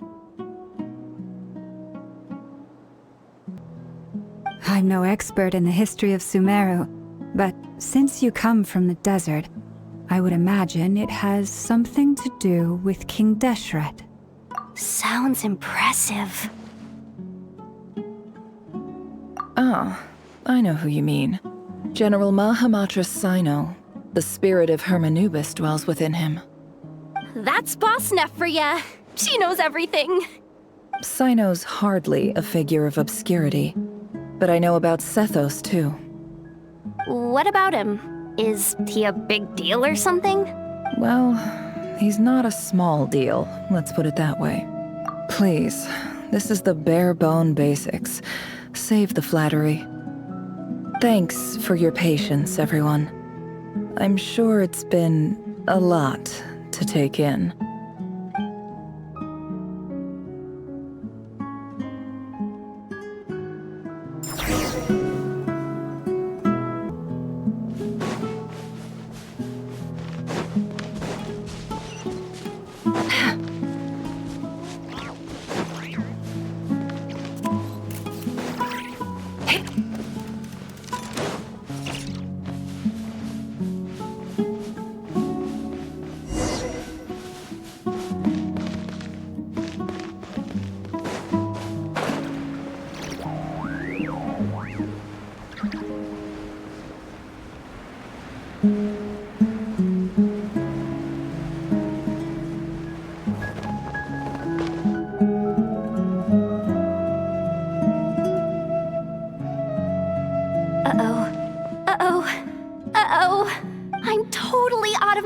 I'm no expert in the history of Sumeru, but since you come from the desert, I would imagine it has something to do with King Deshret. Sounds impressive. Ah, I know who you mean. General Mahamatra Sino. The spirit of Hermanubis dwells within him. That's Boss Neff for ya. She knows everything. Sino's hardly a figure of obscurity, but I know about Sethos too. What about him? Is he a big deal or something? Well, he's not a small deal, let's put it that way. Please, this is the bare-bone basics. Save the flattery. Thanks for your patience, everyone. I'm sure it's been a lot to take in.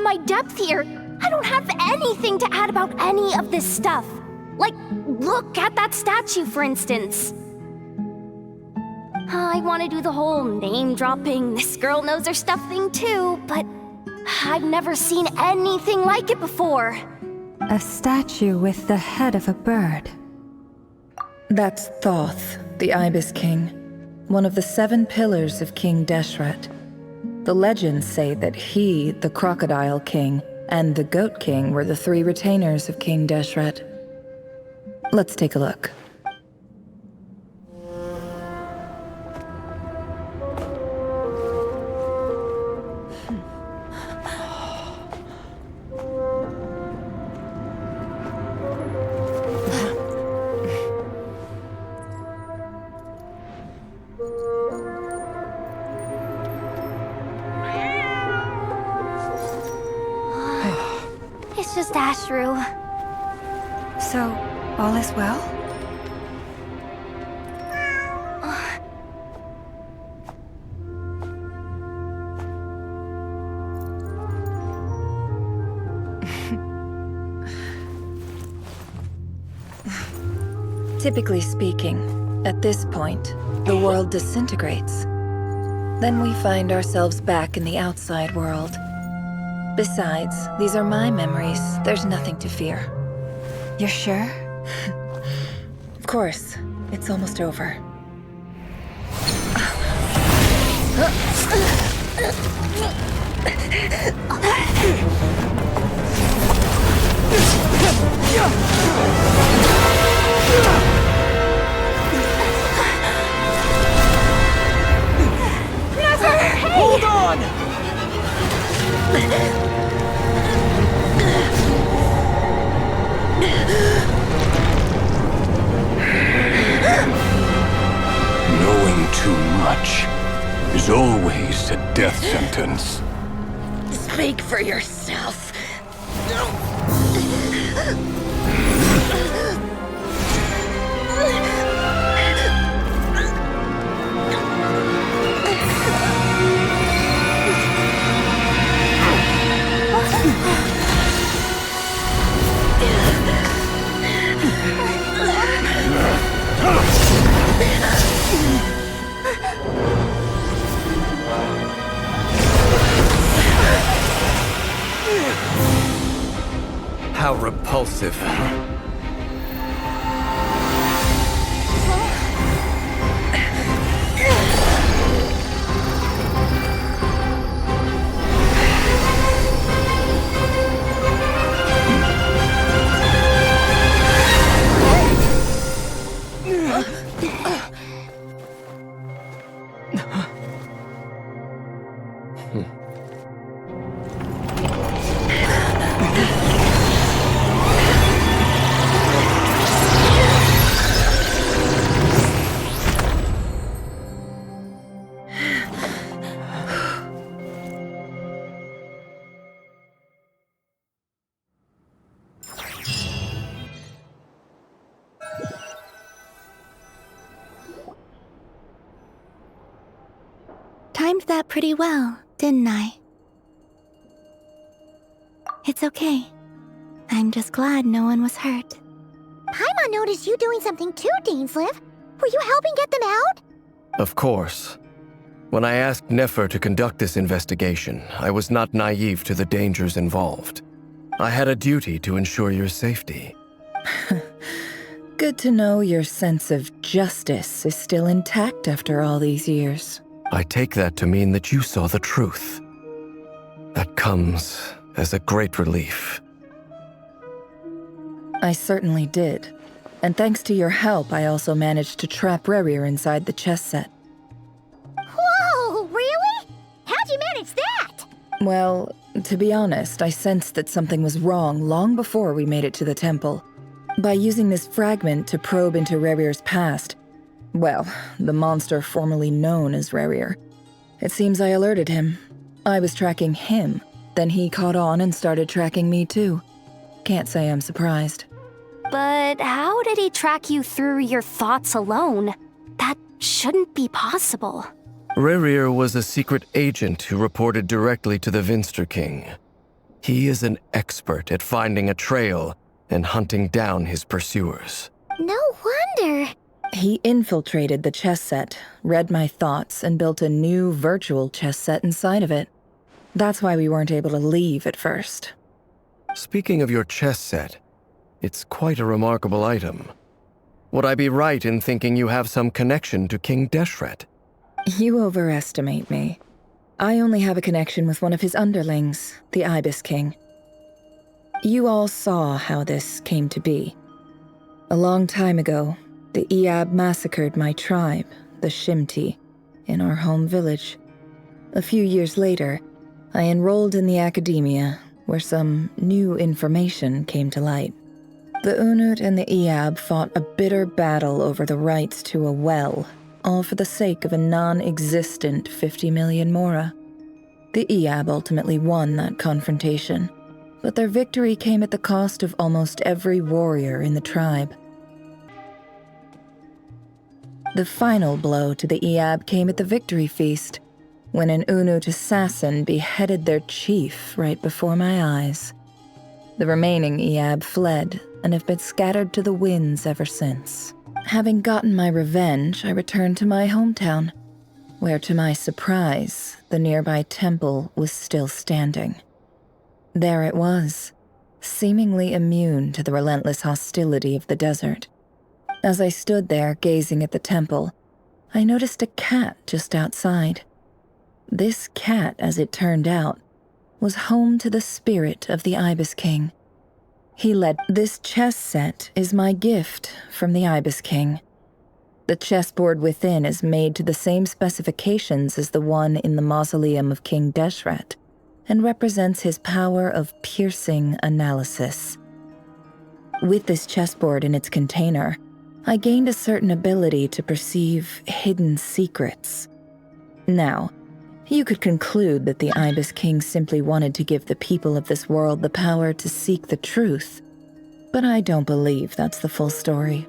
my depth here. I don't have anything to add about any of this stuff. Like, look at that statue, for instance. I want to do the whole name-dropping, this girl knows her stuff thing too, but I've never seen anything like it before. A statue with the head of a bird. That's Thoth, the Ibis King, one of the 7 pillars of King Deshret. The legends say that he, the Crocodile King, and the Goat King were the 3 retainers of King Deshret. Let's take a look. It's just Ashru. So, all is well? Typically speaking, at this point, the world disintegrates. Then we find ourselves back in the outside world. Besides, these are my memories. There's nothing to fear. You're sure? Of course. It's almost over. Never! Hey! Hold on! Knowing too much is always a death sentence. Speak for yourself. How repulsive. Timed that pretty well, didn't I? It's okay. I'm just glad no one was hurt. Paimon noticed you doing something too, Dainsleif. Were you helping get them out? Of course. When I asked Nefer to conduct this investigation, I was not naive to the dangers involved. I had a duty to ensure your safety. Good to know your sense of justice is still intact after all these years. I take that to mean that you saw the truth. That comes as a great relief. I certainly did. And thanks to your help, I also managed to trap Rerir inside the chess set. Whoa, really? How'd you manage that? Well, to be honest, I sensed that something was wrong long before we made it to the temple. By using this fragment to probe into Rerir's past, well, the monster formerly known as Rerir, it seems I alerted him. I was tracking him, then he caught on and started tracking me too. Can't say I'm surprised. But how did he track you through your thoughts alone? That shouldn't be possible. Rerir was a secret agent who reported directly to the Vinster King. He is an expert at finding a trail and hunting down his pursuers. No wonder. He infiltrated the chess set, read my thoughts, and built a new virtual chess set inside of it. That's why we weren't able to leave at first. Speaking of your chess set, it's quite a remarkable item. Would I be right in thinking you have some connection to King Deshret? You overestimate me. I only have a connection with one of his underlings, the Ibis King. You all saw how this came to be. A long time ago, the Eab massacred my tribe, the Shimti, in our home village. A few years later, I enrolled in the academia, where some new information came to light. The Unut and the Eab fought a bitter battle over the rights to a well, all for the sake of a non-existent 50 million mora. The Eab ultimately won that confrontation, but their victory came at the cost of almost every warrior in the tribe. The final blow to the Eab came at the victory feast, when an Unut assassin beheaded their chief right before my eyes. The remaining Eab fled and have been scattered to the winds ever since. Having gotten my revenge, I returned to my hometown, where to my surprise, the nearby temple was still standing. There it was, seemingly immune to the relentless hostility of the desert. As I stood there gazing at the temple, I noticed a cat just outside. This cat, as it turned out, was home to the spirit of the Ibis King. He led. This chess set is my gift from the Ibis King. The chessboard within is made to the same specifications as the one in the mausoleum of King Deshret, and represents his power of piercing analysis. With this chessboard in its container, I gained a certain ability to perceive hidden secrets. Now, you could conclude that the Ibis King simply wanted to give the people of this world the power to seek the truth, but I don't believe that's the full story.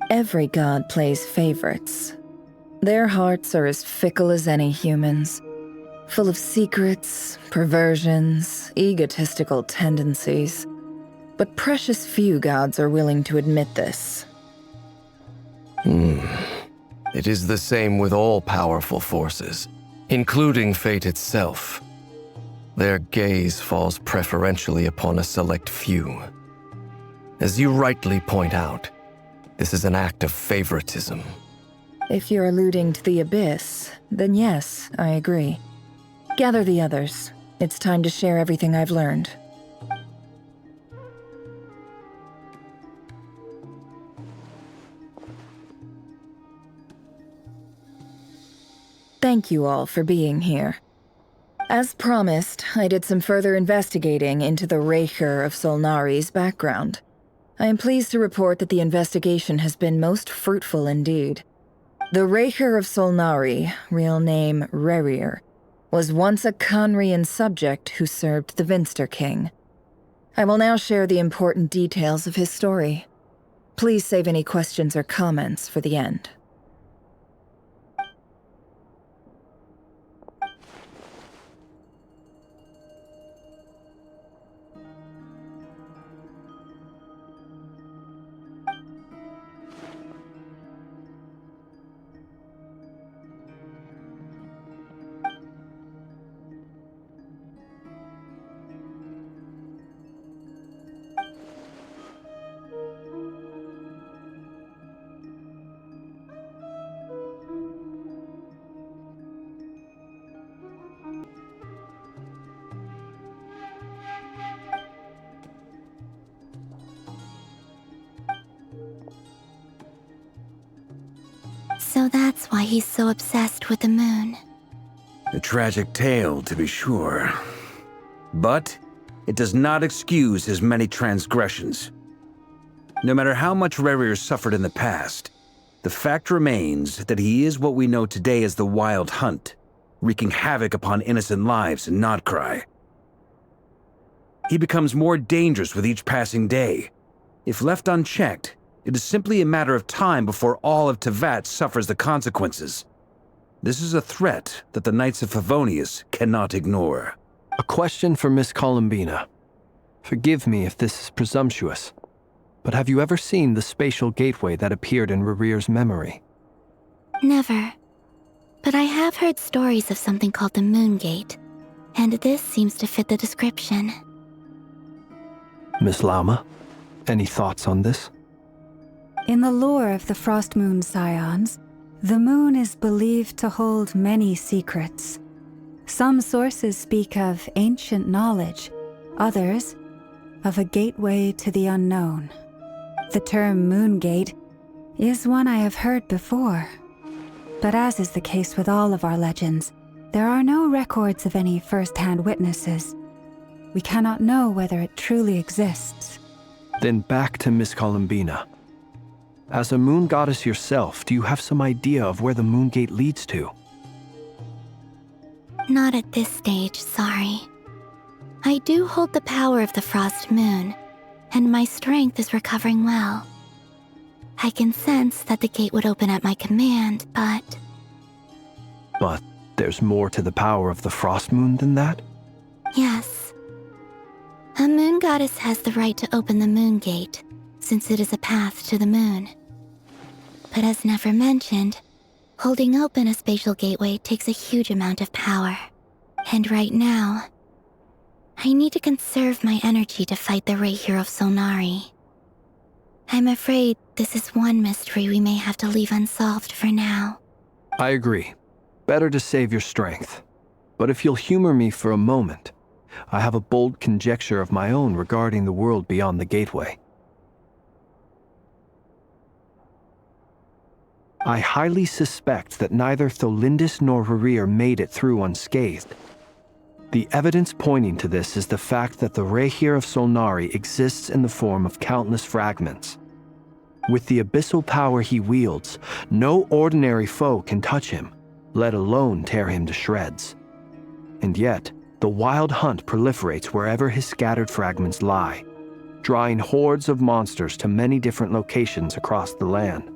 Every god plays favorites. Their hearts are as fickle as any human's, full of secrets, perversions, egotistical tendencies. But precious few gods are willing to admit this. It is the same with all powerful forces, including fate itself. Their gaze falls preferentially upon a select few. As you rightly point out, this is an act of favoritism. If you're alluding to the Abyss, then yes, I agree. Gather the others. It's time to share everything I've learned. Thank you all for being here. As promised, I did some further investigating into the Raker of Solnari's background. I am pleased to report that the investigation has been most fruitful indeed. The Raker of Solnari, real name Rerir, was once a Conrian subject who served the Vinster King. I will now share the important details of his story. Please save any questions or comments for the end. So that's why he's so obsessed with the moon. A tragic tale, to be sure. But it does not excuse his many transgressions. No matter how much Rerir suffered in the past, the fact remains that he is what we know today as the Wild Hunt, wreaking havoc upon innocent lives in Notcry. He becomes more dangerous with each passing day. If left unchecked, it is simply a matter of time before all of Tevat suffers the consequences. This is a threat that the Knights of Favonius cannot ignore. A question for Miss Columbina. Forgive me if this is presumptuous, but have you ever seen the spatial gateway that appeared in Rerear's memory? Never. But I have heard stories of something called the Moon Gate, and this seems to fit the description. Miss Lauma, any thoughts on this? In the lore of the Frost Moon Scions, the moon is believed to hold many secrets. Some sources speak of ancient knowledge, others of a gateway to the unknown. The term Moon Gate is one I have heard before, but as is the case with all of our legends, there are no records of any first-hand witnesses. We cannot know whether it truly exists. Then back to Miss Columbina. As a moon goddess yourself, do you have some idea of where the Moon Gate leads to? Not at this stage, sorry. I do hold the power of the Frost Moon, and my strength is recovering well. I can sense that the gate would open at my command, but... But there's more to the power of the Frost Moon than that? Yes. A moon goddess has the right to open the Moon Gate, since it is a path to the moon. But as Nefer mentioned, holding open a spatial gateway takes a huge amount of power. And right now, I need to conserve my energy to fight the Rayhir of Solnari. I'm afraid this is one mystery we may have to leave unsolved for now. I agree. Better to save your strength. But if you'll humor me for a moment, I have a bold conjecture of my own regarding the world beyond the gateway. I highly suspect that neither Tholindis nor Rerear made it through unscathed. The evidence pointing to this is the fact that the Rayhir of Solnari exists in the form of countless fragments. With the abyssal power he wields, no ordinary foe can touch him, let alone tear him to shreds. And yet, the wild hunt proliferates wherever his scattered fragments lie, drawing hordes of monsters to many different locations across the land.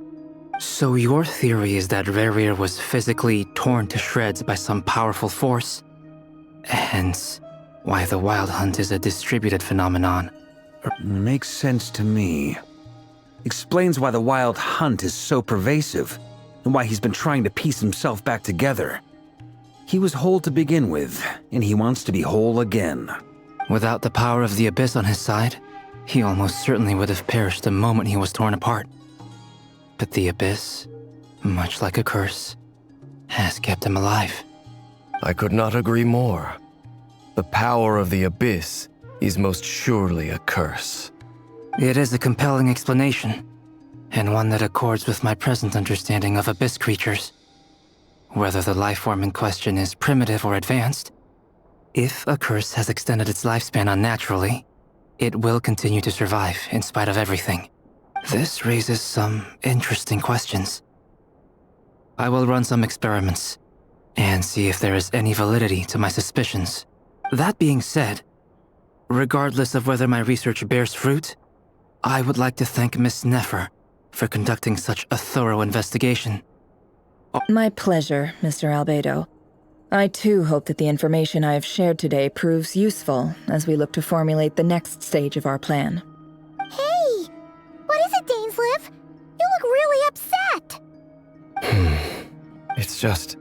So your theory is that Rerear was physically torn to shreds by some powerful force? Hence, why the Wild Hunt is a distributed phenomenon. Makes sense to me. Explains why the Wild Hunt is so pervasive, and why he's been trying to piece himself back together. He was whole to begin with, and he wants to be whole again. Without the power of the Abyss on his side, he almost certainly would have perished the moment he was torn apart. But the Abyss, much like a curse, has kept him alive. I could not agree more. The power of the Abyss is most surely a curse. It is a compelling explanation, and one that accords with my present understanding of Abyss creatures. Whether the life form in question is primitive or advanced, if a curse has extended its lifespan unnaturally, it will continue to survive in spite of everything. This raises some interesting questions. I will run some experiments and see if there is any validity to my suspicions. That being said, regardless of whether my research bears fruit, I would like to thank Miss Nefer for conducting such a thorough investigation. My pleasure, Mr. Albedo. I too hope that the information I have shared today proves useful as we look to formulate the next stage of our plan. Hey! What is it, Dainsleif? You look really upset! It's just...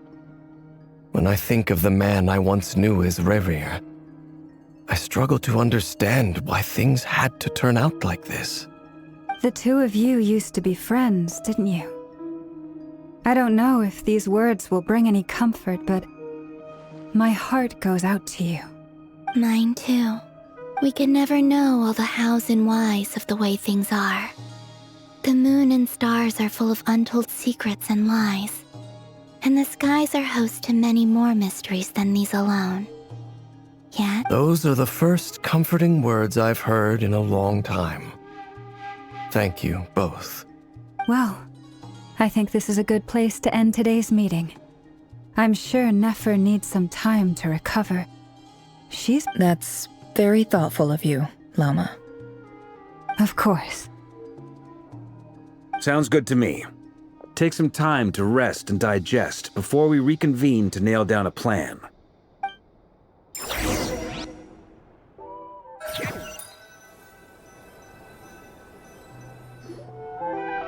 when I think of the man I once knew as Rerear, I struggle to understand why things had to turn out like this. The two of you used to be friends, didn't you? I don't know if these words will bring any comfort, but my heart goes out to you. Mine too. We can never know all the hows and whys of the way things are. The moon and stars are full of untold secrets and lies, and the skies are host to many more mysteries than these alone. Yet... those are the first comforting words I've heard in a long time. Thank you, both. Well, I think this is a good place to end today's meeting. I'm sure Nefer needs some time to recover. That's very thoughtful of you, Lama. Of course. Sounds good to me. Take some time to rest and digest before we reconvene to nail down a plan.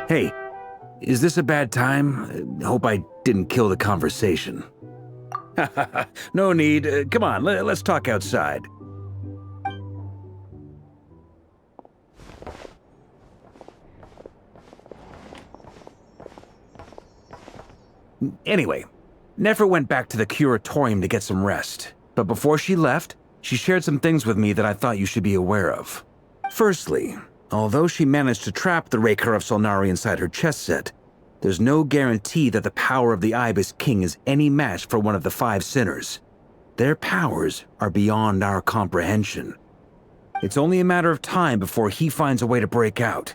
Hey, is this a bad time? Hope I didn't kill the conversation. No need. Come on, let's talk outside. Anyway, Nefer went back to the curatorium to get some rest. But before she left, she shared some things with me that I thought you should be aware of. Firstly, although she managed to trap the Raker of Solnari inside her chess set, there's no guarantee that the power of the Ibis King is any match for one of the 5 sinners. Their powers are beyond our comprehension. It's only a matter of time before he finds a way to break out.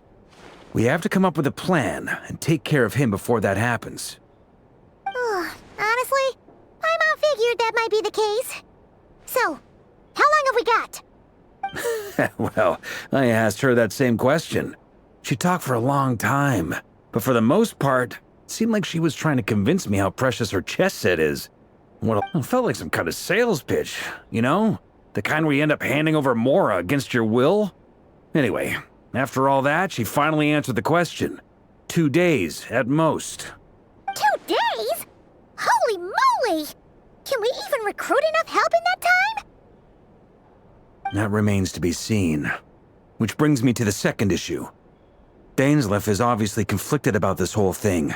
We have to come up with a plan and take care of him before that happens. Honestly, my mom figured that might be the case. So, how long have we got? Well, I asked her that same question. She talked for a long time, but for the most part, it seemed like she was trying to convince me how precious her chess set is. It felt like some kind of sales pitch, you know? The kind where you end up handing over Mora against your will? Anyway, after all that, she finally answered the question. 2 days, at most. 2 days? Holy moly! Can we even recruit enough help in that time? That remains to be seen. Which brings me to the second issue. Dainsleif is obviously conflicted about this whole thing.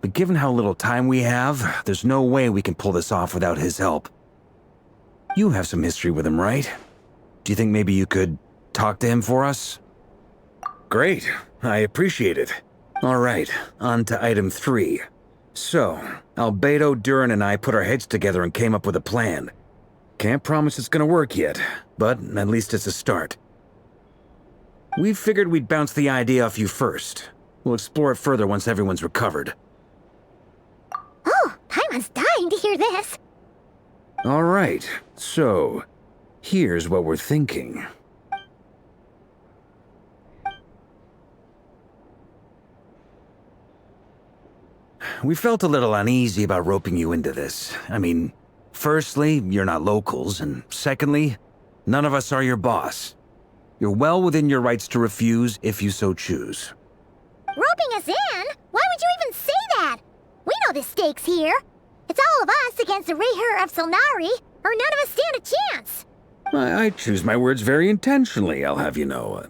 But given how little time we have, there's no way we can pull this off without his help. You have some history with him, right? Do you think maybe you could talk to him for us? Great, I appreciate it. All right, on to item 3. So, Albedo, Durin, and I put our heads together and came up with a plan. Can't promise it's gonna work yet, but at least it's a start. We figured we'd bounce the idea off you first. We'll explore it further once everyone's recovered. Oh, Paimon's dying to hear this. All right, so here's what we're thinking. We felt a little uneasy about roping you into this. I mean, firstly, you're not locals, and secondly, none of us are your boss. You're well within your rights to refuse if you so choose. Roping us in? Why would you even say that? We know the stakes here. It's all of us against the Raher of Solnari, or none of us stand a chance. I choose my words very intentionally, I'll have you know.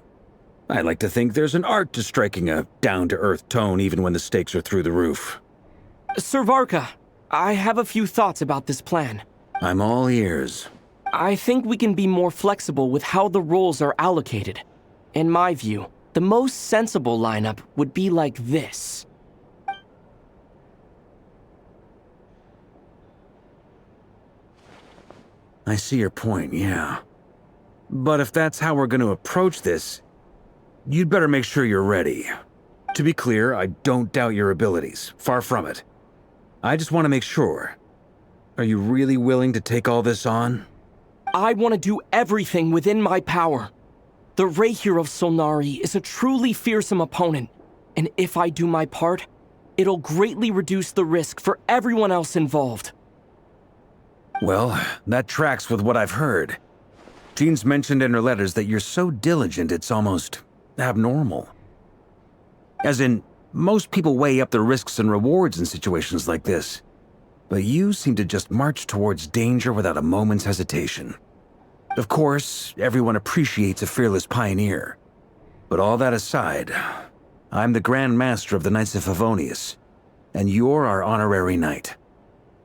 I like to think there's an art to striking a down-to-earth tone even when the stakes are through the roof. Sir Varka, I have a few thoughts about this plan. I'm all ears. I think we can be more flexible with how the roles are allocated. In my view, the most sensible lineup would be like this. I see your point, yeah. But if that's how we're going to approach this, you'd better make sure you're ready. To be clear, I don't doubt your abilities. Far from it. I just want to make sure. Are you really willing to take all this on? I want to do everything within my power. The Raher of Solnari is a truly fearsome opponent, and if I do my part, it'll greatly reduce the risk for everyone else involved. Well, that tracks with what I've heard. Jean's mentioned in her letters that you're so diligent it's almost abnormal. As in, most people weigh up the risks and rewards in situations like this. But you seem to just march towards danger without a moment's hesitation. Of course, everyone appreciates a fearless pioneer. But all that aside, I'm the Grand Master of the Knights of Favonius, and you're our honorary knight.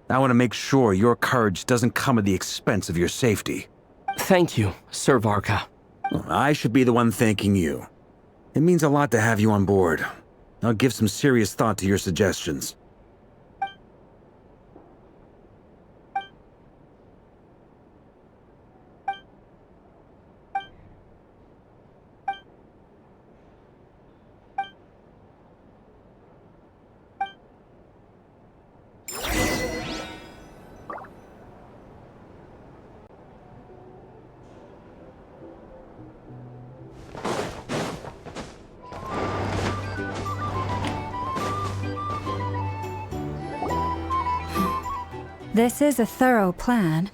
I want to make sure your courage doesn't come at the expense of your safety. Thank you, Sir Varka. I should be the one thanking you. It means a lot to have you on board. I'll give some serious thought to your suggestions. This is a thorough plan,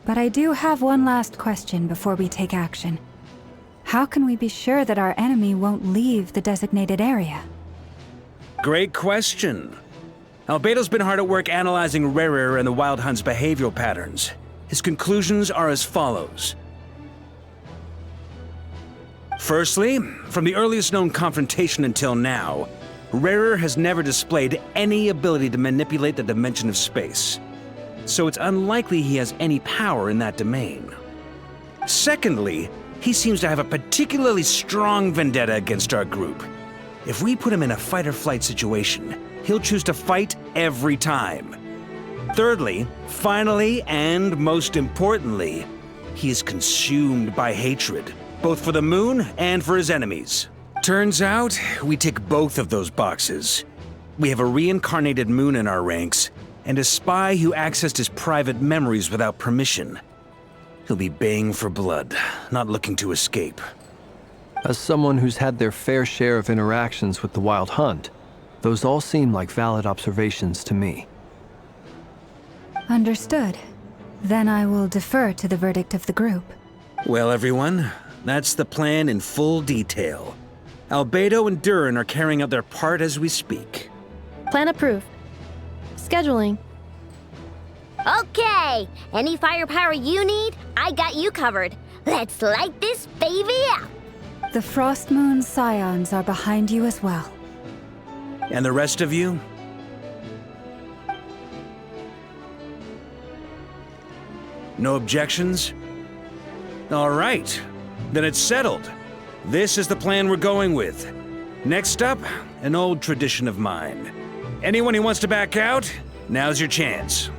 but I do have one last question before we take action. How can we be sure that our enemy won't leave the designated area? Great question. Albedo's been hard at work analyzing Rerir and the Wild Hunt's behavioral patterns. His conclusions are as follows. Firstly, from the earliest known confrontation until now, Rerir has never displayed any ability to manipulate the dimension of space, so it's unlikely he has any power in that domain. Secondly, he seems to have a particularly strong vendetta against our group. If we put him in a fight-or-flight situation, he'll choose to fight every time. Thirdly, finally, and most importantly, he is consumed by hatred, both for the moon and for his enemies. Turns out, we tick both of those boxes. We have a reincarnated moon in our ranks, and a spy who accessed his private memories without permission. He'll be baying for blood, not looking to escape. As someone who's had their fair share of interactions with the Wild Hunt, those all seem like valid observations to me. Understood. Then I will defer to the verdict of the group. Well, everyone, that's the plan in full detail. Albedo and Durin are carrying out their part as we speak. Plan approved. Scheduling. Okay, any firepower you need, I got you covered. Let's light this baby up. The Frost Moon Scions are behind you as well. And the rest of you? No objections? All right, then it's settled. This is the plan we're going with. Next up, an old tradition of mine. Anyone who wants to back out, now's your chance.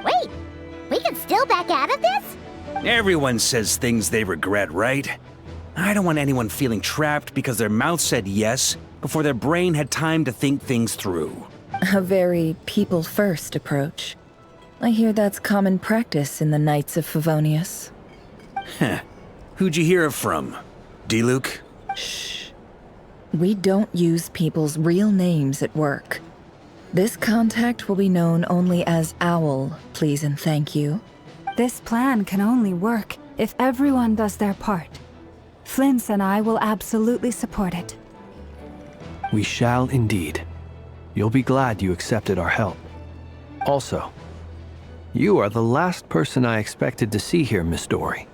Wait, we can still back out of this? Everyone says things they regret, right? I don't want anyone feeling trapped because their mouth said yes before their brain had time to think things through. A very people-first approach. I hear that's common practice in the Knights of Favonius. Heh. Who'd you hear it from? D-Luke? Shh. We don't use people's real names at work. This contact will be known only as Owl, please and thank you. This plan can only work if everyone does their part. Flint's and I will absolutely support it. We shall indeed. You'll be glad you accepted our help. Also, you are the last person I expected to see here, Miss Dory.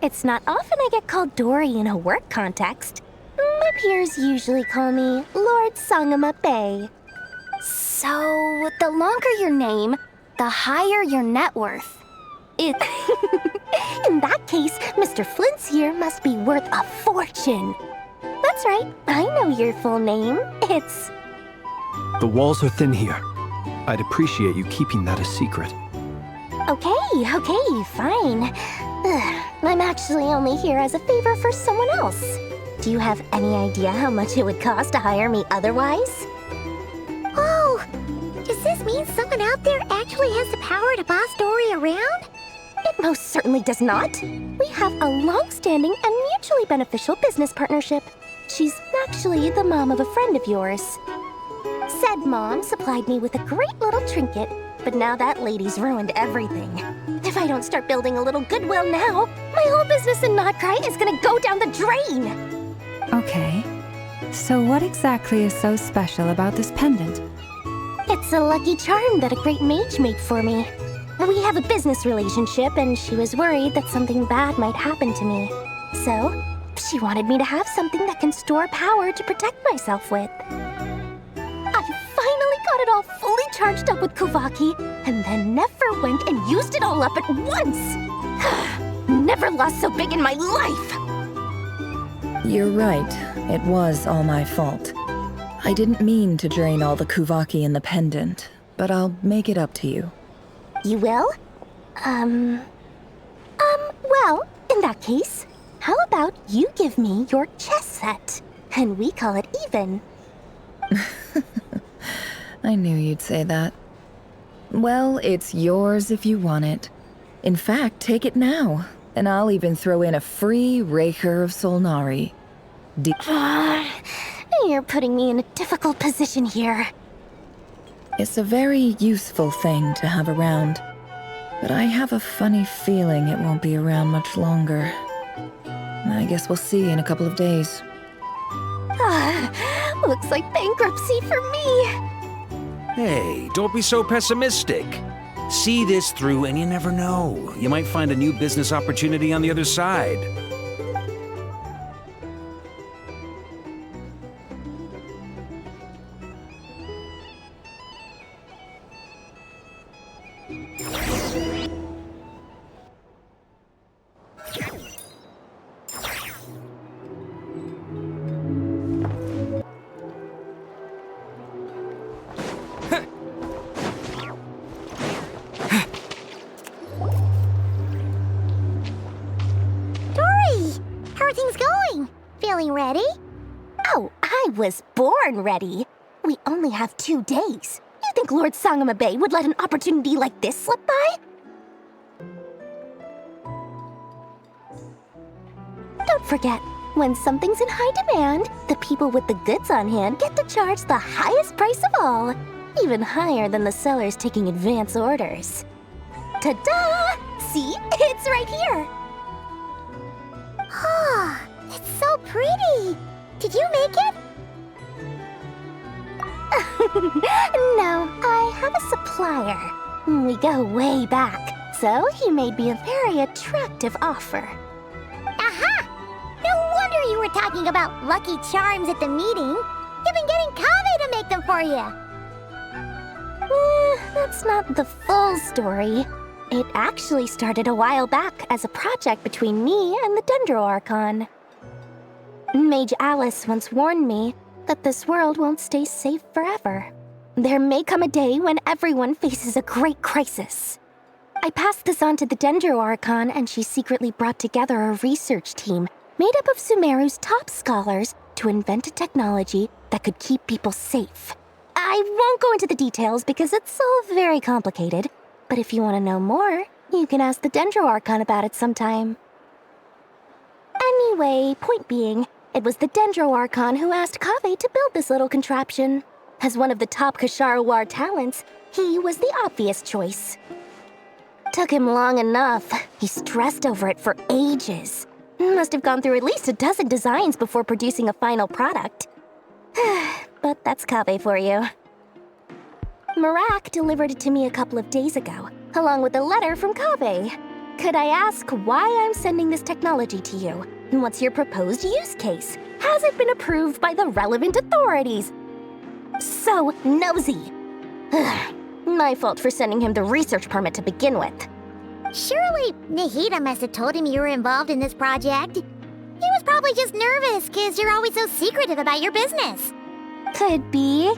It's not often I get called Dory in a work context. My peers usually call me Lord Sangamabe. So, the longer your name, the higher your net worth. In that case, Mr. Flint's here must be worth a fortune. That's right, I know your full name. It's... The walls are thin here. I'd appreciate you keeping that a secret. Okay, fine. I'm actually only here as a favor for someone else. Do you have any idea how much it would cost to hire me otherwise? Oh, does this mean someone out there actually has the power to boss Dory around? It most certainly does not. We have a long-standing and mutually beneficial business partnership. She's actually the mom of a friend of yours. Said mom supplied me with a great little trinket, but now that lady's ruined everything. If I don't start building a little goodwill now, my whole business in Notcry is gonna go down the drain! Okay. So what exactly is so special about this pendant? It's a lucky charm that a great mage made for me. We have a business relationship, and she was worried that something bad might happen to me. So, she wanted me to have something that can store power to protect myself with. I finally got it all fully charged up with Kuvaki, and then never went and used it all up at once! Never lost so big in my life! You're right. It was all my fault. I didn't mean to drain all the Kuvaki in the pendant, but I'll make it up to you. You will? Well, in that case, how about you give me your chess set, and we call it even? I knew you'd say that. Well, it's yours if you want it. In fact, take it now, and I'll even throw in a free Raker of Solnari. You're putting me in a difficult position here. It's a very useful thing to have around, but I have a funny feeling it won't be around much longer. I guess we'll see in a couple of days. Looks like bankruptcy for me. Hey, don't be so pessimistic. See this through and you never know. You might find a new business opportunity on the other side. Ready? Oh, I was born ready. We only have 2 days. You think Lord Sangama Bay would let an opportunity like this slip by? Don't forget, when something's in high demand, the people with the goods on hand get to charge the highest price of all, even higher than the sellers taking advance orders. Ta-da! See? It's right here. Ah, it's so pretty. Did you make it? No, I have a supplier. We go way back, so he made me a very attractive offer. Aha! No wonder you were talking about Lucky Charms at the meeting. You've been getting Kaveh to make them for you. That's not the full story. It actually started a while back as a project between me and the Dendro Archon. Mage Alice once warned me that this world won't stay safe forever. There may come a day when everyone faces a great crisis. I passed this on to the Dendro Archon, and she secretly brought together a research team made up of Sumeru's top scholars to invent a technology that could keep people safe. I won't go into the details because it's all very complicated, but if you want to know more, you can ask the Dendro Archon about it sometime. Anyway, point being, it was the Dendro Archon who asked Kaveh to build this little contraption. As one of the top Kasharawar talents, he was the obvious choice. Took him long enough. He stressed over it for ages. Must have gone through at least a dozen designs before producing a final product. But that's Kaveh for you. Marak delivered it to me a couple of days ago, along with a letter from Kaveh. Could I ask why I'm sending this technology to you? And what's your proposed use case? Has it been approved by the relevant authorities? So nosy. My fault for sending him the research permit to begin with. Surely Nahida must have told him you were involved in this project. He was probably just nervous because you're always so secretive about your business. Could be.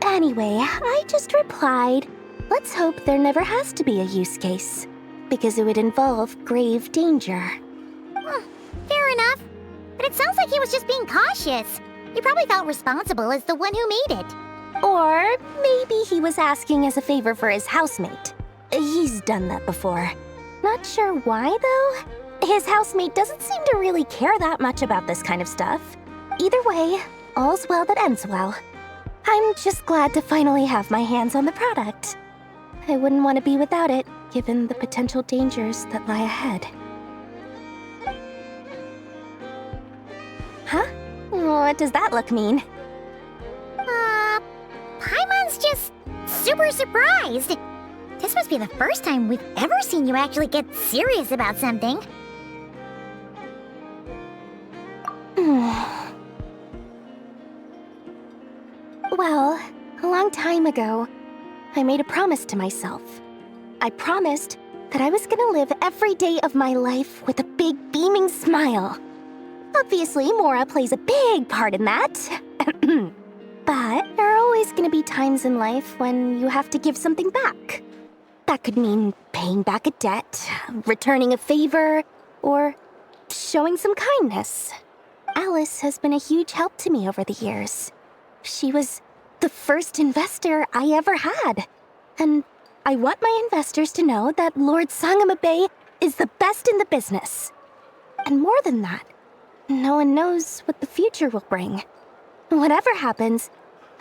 Anyway, I just replied, let's hope there never has to be a use case, because it would involve grave danger. Fair enough. But it sounds like he was just being cautious. He probably felt responsible as the one who made it. Or maybe he was asking as a favor for his housemate. He's done that before. Not sure why, though. His housemate doesn't seem to really care that much about this kind of stuff. Either way, all's well that ends well. I'm just glad to finally have my hands on the product. I wouldn't want to be without it, given the potential dangers that lie ahead. Huh? What does that look mean? Paimon's just super surprised. This must be the first time we've ever seen you actually get serious about something. Well, a long time ago, I made a promise to myself. I promised that I was gonna live every day of my life with a big beaming smile. Obviously, Mora plays a big part in that. But there are always gonna be times in life when you have to give something back. That could mean paying back a debt, returning a favor, or showing some kindness. Alice has been a huge help to me over the years. She was the first investor I ever had. And I want my investors to know that Lord Sangama Bay is the best in the business. And more than that, no one knows what the future will bring. Whatever happens,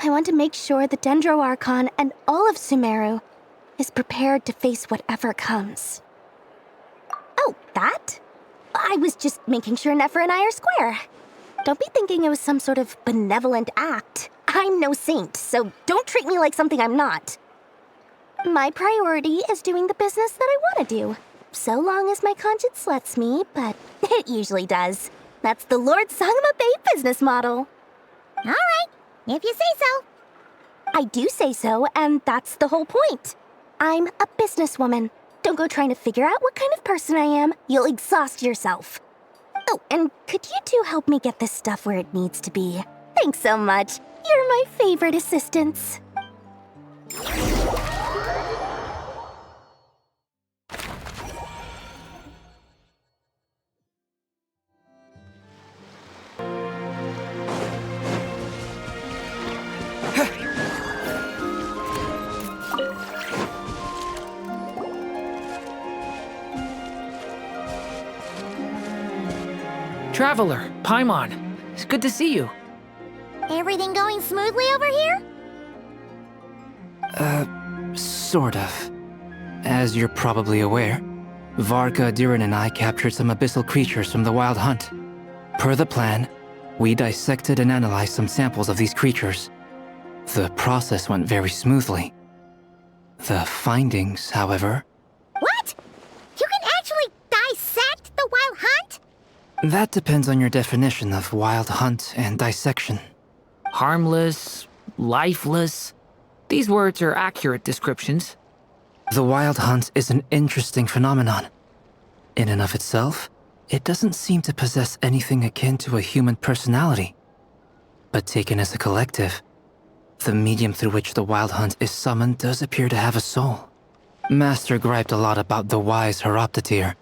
I want to make sure the Dendro Archon and all of Sumeru is prepared to face whatever comes. Oh, that? I was just making sure Nefer and I are square. Don't be thinking it was some sort of benevolent act. I'm no saint, so don't treat me like something I'm not. My priority is doing the business that I want to do. So long as my conscience lets me, but it usually does. That's the Lord Sangama Bay business model. All right, if you say so. I do say so, and that's the whole point. I'm a businesswoman. Don't go trying to figure out what kind of person I am. You'll exhaust yourself. Oh, and could you two help me get this stuff where it needs to be? Thanks so much. You're my favorite assistants. Traveler, Paimon, it's good to see you. Everything going smoothly over here? Sort of. As you're probably aware, Varka, Durin, and I captured some abyssal creatures from the Wild Hunt. Per the plan, we dissected and analyzed some samples of these creatures. The process went very smoothly. The findings, however... What? You can actually dissect the Wild Hunt? That depends on your definition of Wild Hunt and dissection. Harmless, lifeless. These words are accurate descriptions. The Wild Hunt is an interesting phenomenon. In and of itself, it doesn't seem to possess anything akin to a human personality. But taken as a collective, the medium through which the Wild Hunt is summoned does appear to have a soul. Master griped a lot about the wise Horoptetyr,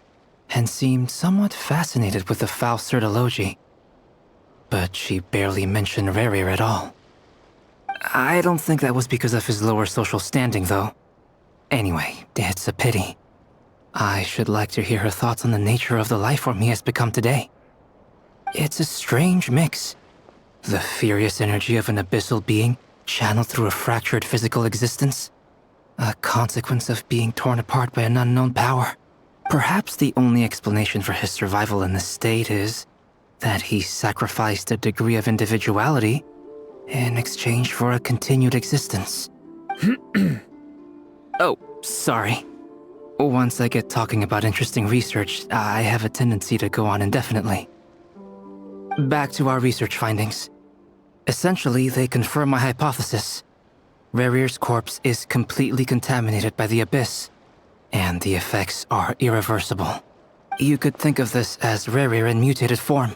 and seemed somewhat fascinated with the foul certology. But she barely mentioned Rerir at all. I don't think that was because of his lower social standing, though. Anyway, it's a pity. I should like to hear her thoughts on the nature of the lifeform he has become today. It's a strange mix. The furious energy of an abyssal being channeled through a fractured physical existence. A consequence of being torn apart by an unknown power. Perhaps the only explanation for his survival in this state is that he sacrificed a degree of individuality in exchange for a continued existence. Oh, sorry. Once I get talking about interesting research, I have a tendency to go on indefinitely. Back to our research findings. Essentially, they confirm my hypothesis. Rerir's corpse is completely contaminated by the Abyss, and the effects are irreversible. You could think of this as Rerir in mutated form.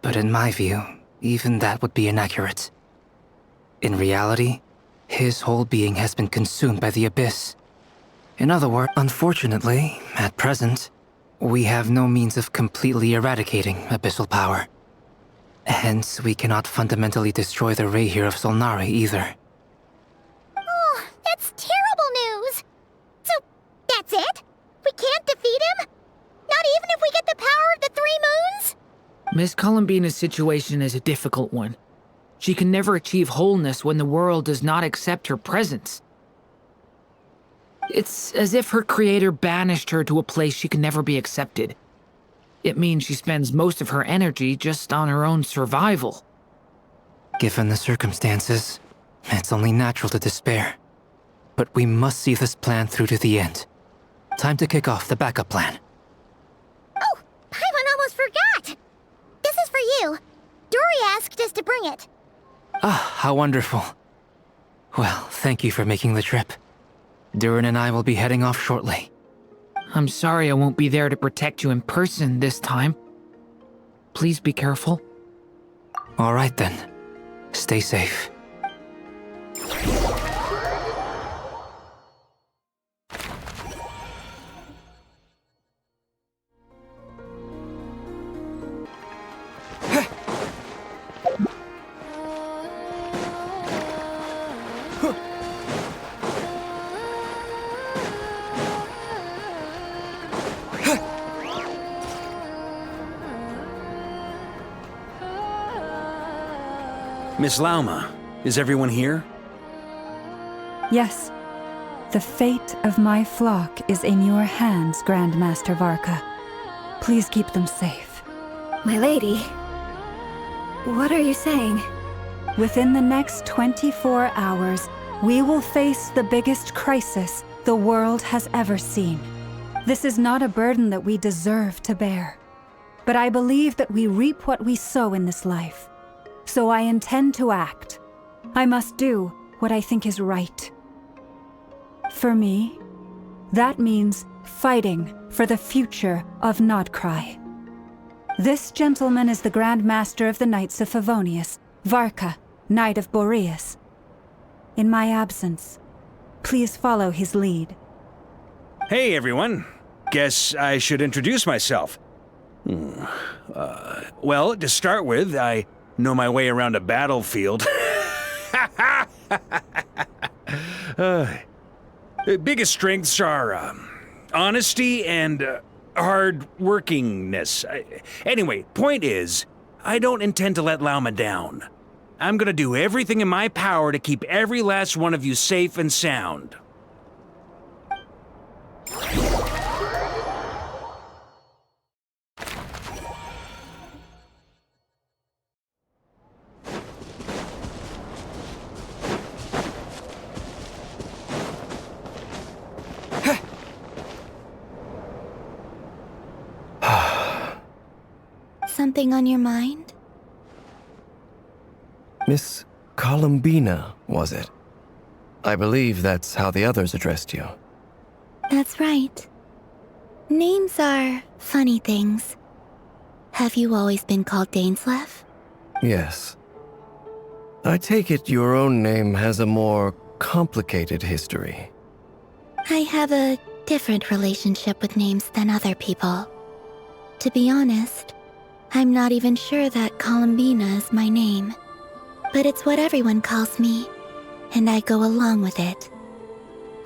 But in my view, even that would be inaccurate. In reality, his whole being has been consumed by the Abyss. In other words, unfortunately, at present, we have no means of completely eradicating abyssal power. Hence, we cannot fundamentally destroy the Rehyr of Solnari either. Oh, that's terrible news! So, that's it? We can't defeat him? Not even if we get the power of the Three Moons? Miss Columbina's situation is a difficult one. She can never achieve wholeness when the world does not accept her presence. It's as if her creator banished her to a place she can never be accepted. It means she spends most of her energy just on her own survival. Given the circumstances, it's only natural to despair. But we must see this plan through to the end. Time to kick off the backup plan. Oh, Paimon almost forgot! This is for you. Dory asked us to bring it. Ah, how wonderful. Well, thank you for making the trip. Durin and I will be heading off shortly. I'm sorry I won't be there to protect you in person this time. Please be careful. All right then. Stay safe. Miss Lauma, is everyone here? Yes. The fate of my flock is in your hands, Grandmaster Varka. Please keep them safe. My lady. What are you saying? Within the next 24 hours, we will face the biggest crisis the world has ever seen. This is not a burden that we deserve to bear. But I believe that we reap what we sow in this life. So I intend to act. I must do what I think is right. For me, that means fighting for the future of Nodcry. This gentleman is the Grand Master of the Knights of Favonius, Varka, Knight of Boreas. In my absence, please follow his lead. Hey, everyone. Guess I should introduce myself. Well, to start with, I know my way around a battlefield. Biggest strengths are honesty and hard-workingness. Anyway, point is, I don't intend to let Lauma down. I'm gonna do everything in my power to keep every last one of you safe and sound. Something on your mind? Miss Columbina, was it? I believe that's how the others addressed you. That's right. Names are funny things. Have you always been called Dainslev? Yes. I take it your own name has a more complicated history. I have a different relationship with names than other people. To be honest, I'm not even sure that Columbina is my name. But it's what everyone calls me, and I go along with it.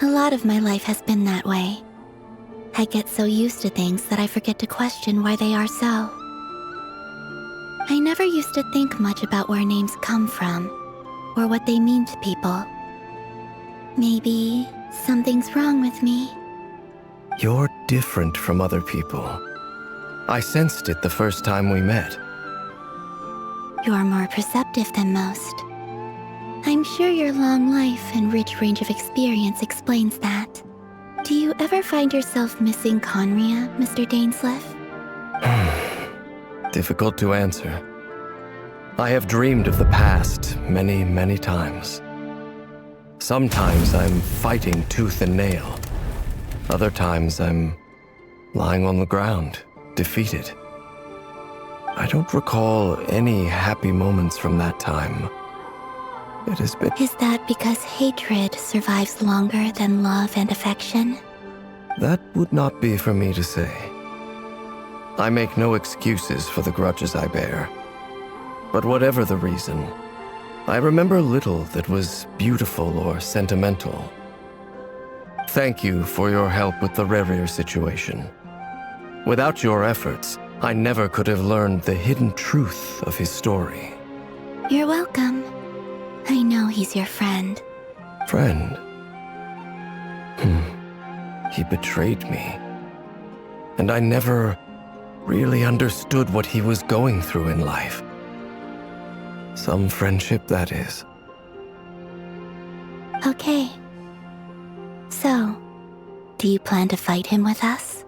A lot of my life has been that way. I get so used to things that I forget to question why they are so. I never used to think much about where names come from, or what they mean to people. Maybe something's wrong with me. You're different from other people. I sensed it the first time we met. You're more perceptive than most. I'm sure your long life and rich range of experience explains that. Do you ever find yourself missing Conria, Mr. Dainslev? Difficult to answer. I have dreamed of the past many, many times. Sometimes I'm fighting tooth and nail. Other times I'm lying on the ground, defeated. I don't recall any happy moments from that time. It has been... Is that because hatred survives longer than love and affection? That would not be for me to say. I make no excuses for the grudges I bear. But whatever the reason, I remember little that was beautiful or sentimental. Thank you for your help with the Rerir situation. Without your efforts, I never could have learned the hidden truth of his story. You're welcome. I know he's your friend. Friend? He betrayed me. And I never really understood what he was going through in life. Some friendship, that is. Okay. So, do you plan to fight him with us?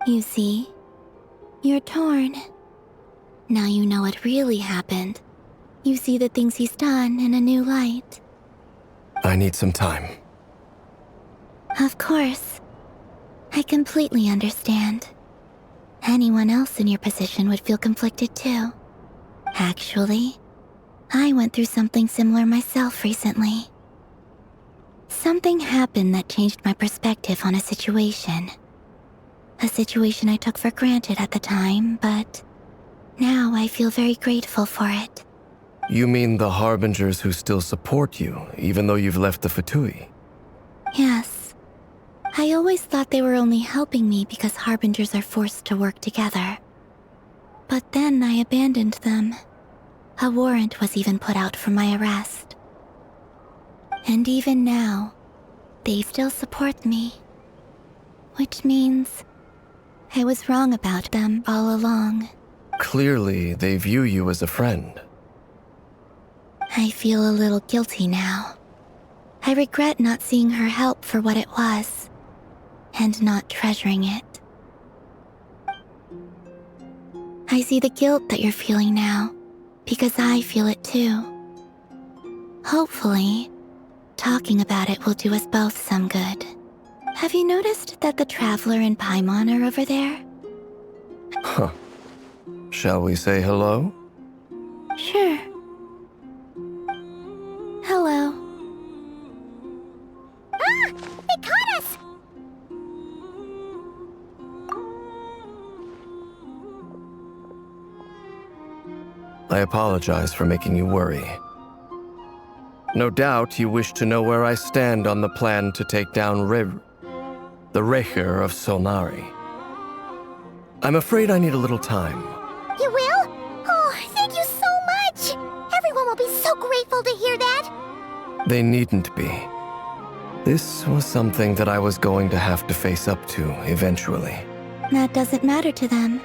You see, you're torn. Now you know what really happened. You see the things he's done in a new light. I need some time. Of course. I completely understand. Anyone else in your position would feel conflicted too. Actually, I went through something similar myself recently. Something happened that changed my perspective on a situation. A situation I took for granted at the time, but now I feel very grateful for it. You mean the Harbingers who still support you, even though you've left the Fatui? Yes. I always thought they were only helping me because Harbingers are forced to work together. But then I abandoned them. A warrant was even put out for my arrest. And even now, they still support me. Which means I was wrong about them all along. Clearly, they view you as a friend. I feel a little guilty now. I regret not seeing her help for what it was, and not treasuring it. I see the guilt that you're feeling now, because I feel it too. Hopefully, talking about it will do us both some good. Have you noticed that the Traveler and Paimon are over there? Huh. Shall we say hello? Sure. Hello. Ah! They caught us! I apologize for making you worry. No doubt you wish to know where I stand on the plan to take down the Recher of Solnari. I'm afraid I need a little time. You will? Oh, thank you so much! Everyone will be so grateful to hear that! They needn't be. This was something that I was going to have to face up to eventually. That doesn't matter to them.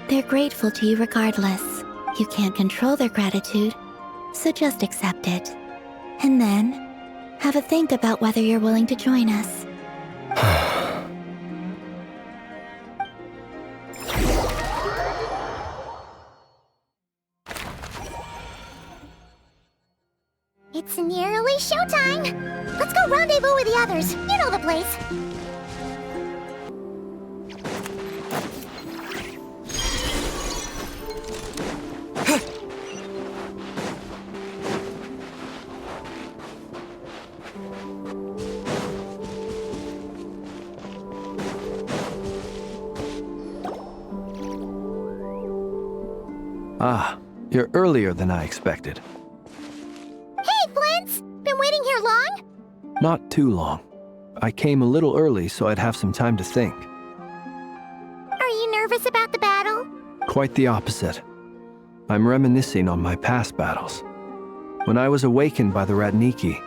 They're grateful to you regardless. You can't control their gratitude, so just accept it. And then, have a think about whether you're willing to join us. It's nearly showtime! Let's go rendezvous with the others. You know the place. Ah, you're earlier than I expected. Hey, Flint's! Been waiting here long? Not too long. I came a little early so I'd have some time to think. Are you nervous about the battle? Quite the opposite. I'm reminiscing on my past battles. When I was awakened by the Ratniki,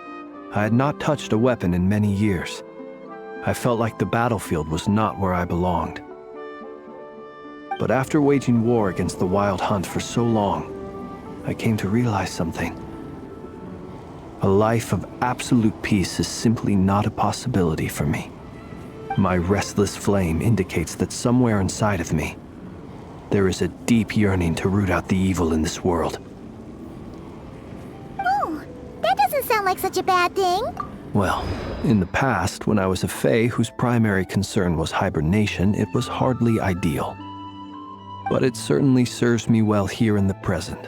I had not touched a weapon in many years. I felt like the battlefield was not where I belonged. But after waging war against the Wild Hunt for so long, I came to realize something. A life of absolute peace is simply not a possibility for me. My restless flame indicates that somewhere inside of me, there is a deep yearning to root out the evil in this world. Oh, that doesn't sound like such a bad thing. Well, in the past, when I was a Fae whose primary concern was hibernation, it was hardly ideal. But it certainly serves me well here in the present.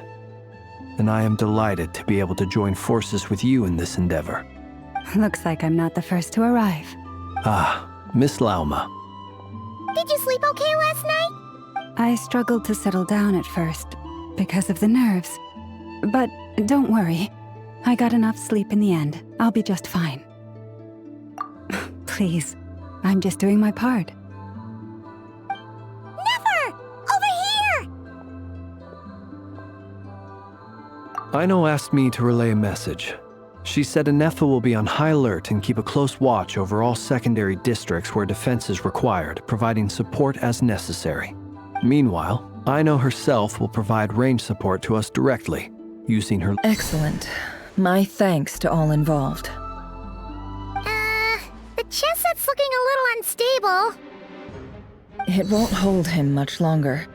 And I am delighted to be able to join forces with you in this endeavor. Looks like I'm not the first to arrive. Ah, Miss Lauma. Did you sleep okay last night? I struggled to settle down at first, because of the nerves. But don't worry. I got enough sleep in the end. I'll be just fine. Please, I'm just doing my part. Aino asked me to relay a message. She said Anefa will be on high alert and keep a close watch over all secondary districts where defense is required, providing support as necessary. Meanwhile, Aino herself will provide range support to us directly, using her— Excellent. My thanks to all involved. The chess set's looking a little unstable. It won't hold him much longer.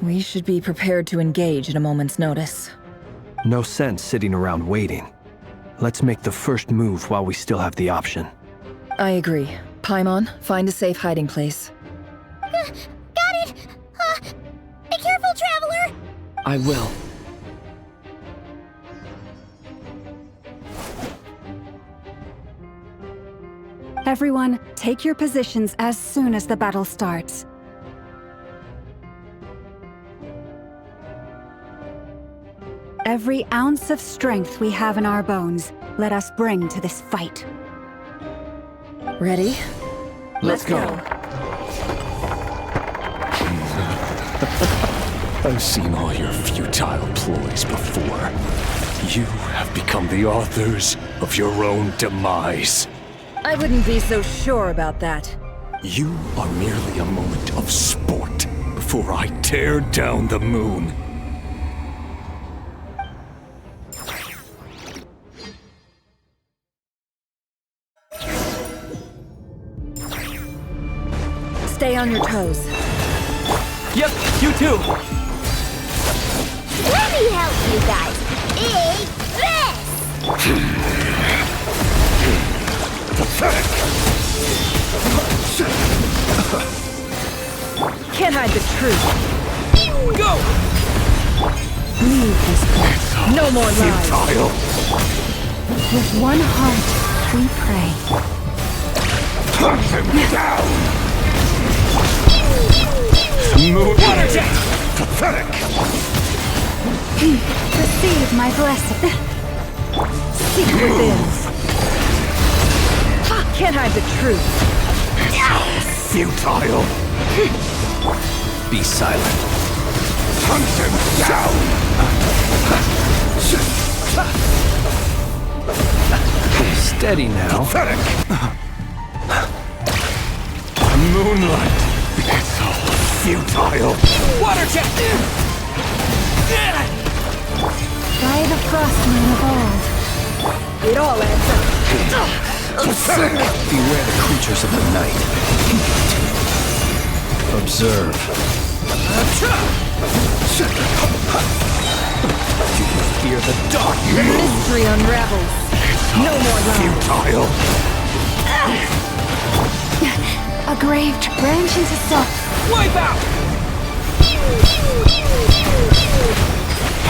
We should be prepared to engage at a moment's notice. No sense sitting around waiting. Let's make the first move while we still have the option. I agree. Paimon, find a safe hiding place. Got it! Be careful, Traveler! I will. Everyone, take your positions as soon as the battle starts. Every ounce of strength we have in our bones, let us bring to this fight. Ready? Let's go. I've seen all your futile ploys before. You have become the authors of your own demise. I wouldn't be so sure about that. You are merely a moment of sport before I tear down the moon. Stay on your toes. Yep, you too. Let me help you guys. Eat this! Can't hide the truth. Go! Leave this place. No more lies. With one heart, we pray. Hunt him down! Water jet! Pathetic! Receive my blessing. Seek within. Can't hide the truth. Futile! Be silent. Hunt him down! Steady now. Pathetic! Moonlight. It's all futile! Water jet! By the frost moon of old. It all adds up. Beware the creatures of the night. Observe. You fear the dark. The mystery unravels. No more lies. Futile! A grave branch into salt. Wipe out!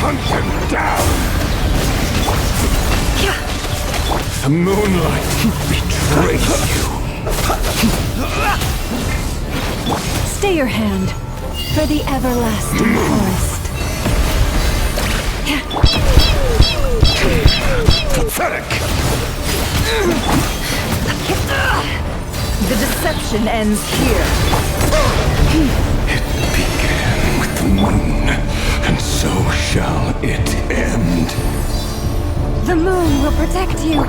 Hunt him down! The moonlight betrays you. Stay your hand for the everlasting forest. Pathetic! The deception ends here. It began with the moon, and so shall it end. The moon will protect you.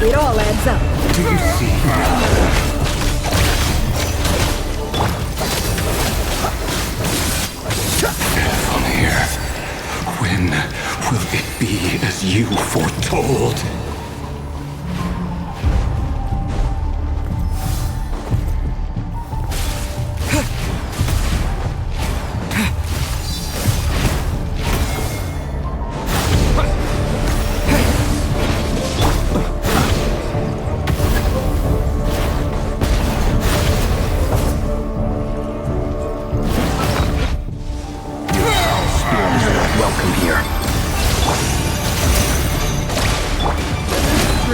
It all adds up. Do you see now? On here, when will it be as you foretold?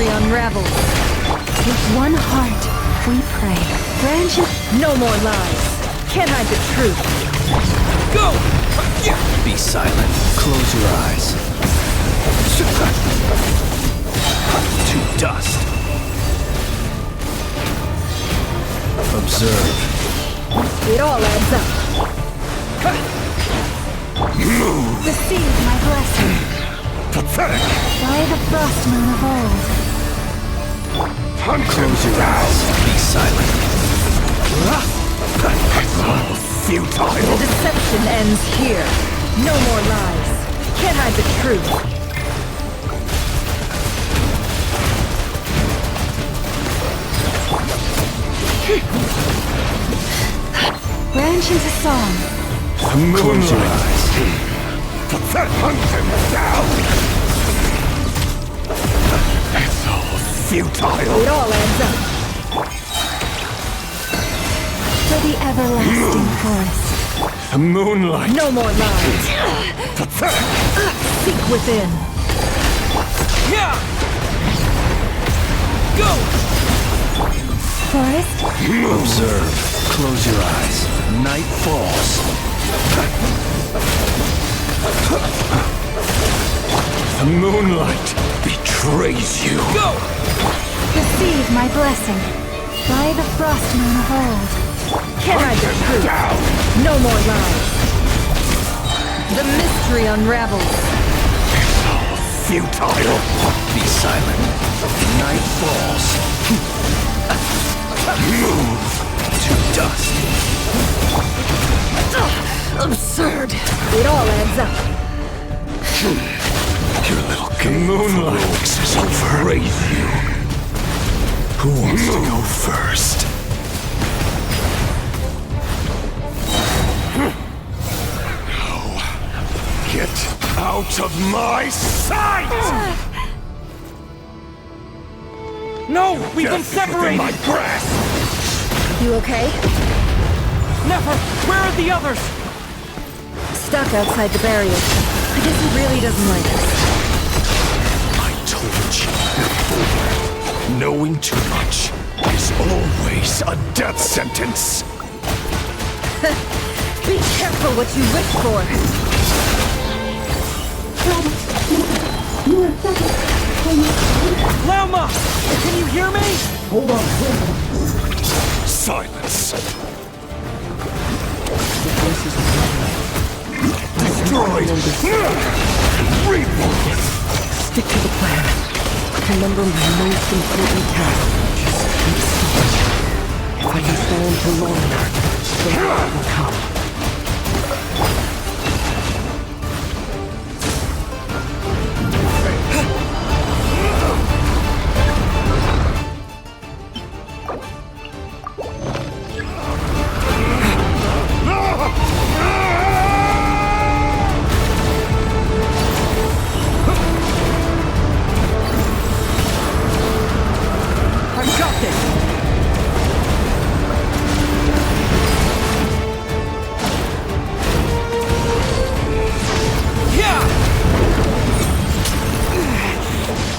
Unravels. With one heart, we pray. Branches. No more lies. Can't hide the truth. Go! Be silent. Close your eyes. To dust. Observe. It all adds up. Receive my blessing. Pathetic! By the frost moon of old. Close your eyes. Be silent. It's all futile! The deception ends here. No more lies. Can't hide the truth. Branch into song. Close your eyes. Hunt him down! It's all futile! It all adds up. For the everlasting forest. The moonlight. No more lies. Seek within. Go! Forest. Observe. Close your eyes. Night falls. The moonlight betrays you. Go! Receive my blessing. By the frost moon of old. Can I the truth? No more lies. The mystery unravels. Futile! Be silent. The night falls. Move to dust. Absurd. It all adds up. Your little game of heroics is over. Raise you. Who wants to go first? Get out of my sight! No! We've been separated! My grasp! You okay? Never! Where are the others? Stuck outside the barrier. I guess he really doesn't like us. I told you before. Knowing too much is always a death sentence. Be careful what you wish for. Lama! Can you hear me? Hold on. Silence. Destroyed. Reborn. Stick to the plan. Remember my most important task. Just keep still. If I can stand for long enough, the light will come.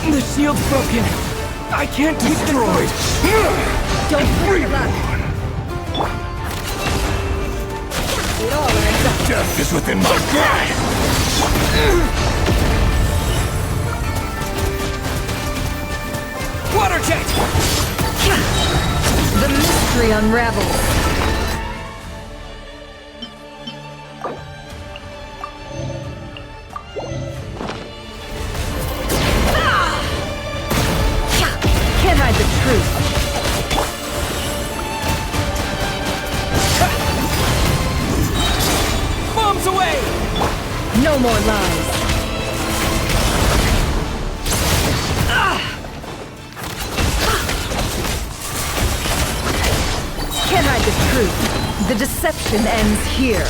The shield's broken. I can't keep destroyed. Don't push your luck. It all adds up. Death is within my grasp. Water jet! The mystery unravels. Can't hide the truth. Bombs away! No more lies. Can't hide the truth. The deception ends here.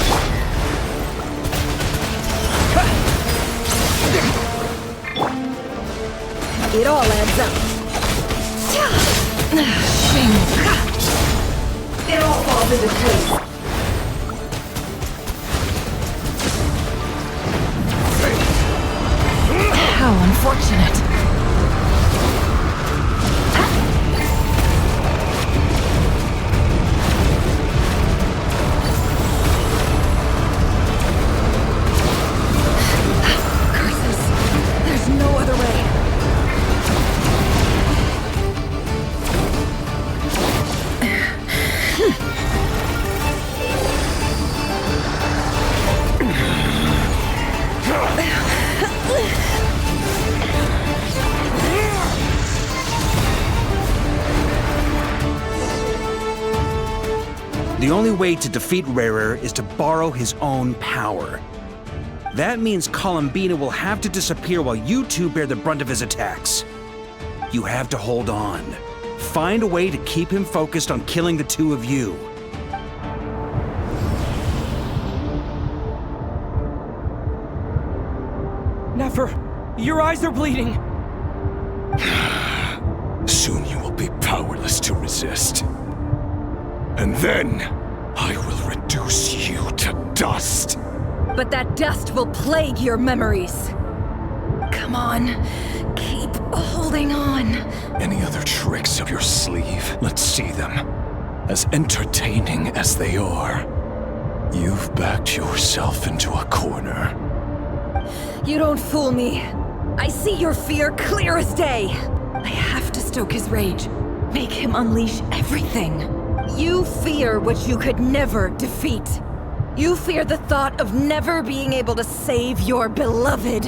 It all adds up. Shame. It all falls into place. How unfortunate. Curses. There's no other way. The only way to defeat Rarer is to borrow his own power. That means Columbina will have to disappear while you two bear the brunt of his attacks. You have to hold on. Find a way to keep him focused on killing the two of you. Nefer, your eyes are bleeding. Soon you will be powerless to resist. And then, I will reduce you to dust. But that dust will plague your memories. Come on, keep holding on. Any other tricks up your sleeve? Let's see them. As entertaining as they are, you've backed yourself into a corner. You don't fool me. I see your fear clear as day. I have to stoke his rage. Make him unleash everything. You fear what you could never defeat. You fear the thought of never being able to save your beloved.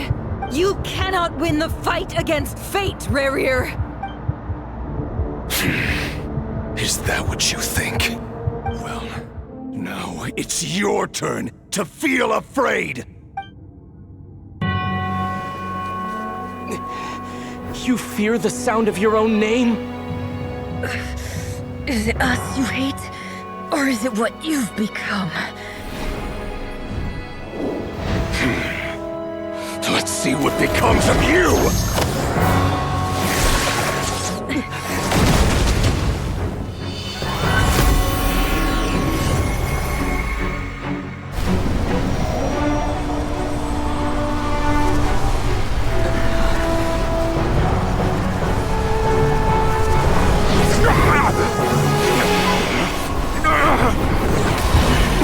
You cannot win the fight against fate, Rerir. Is that what you think? Well, now it's your turn to feel afraid! You fear the sound of your own name? Is it us you hate? Or is it what you've become? Let's see what becomes of you!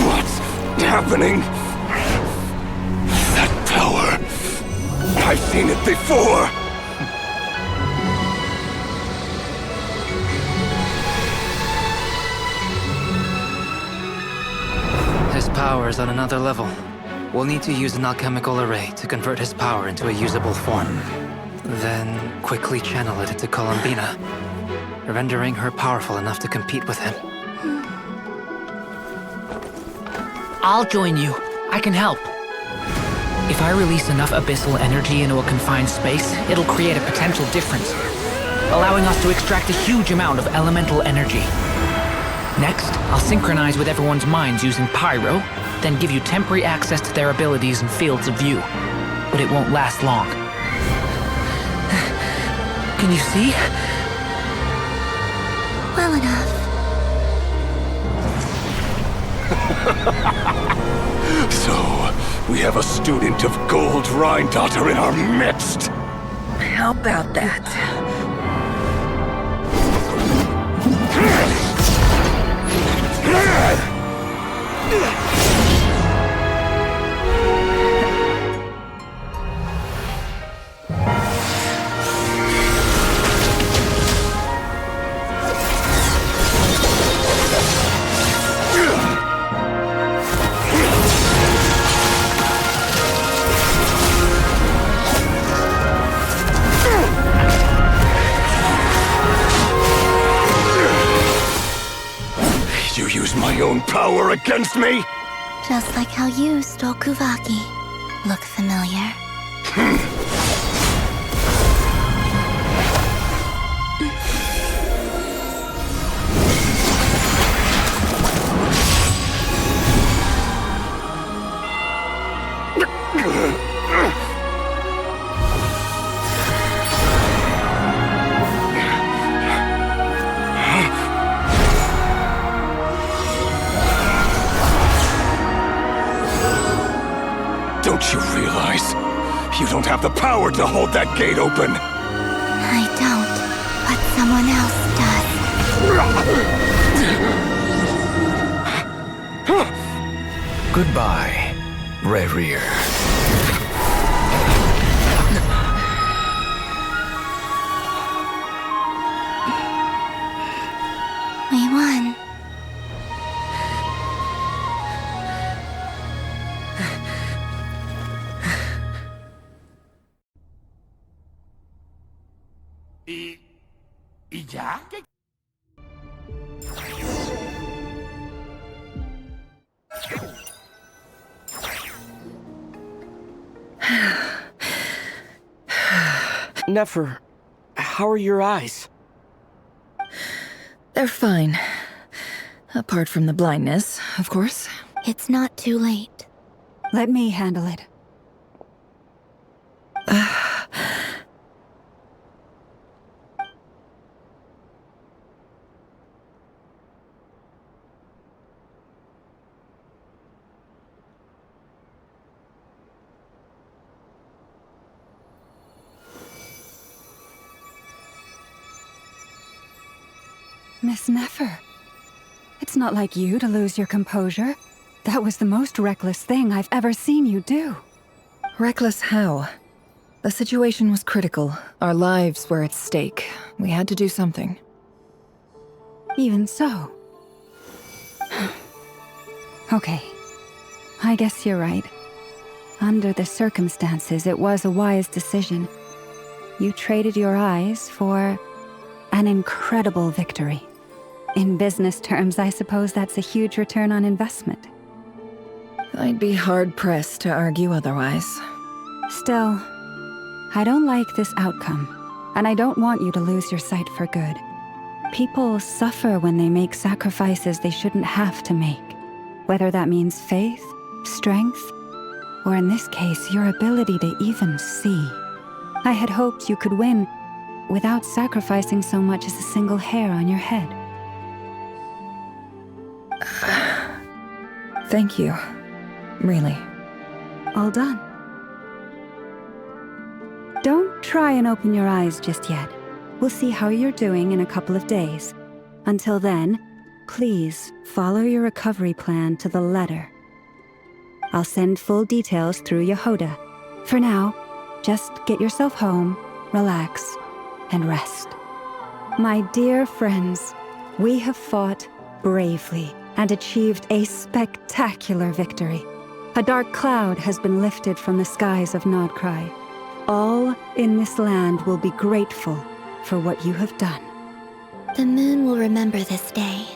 What's happening? That power... I've seen it before! His power is on another level. We'll need to use an alchemical array to convert his power into a usable form. Then quickly channel it into Columbina, rendering her powerful enough to compete with him. I'll join you. I can help. If I release enough abyssal energy into a confined space, it'll create a potential difference, allowing us to extract a huge amount of elemental energy. Next, I'll synchronize with everyone's minds using Pyro, then give you temporary access to their abilities and fields of view. But it won't last long. Can you see? Well enough. So, we have a student of Gold Rheindotter in our midst! How about that? You use my own power against me? Just like how you stole Kuvaki. Look familiar? Don't you realize? You don't have the power to hold that gate open! I don't, but someone else does. Goodbye, Rerir. We won. ¿Y ya? ¿Qué? Nefer, how are your eyes? They're fine. Apart from the blindness, of course. It's not too late. Let me handle it. Miss Nefer, it's not like you to lose your composure. That was the most reckless thing I've ever seen you do. Reckless how? The situation was critical. Our lives were at stake. We had to do something. Even so. Okay. I guess you're right. Under the circumstances, it was a wise decision. You traded your eyes for an incredible victory. In business terms, I suppose that's a huge return on investment. I'd be hard-pressed to argue otherwise. Still, I don't like this outcome, and I don't want you to lose your sight for good. People suffer when they make sacrifices they shouldn't have to make, whether that means faith, strength, or in this case, your ability to even see. I had hoped you could win without sacrificing so much as a single hair on your head. Thank you. Really. All done. Don't try and open your eyes just yet. We'll see how you're doing in a couple of days. Until then, please follow your recovery plan to the letter. I'll send full details through Yehoda. For now, just get yourself home, relax, and rest. My dear friends, we have fought bravely and achieved a spectacular victory. A dark cloud has been lifted from the skies of Nodcry. All in this land will be grateful for what you have done. The moon will remember this day.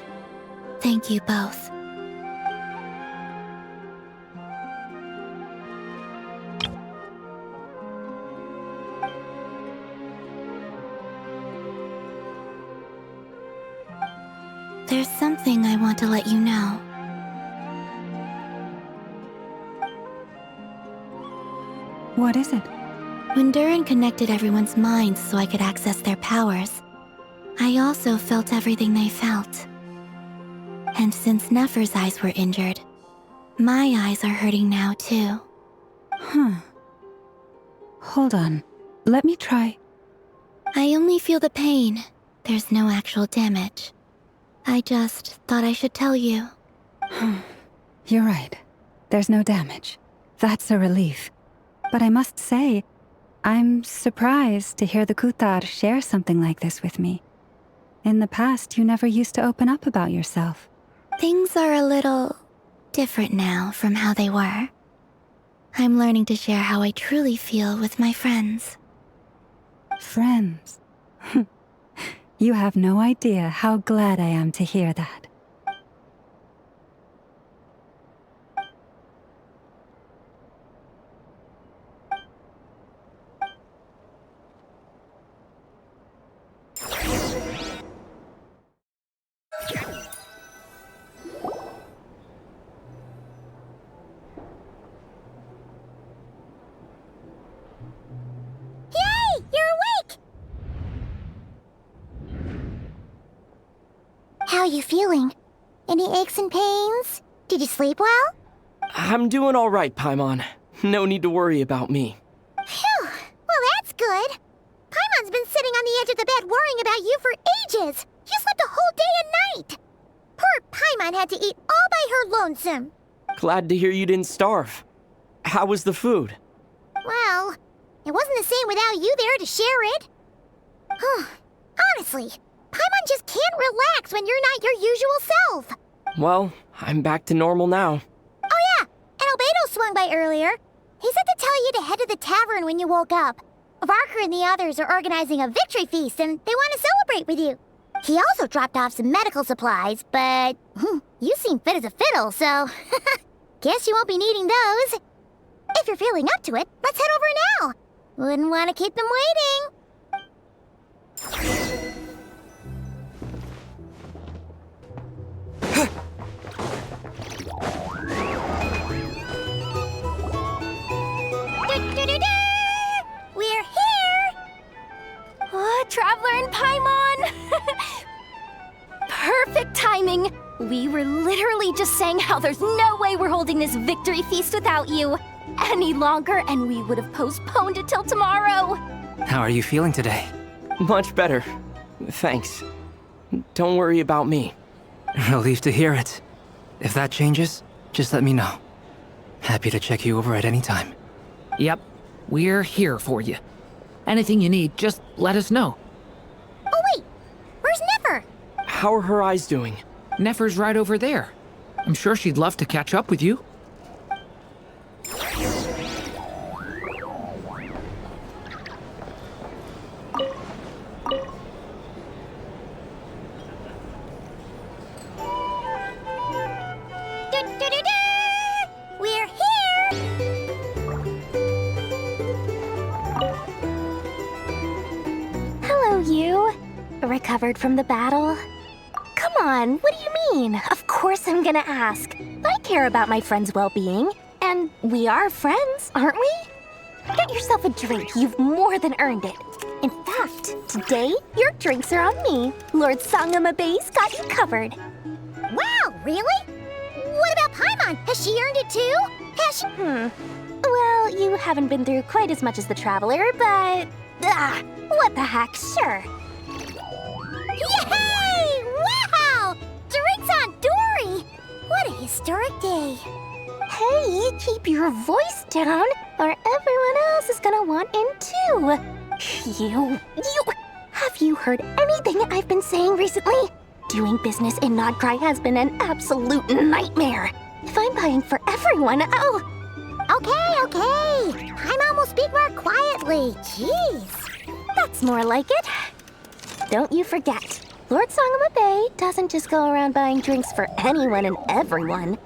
Thank you both. There's something I want to let you know. What is it? When Durin connected everyone's minds so I could access their powers, I also felt everything they felt. And since Nefer's eyes were injured, my eyes are hurting now too. Hold on. Let me try. I only feel the pain. There's no actual damage. I just thought I should tell you. You're right. There's no damage. That's a relief. But I must say, I'm surprised to hear the Kutar share something like this with me. In the past, you never used to open up about yourself. Things are a little different now from how they were. I'm learning to share how I truly feel with my friends. Friends? You have no idea how glad I am to hear that. Yay! You're awake! How are you feeling? Any aches and pains? Did you sleep well? I'm doing all right, Paimon. No need to worry about me. Phew! Well, that's good. Paimon's been sitting on the edge of the bed worrying about you for ages. You slept a whole day and night. Poor Paimon had to eat all by her lonesome. Glad to hear you didn't starve. How was the food? Well, it wasn't the same without you there to share it. Honestly, Paimon just can't relax when you're not your usual self. Well, I'm back to normal now. Oh yeah, and Albedo swung by earlier. He said to tell you to head to the tavern when you woke up. Varker and the others are organizing a victory feast and they want to celebrate with you. He also dropped off some medical supplies, but you seem fit as a fiddle, so guess you won't be needing those. If you're feeling up to it, let's head over now. Wouldn't want to keep them waiting. We're here! Oh, Traveler and Paimon! Perfect timing! We were literally just saying how there's no way we're holding this victory feast without you. Any longer, and we would have postponed it till tomorrow. How are you feeling today? Much better. Thanks. Don't worry about me. Relieved to hear it. If that changes, just let me know. Happy to check you over at any time. Yep, we're here for you. Anything you need, just let us know. Oh wait, where's Nefer? How are her eyes doing? Nefer's right over there. I'm sure she'd love to catch up with you. We're here! Hello, you. Recovered from the battle? Come on, what do you mean? Of course I'm gonna ask. I care about my friend's well-being. And we are friends, aren't we? Get yourself a drink. You've more than earned it. In fact, today, your drinks are on me. Lord Sangamabe's got you covered. Wow, really? What about Paimon? Has she earned it too? Has she... Well, you haven't been through quite as much as the Traveler, but... what the heck, sure. Yay! Wow! Drinks on Dory! What a historic day. Hey, keep your voice down, or everyone else is gonna want in too. Have you heard anything I've been saying recently? Doing business in Nodcry has been an absolute nightmare. If I'm buying for everyone, I'll... Okay. Paimon will speak more quietly. Jeez. That's more like it. Don't you forget, Lord Sangamabe doesn't just go around buying drinks for anyone and everyone.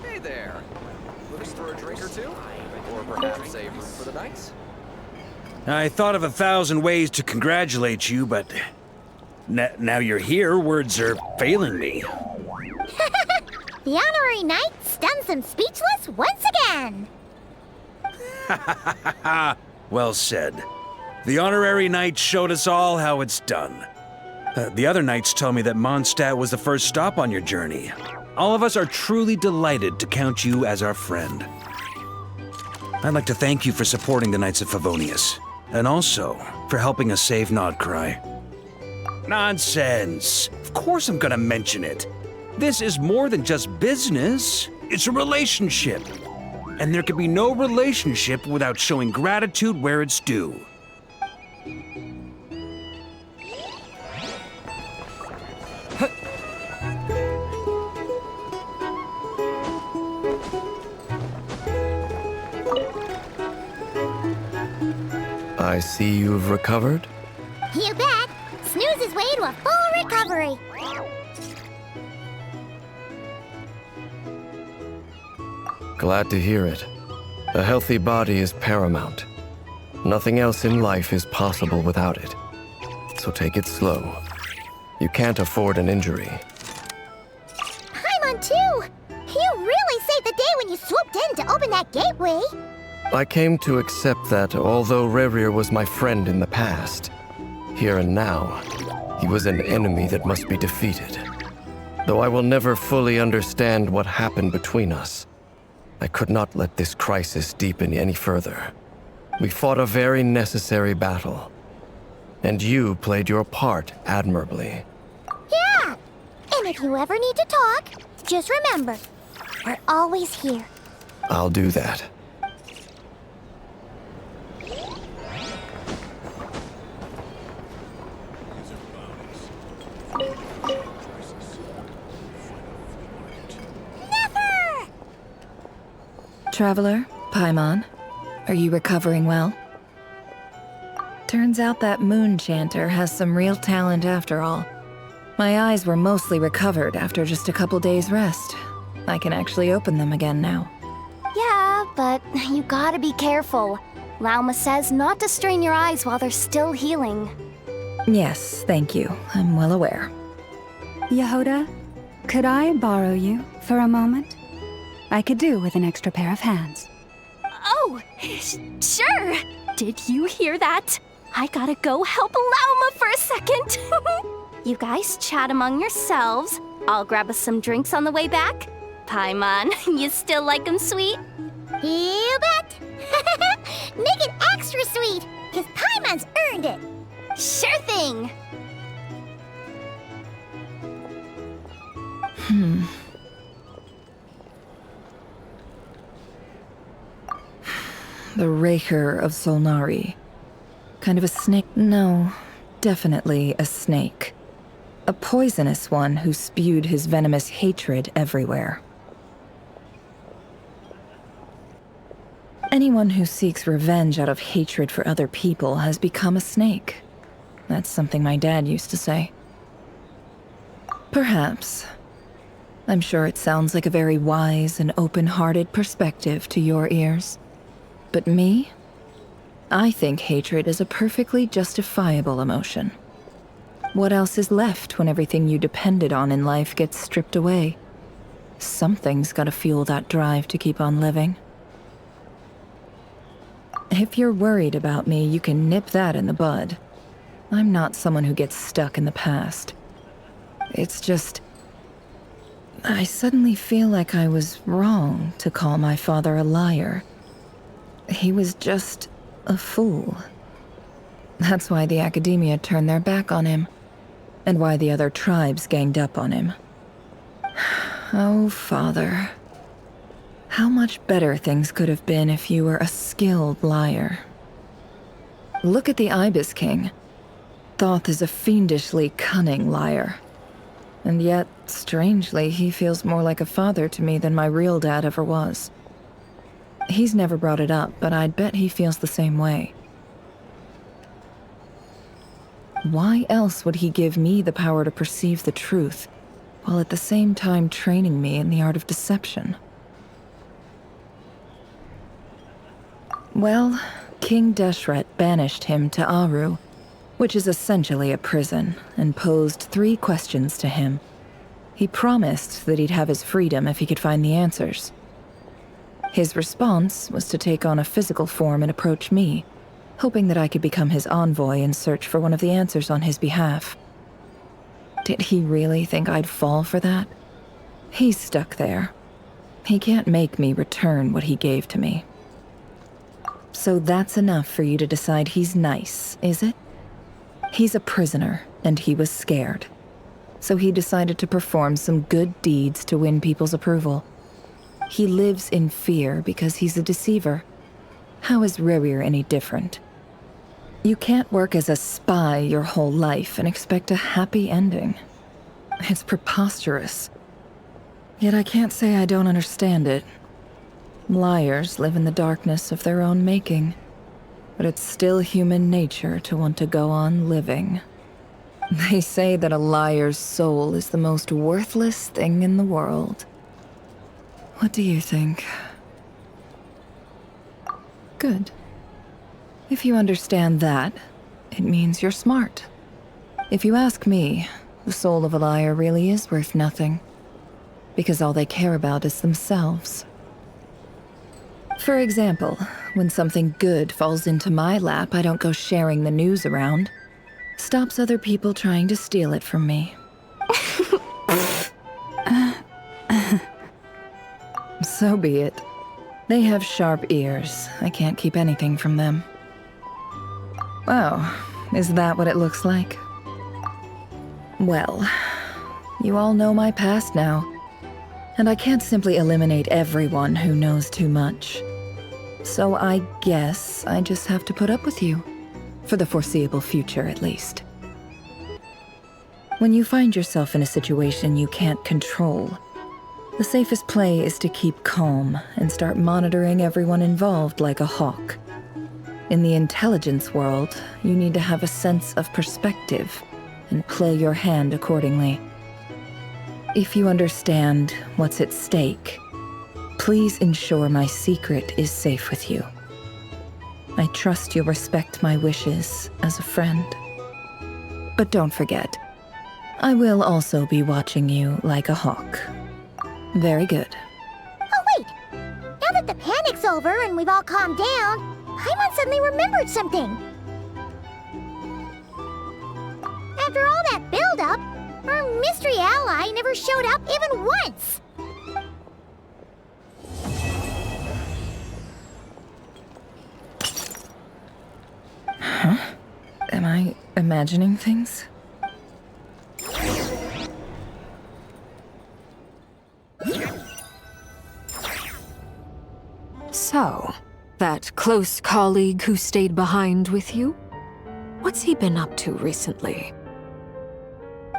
Hey there. Looking for a drink or two? Or perhaps a room for the night? I thought of 1,000 ways to congratulate you, but now you're here, words are failing me. The honorary knight's done some speechless once again. Well said. The honorary knight showed us all how it's done. The other knights tell me that Mondstadt was the first stop on your journey. All of us are truly delighted to count you as our friend. I'd like to thank you for supporting the Knights of Favonius, and also for helping us save Nodcry. Nonsense! Of course I'm gonna mention it. This is more than just business. It's a relationship. And there can be no relationship without showing gratitude where it's due. I see you've recovered? You bet. Snooze his way to a full recovery. Glad to hear it. A healthy body is paramount. Nothing else in life is possible without it. So take it slow. You can't afford an injury. Paimon too! You really saved the day when you swooped in to open that gateway. I came to accept that although Rerir was my friend in the past, here and now, he was an enemy that must be defeated. Though I will never fully understand what happened between us, I could not let this crisis deepen any further. We fought a very necessary battle, and you played your part admirably. Yeah! And if you ever need to talk, just remember, we're always here. I'll do that. Traveler, Paimon, are you recovering well? Turns out that moon chanter has some real talent after all. My eyes were mostly recovered after just a couple days' rest. I can actually open them again now. Yeah, but you gotta be careful. Lauma says not to strain your eyes while they're still healing. Yes, thank you. I'm well aware. Yehoda, could I borrow you for a moment? I could do with an extra pair of hands. Oh, sure. Did you hear that? I gotta go help Lauma for a second. You guys chat among yourselves. I'll grab us some drinks on the way back. Paimon, you still like 'em sweet? You bet. Make it extra sweet, because Paimon's earned it. Sure thing. The Raker of Solnari. Kind of a snake? No, definitely a snake. A poisonous one who spewed his venomous hatred everywhere. Anyone who seeks revenge out of hatred for other people has become a snake. That's something my dad used to say. Perhaps. I'm sure it sounds like a very wise and open-hearted perspective to your ears. But me? I think hatred is a perfectly justifiable emotion. What else is left when everything you depended on in life gets stripped away? Something's gotta fuel that drive to keep on living. If you're worried about me, you can nip that in the bud. I'm not someone who gets stuck in the past. It's just... I suddenly feel like I was wrong to call my father a liar. He was just a fool. That's why the academia turned their back on him, and why the other tribes ganged up on him. Oh, Father. How much better things could have been if you were a skilled liar. Look at the Ibis King. Thoth is a fiendishly cunning liar. And yet, strangely, he feels more like a father to me than my real dad ever was. He's never brought it up, but I'd bet he feels the same way. Why else would he give me the power to perceive the truth, while at the same time training me in the art of deception? Well, King Deshret banished him to Aru, which is essentially a prison, and posed 3 questions to him. He promised that he'd have his freedom if he could find the answers. His response was to take on a physical form and approach me, hoping that I could become his envoy and search for one of the answers on his behalf. Did he really think I'd fall for that? He's stuck there. He can't make me return what he gave to me. So that's enough for you to decide he's nice, is it? He's a prisoner, and he was scared. So he decided to perform some good deeds to win people's approval. He lives in fear because he's a deceiver. How is Rerir any different? You can't work as a spy your whole life and expect a happy ending. It's preposterous. Yet I can't say I don't understand it. Liars live in the darkness of their own making. But it's still human nature to want to go on living. They say that a liar's soul is the most worthless thing in the world. What do you think? Good. If you understand that, it means you're smart. If you ask me, the soul of a liar really is worth nothing. Because all they care about is themselves. For example, when something good falls into my lap, I don't go sharing the news around. Stops other people trying to steal it from me. So be it. They have sharp ears. I can't keep anything from them. Oh, is that what it looks like? Well, you all know my past now. And I can't simply eliminate everyone who knows too much. So I guess I just have to put up with you. For the foreseeable future, at least. When you find yourself in a situation you can't control, the safest play is to keep calm and start monitoring everyone involved like a hawk. In the intelligence world, you need to have a sense of perspective and play your hand accordingly. If you understand what's at stake, please ensure my secret is safe with you. I trust you'll respect my wishes as a friend. But don't forget, I will also be watching you like a hawk. Very good. Oh, wait! Now that the panic's over and we've all calmed down, Paimon suddenly remembered something. After all that build-up, our mystery ally never showed up even once! Huh? Am I imagining things? So, that close colleague who stayed behind with you? What's he been up to recently?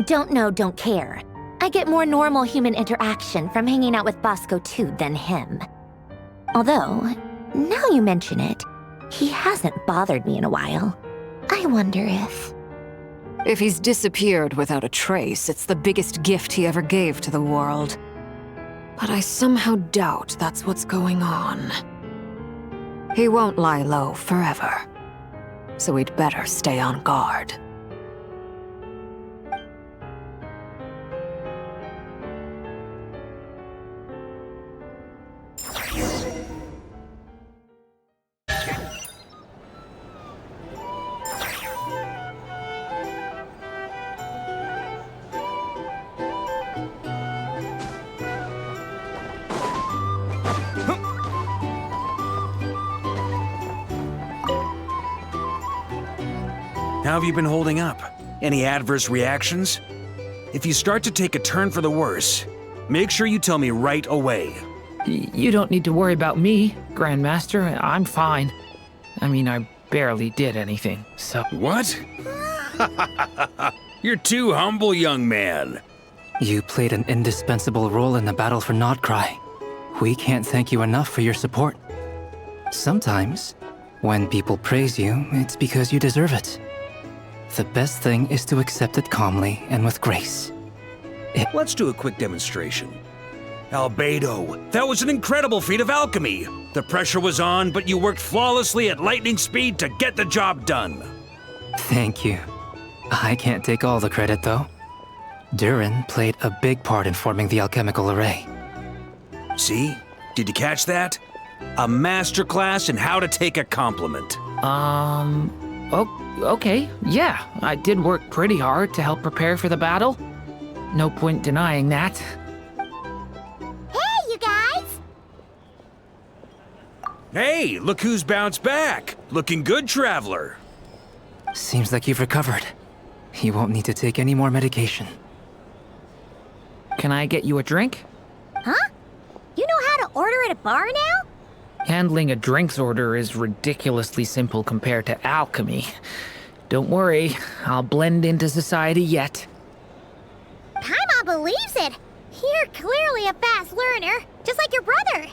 Don't know, don't care. I get more normal human interaction from hanging out with Bosco 2 than him. Although, now you mention it, he hasn't bothered me in a while. I wonder if... If he's disappeared without a trace, it's the biggest gift he ever gave to the world. But I somehow doubt that's what's going on. He won't lie low forever. So we'd better stay on guard. How have you been holding up? Any adverse reactions? If you start to take a turn for the worse, make sure you tell me right away. You don't need to worry about me, Grandmaster. I'm fine. I mean, I barely did anything, so... What? You're too humble, young man. You played an indispensable role in the battle for Nodcry. We can't thank you enough for your support. Sometimes, when people praise you, it's because you deserve it. The best thing is to accept it calmly and with grace. Let's do a quick demonstration. Albedo, that was an incredible feat of alchemy. The pressure was on, but you worked flawlessly at lightning speed to get the job done. Thank you. I can't take all the credit, though. Durin played a big part in forming the alchemical array. See? Did you catch that? A masterclass in how to take a compliment. Okay, yeah, I did work pretty hard to help prepare for the battle. No point denying that. Hey, you guys! Hey, look who's bounced back. Looking good, Traveler. Seems like you've recovered. You won't need to take any more medication. Can I get you a drink? Huh? You know how to order at a bar now? Handling a drinks order is ridiculously simple compared to alchemy. Don't worry, I'll blend into society yet. Paimon believes it! You're clearly a fast learner, just like your brother.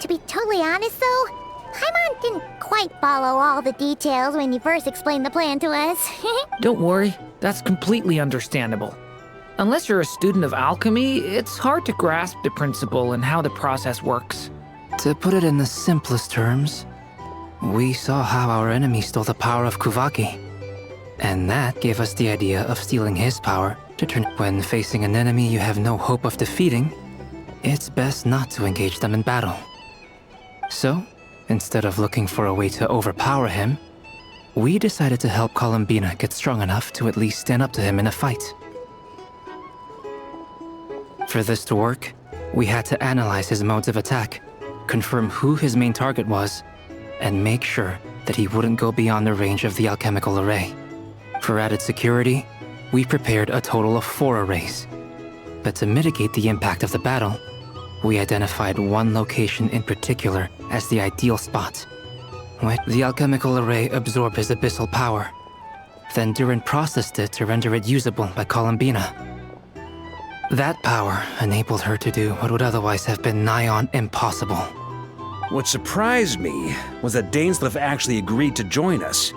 To be totally honest though, Paimon didn't quite follow all the details when you first explained the plan to us. Don't worry, that's completely understandable. Unless you're a student of alchemy, it's hard to grasp the principle and how the process works. To put it in the simplest terms, we saw how our enemy stole the power of Kuvaki. And that gave us the idea of stealing his power to turn. When facing an enemy you have no hope of defeating, it's best not to engage them in battle. So, instead of looking for a way to overpower him, we decided to help Columbina get strong enough to at least stand up to him in a fight. For this to work, we had to analyze his modes of attack, confirm who his main target was, and make sure that he wouldn't go beyond the range of the alchemical array. For added security, we prepared a total of 4 arrays. But to mitigate the impact of the battle, we identified one location in particular as the ideal spot. The alchemical array absorbed his abyssal power. Then Durin processed it to render it usable by Columbina. That power enabled her to do what would otherwise have been nigh on impossible. What surprised me was that Dainsleif actually agreed to join us.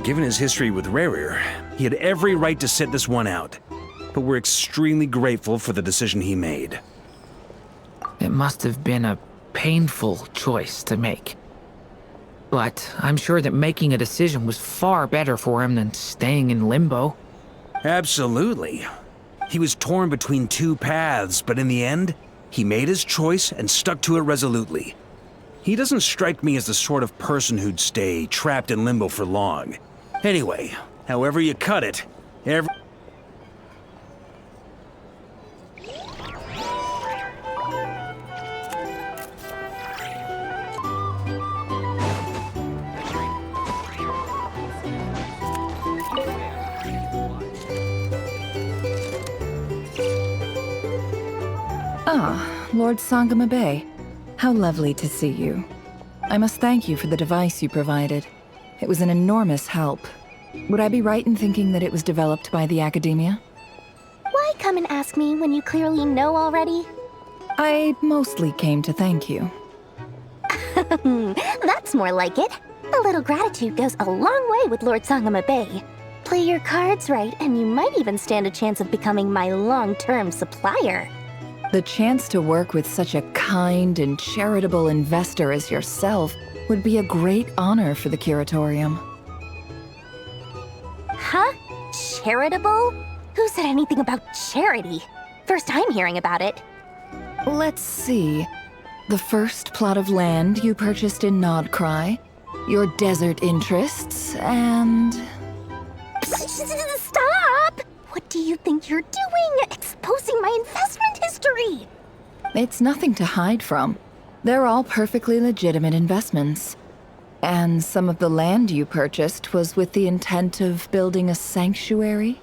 Given his history with Rerir, he had every right to sit this one out. But we're extremely grateful for the decision he made. It must have been a painful choice to make. But I'm sure that making a decision was far better for him than staying in limbo. Absolutely. He was torn between 2 paths, but in the end, he made his choice and stuck to it resolutely. He doesn't strike me as the sort of person who'd stay trapped in limbo for long. Anyway, however you cut it, Ah, Lord Sangama Bay. How lovely to see you. I must thank you for the device you provided. It was an enormous help. Would I be right in thinking that it was developed by the Academia? Why come and ask me when you clearly know already? I mostly came to thank you. That's more like it. A little gratitude goes a long way with Lord Sangama Bay. Play your cards right, and you might even stand a chance of becoming my long-term supplier. The chance to work with such a kind and charitable investor as yourself would be a great honor for the Curatorium. Huh? Charitable? Who said anything about charity? First time hearing about it. Let's see. The first plot of land you purchased in Nodcry, your desert interests, and... Stop! What do you think you're doing? Exposing my investment history! It's nothing to hide from. They're all perfectly legitimate investments. And some of the land you purchased was with the intent of building a sanctuary?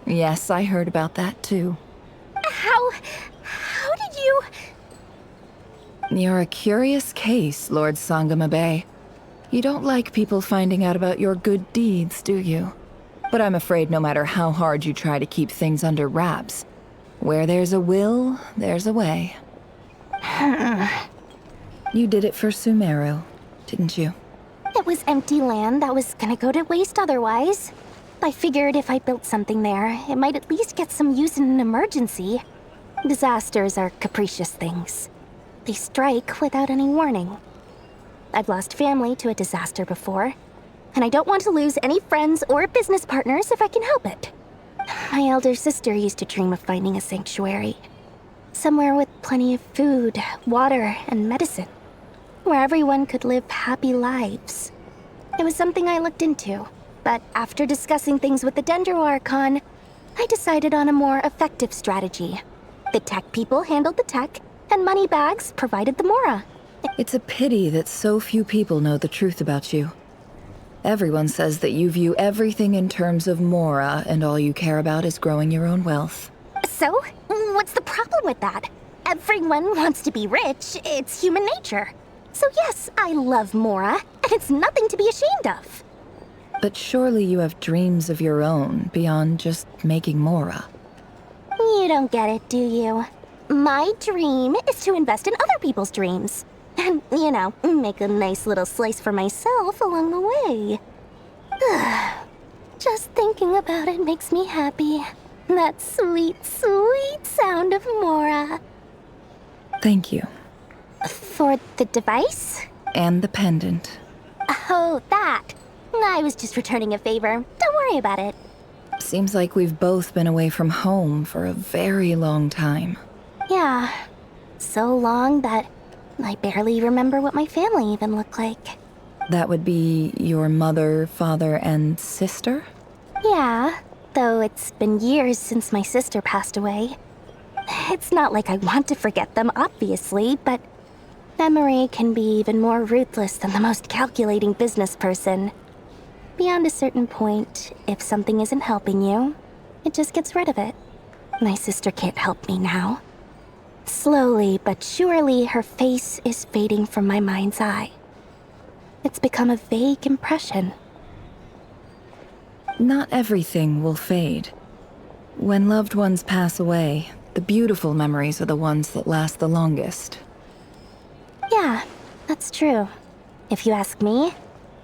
Yes, I heard about that too. How did you... You're a curious case, Lord Sangama Bay. You don't like people finding out about your good deeds, do you? But I'm afraid no matter how hard you try to keep things under wraps, where there's a will, there's a way. You did it for Sumeru, didn't you? It was empty land that was gonna go to waste otherwise. I figured if I built something there, it might at least get some use in an emergency. Disasters are capricious things. They strike without any warning. I've lost family to a disaster before, and I don't want to lose any friends or business partners if I can help it. My elder sister used to dream of finding a sanctuary. Somewhere with plenty of food, water, and medicine. Where everyone could live happy lives. It was something I looked into, but after discussing things with the Dendro Archon, I decided on a more effective strategy. The tech people handled the tech, and Moneybags provided the Mora. It's a pity that so few people know the truth about you. Everyone says that you view everything in terms of Mora, and all you care about is growing your own wealth. So, what's the problem with that? Everyone wants to be rich, it's human nature. So yes, I love Mora, and it's nothing to be ashamed of. But surely you have dreams of your own, beyond just making Mora. You don't get it, do you? My dream is to invest in other people's dreams. And, you know, make a nice little slice for myself along the way. Just thinking about it makes me happy. That sweet, sweet sound of Mora. Thank you. For the device? And the pendant. Oh, that. I was just returning a favor. Don't worry about it. Seems like we've both been away from home for a very long time. Yeah. So long that I barely remember what my family even looked like. That would be your mother, father, and sister? Yeah, though it's been years since my sister passed away. It's not like I want to forget them, obviously, but memory can be even more ruthless than the most calculating business person. Beyond a certain point, if something isn't helping you, it just gets rid of it. My sister can't help me now. Slowly but surely, her face is fading from my mind's eye. It's become a vague impression. Not everything will fade. When loved ones pass away, the beautiful memories are the ones that last the longest. Yeah, that's true. If you ask me,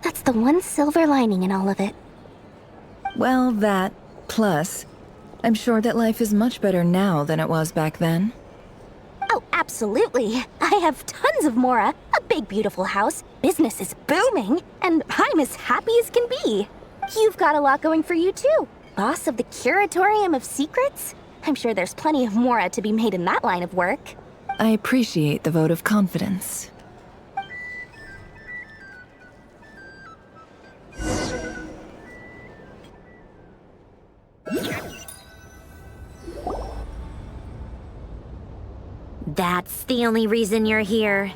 that's the one silver lining in all of it. Well, that, plus, I'm sure that life is much better now than it was back then. Oh, absolutely. I have tons of Mora, a big beautiful house, business is booming, and I'm as happy as can be. You've got a lot going for you too. Boss of the Curatorium of Secrets? I'm sure there's plenty of Mora to be made in that line of work. I appreciate the vote of confidence. That's the only reason you're here.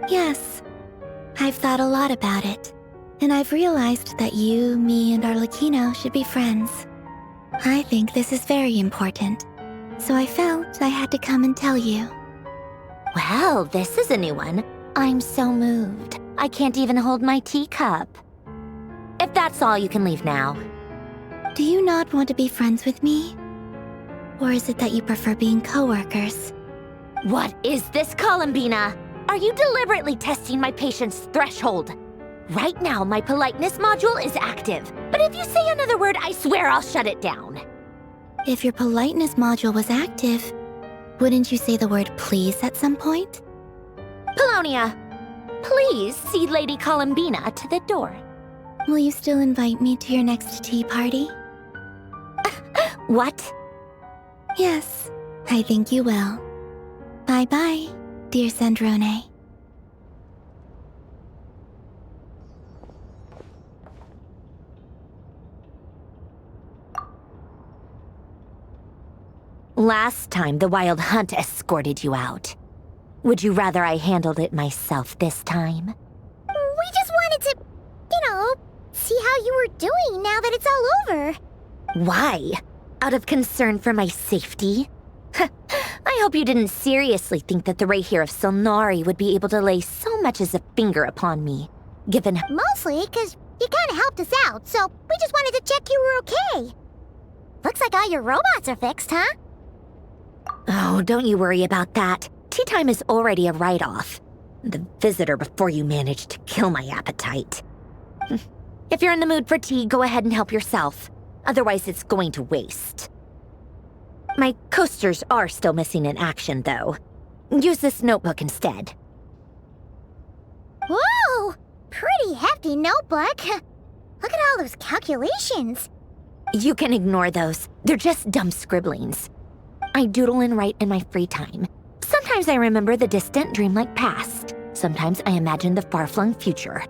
Yes. I've thought a lot about it. And I've realized that you, me, and Arlecchino should be friends. I think this is very important. So I felt I had to come and tell you. Well, this is a new one. I'm so moved. I can't even hold my teacup. that's all, you can leave now. Do you not want to be friends with me? Or is it that you prefer being coworkers? What is this, Columbina? Are you deliberately testing my patience threshold? Right now, my politeness module is active, but if you say another word, I swear I'll shut it down. If your politeness module was active, wouldn't you say the word please at some point? Polonia, please see Lady Columbina to the door. Will you still invite me to your next tea party? What? Yes, I think you will. Bye-bye, dear Sandrone. Last time, the Wild Hunt escorted you out. Would you rather I handled it myself this time? We just wanted to, see how you were doing now that it's all over. Why? Out of concern for my safety? I hope you didn't seriously think that the Rayhir of Solnari would be able to lay so much as a finger upon me, given— Mostly because you kind of helped us out, so we just wanted to check you were okay. Looks like all your robots are fixed, huh? Oh, don't you worry about that. Tea time is already a write-off. The visitor before you managed to kill my appetite. If you're in the mood for tea, go ahead and help yourself. Otherwise, it's going to waste. My coasters are still missing in action, though. Use this notebook instead. Whoa! Pretty hefty notebook. Look at all those calculations. You can ignore those. They're just dumb scribblings. I doodle and write in my free time. Sometimes I remember the distant, dreamlike past. Sometimes I imagine the far-flung future.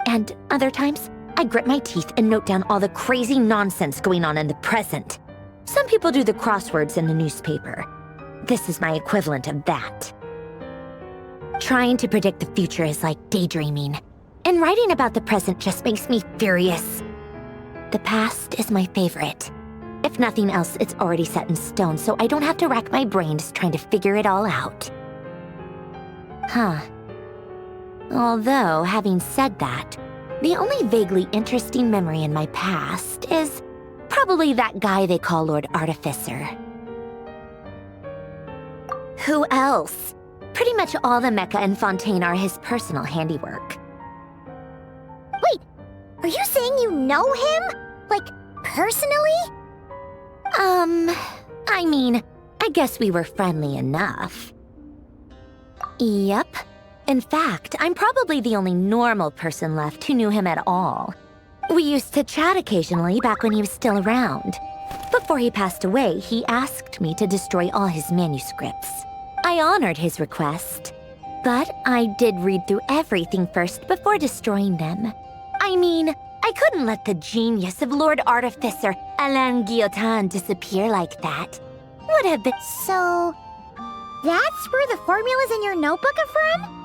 And other times, I grit my teeth and note down all the crazy nonsense going on in the present. Some people do the crosswords in the newspaper. This is my equivalent of that. Trying to predict the future is like daydreaming, and writing about the present just makes me furious. The past is my favorite. If nothing else, it's already set in stone, so I don't have to rack my brains trying to figure it all out. Huh. Although, having said that, the only vaguely interesting memory in my past is probably that guy they call Lord Artificer. Who else? Pretty much all the mecha in Fontaine are his personal handiwork. Wait, are you saying you know him? Like, personally? I mean, I guess we were friendly enough. Yep. In fact, I'm probably the only normal person left who knew him at all. We used to chat occasionally back when he was still around. Before he passed away, he asked me to destroy all his manuscripts. I honored his request, but I did read through everything first before destroying them. I mean, I couldn't let the genius of Lord Artificer Alain Guillotin disappear like that. Would have been— So, that's where the formulas in your notebook are from?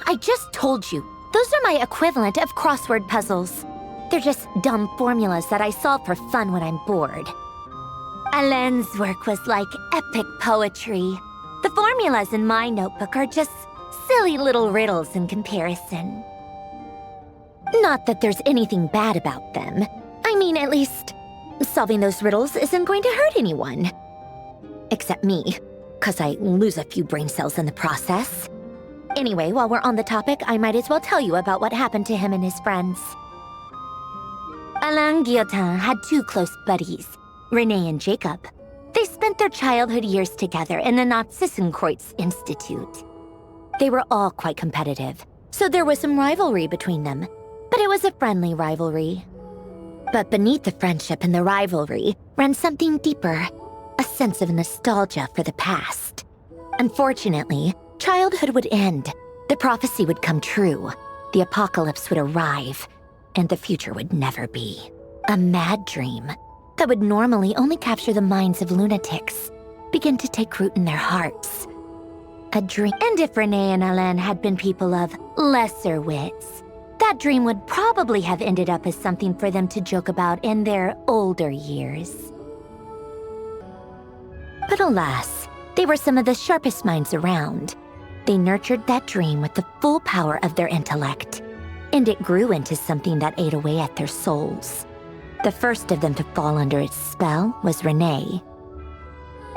I just told you. Those are my equivalent of crossword puzzles. They're just dumb formulas that I solve for fun when I'm bored. Alain's work was like epic poetry. The formulas in my notebook are just silly little riddles in comparison. Not that there's anything bad about them. I mean, at least, solving those riddles isn't going to hurt anyone. Except me, 'cause I lose a few brain cells in the process. Anyway, while we're on the topic, I might as well tell you about what happened to him and his friends. Alain Guillotin had two close buddies, René and Jacob. They spent their childhood years together in the Narzissenkreuz Institute. They were all quite competitive, so there was some rivalry between them, but it was a friendly rivalry. But beneath the friendship and the rivalry ran something deeper, a sense of nostalgia for the past. Unfortunately, childhood would end, the prophecy would come true, the apocalypse would arrive, and the future would never be. A mad dream that would normally only capture the minds of lunatics begin to take root in their hearts. A dream. And if René and Alain had been people of lesser wits, that dream would probably have ended up as something for them to joke about in their older years. But alas, they were some of the sharpest minds around. They nurtured that dream with the full power of their intellect. and it grew into something that ate away at their souls. The first of them to fall under its spell was Renee.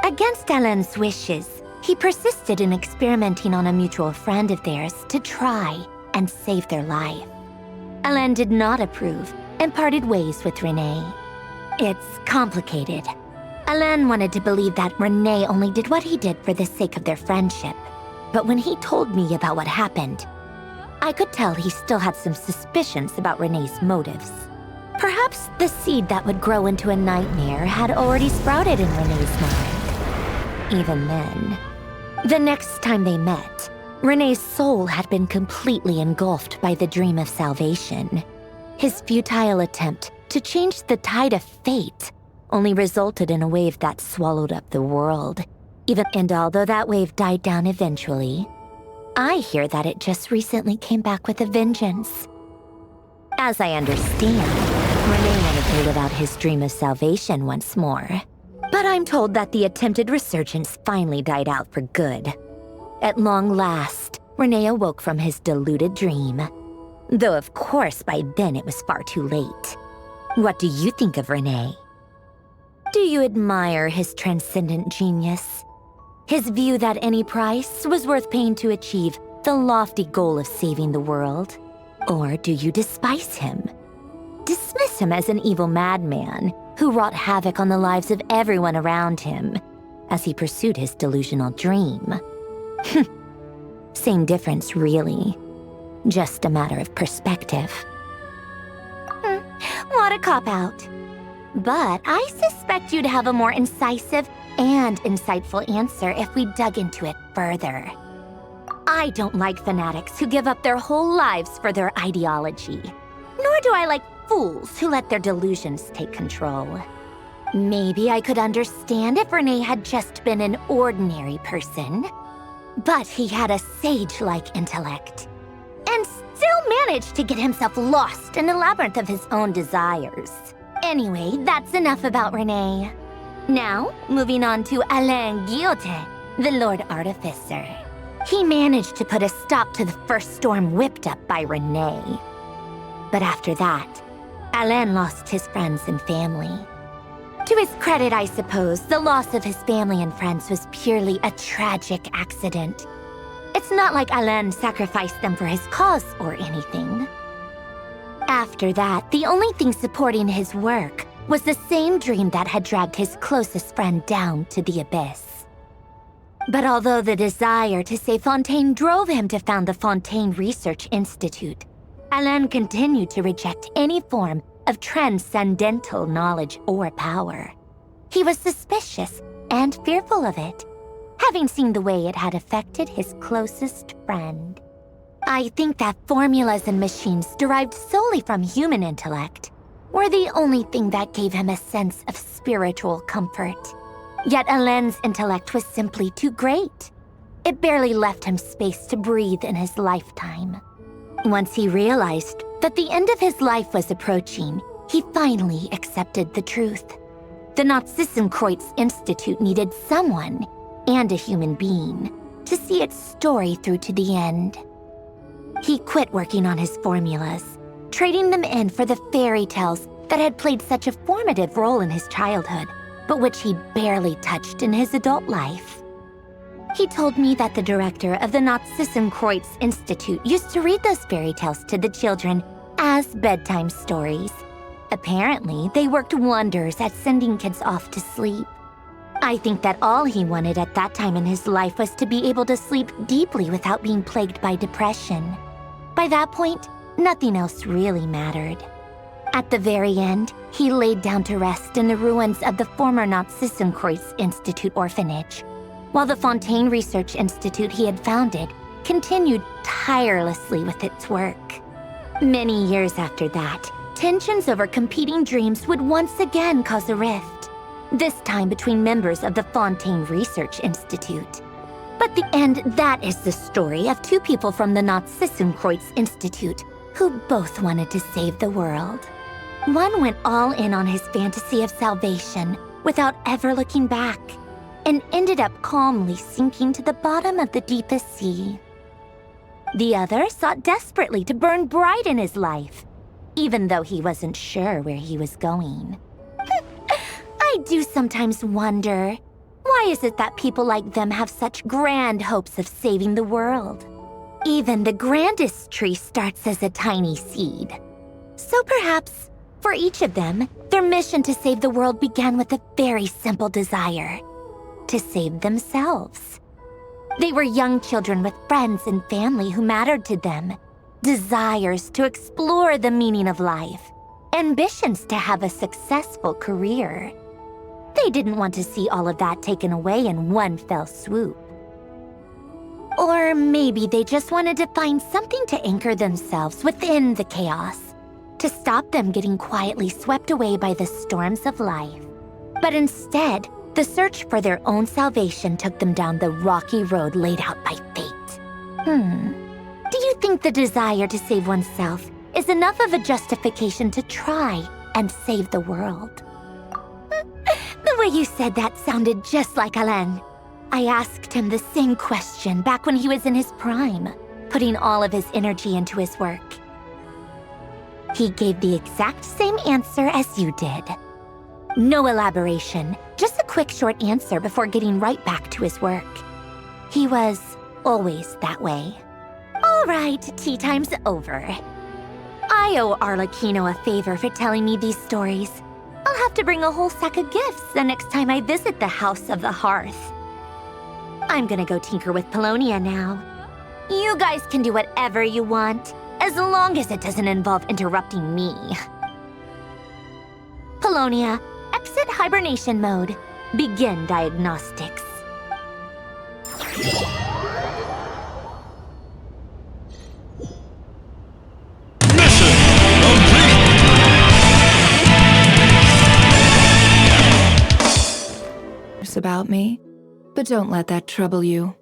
Against Alain's wishes, he persisted in experimenting on a mutual friend of theirs to try and save their life. Alain did not approve and parted ways with Renee. It's complicated. Alain wanted to believe that Renee only did what he did for the sake of their friendship. But when he told me about what happened, I could tell he still had some suspicions about Renee's motives. Perhaps the seed that would grow into a nightmare had already sprouted in Renee's mind. Even then, the next time they met, Renee's soul had been completely engulfed by the dream of salvation. His futile attempt to change the tide of fate only resulted in a wave that swallowed up the world. And although that wave died down eventually, I hear that it just recently came back with a vengeance. As I understand, Renee wanted to live out his dream of salvation once more. But I'm told that the attempted resurgence finally died out for good. At long last, Renee awoke from his deluded dream. Though of course by then it was far too late. What do you think of Renee? Do you admire his transcendent genius? His view that any price was worth paying to achieve the lofty goal of saving the world? Or do you despise him? Dismiss him as an evil madman who wrought havoc on the lives of everyone around him as he pursued his delusional dream? Same difference, really. Just a matter of perspective. What a cop-out. But I suspect you'd have a more incisive and insightful answer if we dug into it further. I don't like fanatics who give up their whole lives for their ideology. Nor do I like fools who let their delusions take control. Maybe I could understand if Renee had just been an ordinary person. But he had a sage-like intellect. And still managed to get himself lost in the labyrinth of his own desires. Anyway, that's enough about Renee. Now, moving on to Alain Guillotin, the Lord Artificer. He managed to put a stop to the first storm whipped up by Renee. But after that, Alain lost his friends and family. To his credit, I suppose, the loss of his family and friends was purely a tragic accident. It's not like Alain sacrificed them for his cause or anything. After that, the only thing supporting his work was the same dream that had dragged his closest friend down to the abyss. But although the desire to save Fontaine drove him to found the Fontaine Research Institute, Alain continued to reject any form of transcendental knowledge or power. He was suspicious and fearful of it, having seen the way it had affected his closest friend. I think that formulas and machines derived solely from human intellect were the only thing that gave him a sense of spiritual comfort. Yet Alain's intellect was simply too great. It barely left him space to breathe in his lifetime. Once he realized that the end of his life was approaching, he finally accepted the truth. The Nazissenkreuz Institute needed someone, and a human being, to see its story through to the end. He quit working on his formulas, trading them in for the fairy tales that had played such a formative role in his childhood, but which he barely touched in his adult life. He told me that the director of the Nazissenkreuz Institute used to read those fairy tales to the children as bedtime stories. Apparently, they worked wonders at sending kids off to sleep. I think that all he wanted at that time in his life was to be able to sleep deeply without being plagued by depression. By that point, nothing else really mattered. At the very end, he laid down to rest in the ruins of the former Nazissenkreuz Institute orphanage, while the Fontaine Research Institute he had founded continued tirelessly with its work. Many years after that, tensions over competing dreams would once again cause a rift, this time between members of the Fontaine Research Institute. But the end, that is the story of two people from the Nazissenkreuz Institute who both wanted to save the world. One went all in on his fantasy of salvation without ever looking back, and ended up calmly sinking to the bottom of the deepest sea. The other sought desperately to burn bright in his life, even though he wasn't sure where he was going. I do sometimes wonder, why is it that people like them have such grand hopes of saving the world? Even the grandest tree starts as a tiny seed. So perhaps, for each of them, their mission to save the world began with a very simple desire: to save themselves. They were young children with friends and family who mattered to them, desires to explore the meaning of life, ambitions to have a successful career. They didn't want to see all of that taken away in one fell swoop. Or maybe they just wanted to find something to anchor themselves within the chaos, to stop them getting quietly swept away by the storms of life. But instead, the search for their own salvation took them down the rocky road laid out by fate. Do you think the desire to save oneself is enough of a justification to try and save the world? The way you said that sounded just like Alain. I asked him the same question back when he was in his prime, putting all of his energy into his work. He gave the exact same answer as you did. No elaboration, just a quick short answer before getting right back to his work. He was always that way. All right, tea time's over. I owe Arlecchino a favor for telling me these stories. I'll have to bring a whole sack of gifts the next time I visit the House of the Hearth. I'm gonna go tinker with Polonia now. You guys can do whatever you want, as long as it doesn't involve interrupting me. Polonia, exit hibernation mode. Begin diagnostics. About me, but don't let that trouble you.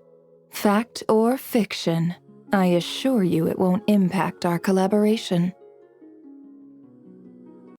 Fact or fiction, I assure you it won't impact our collaboration.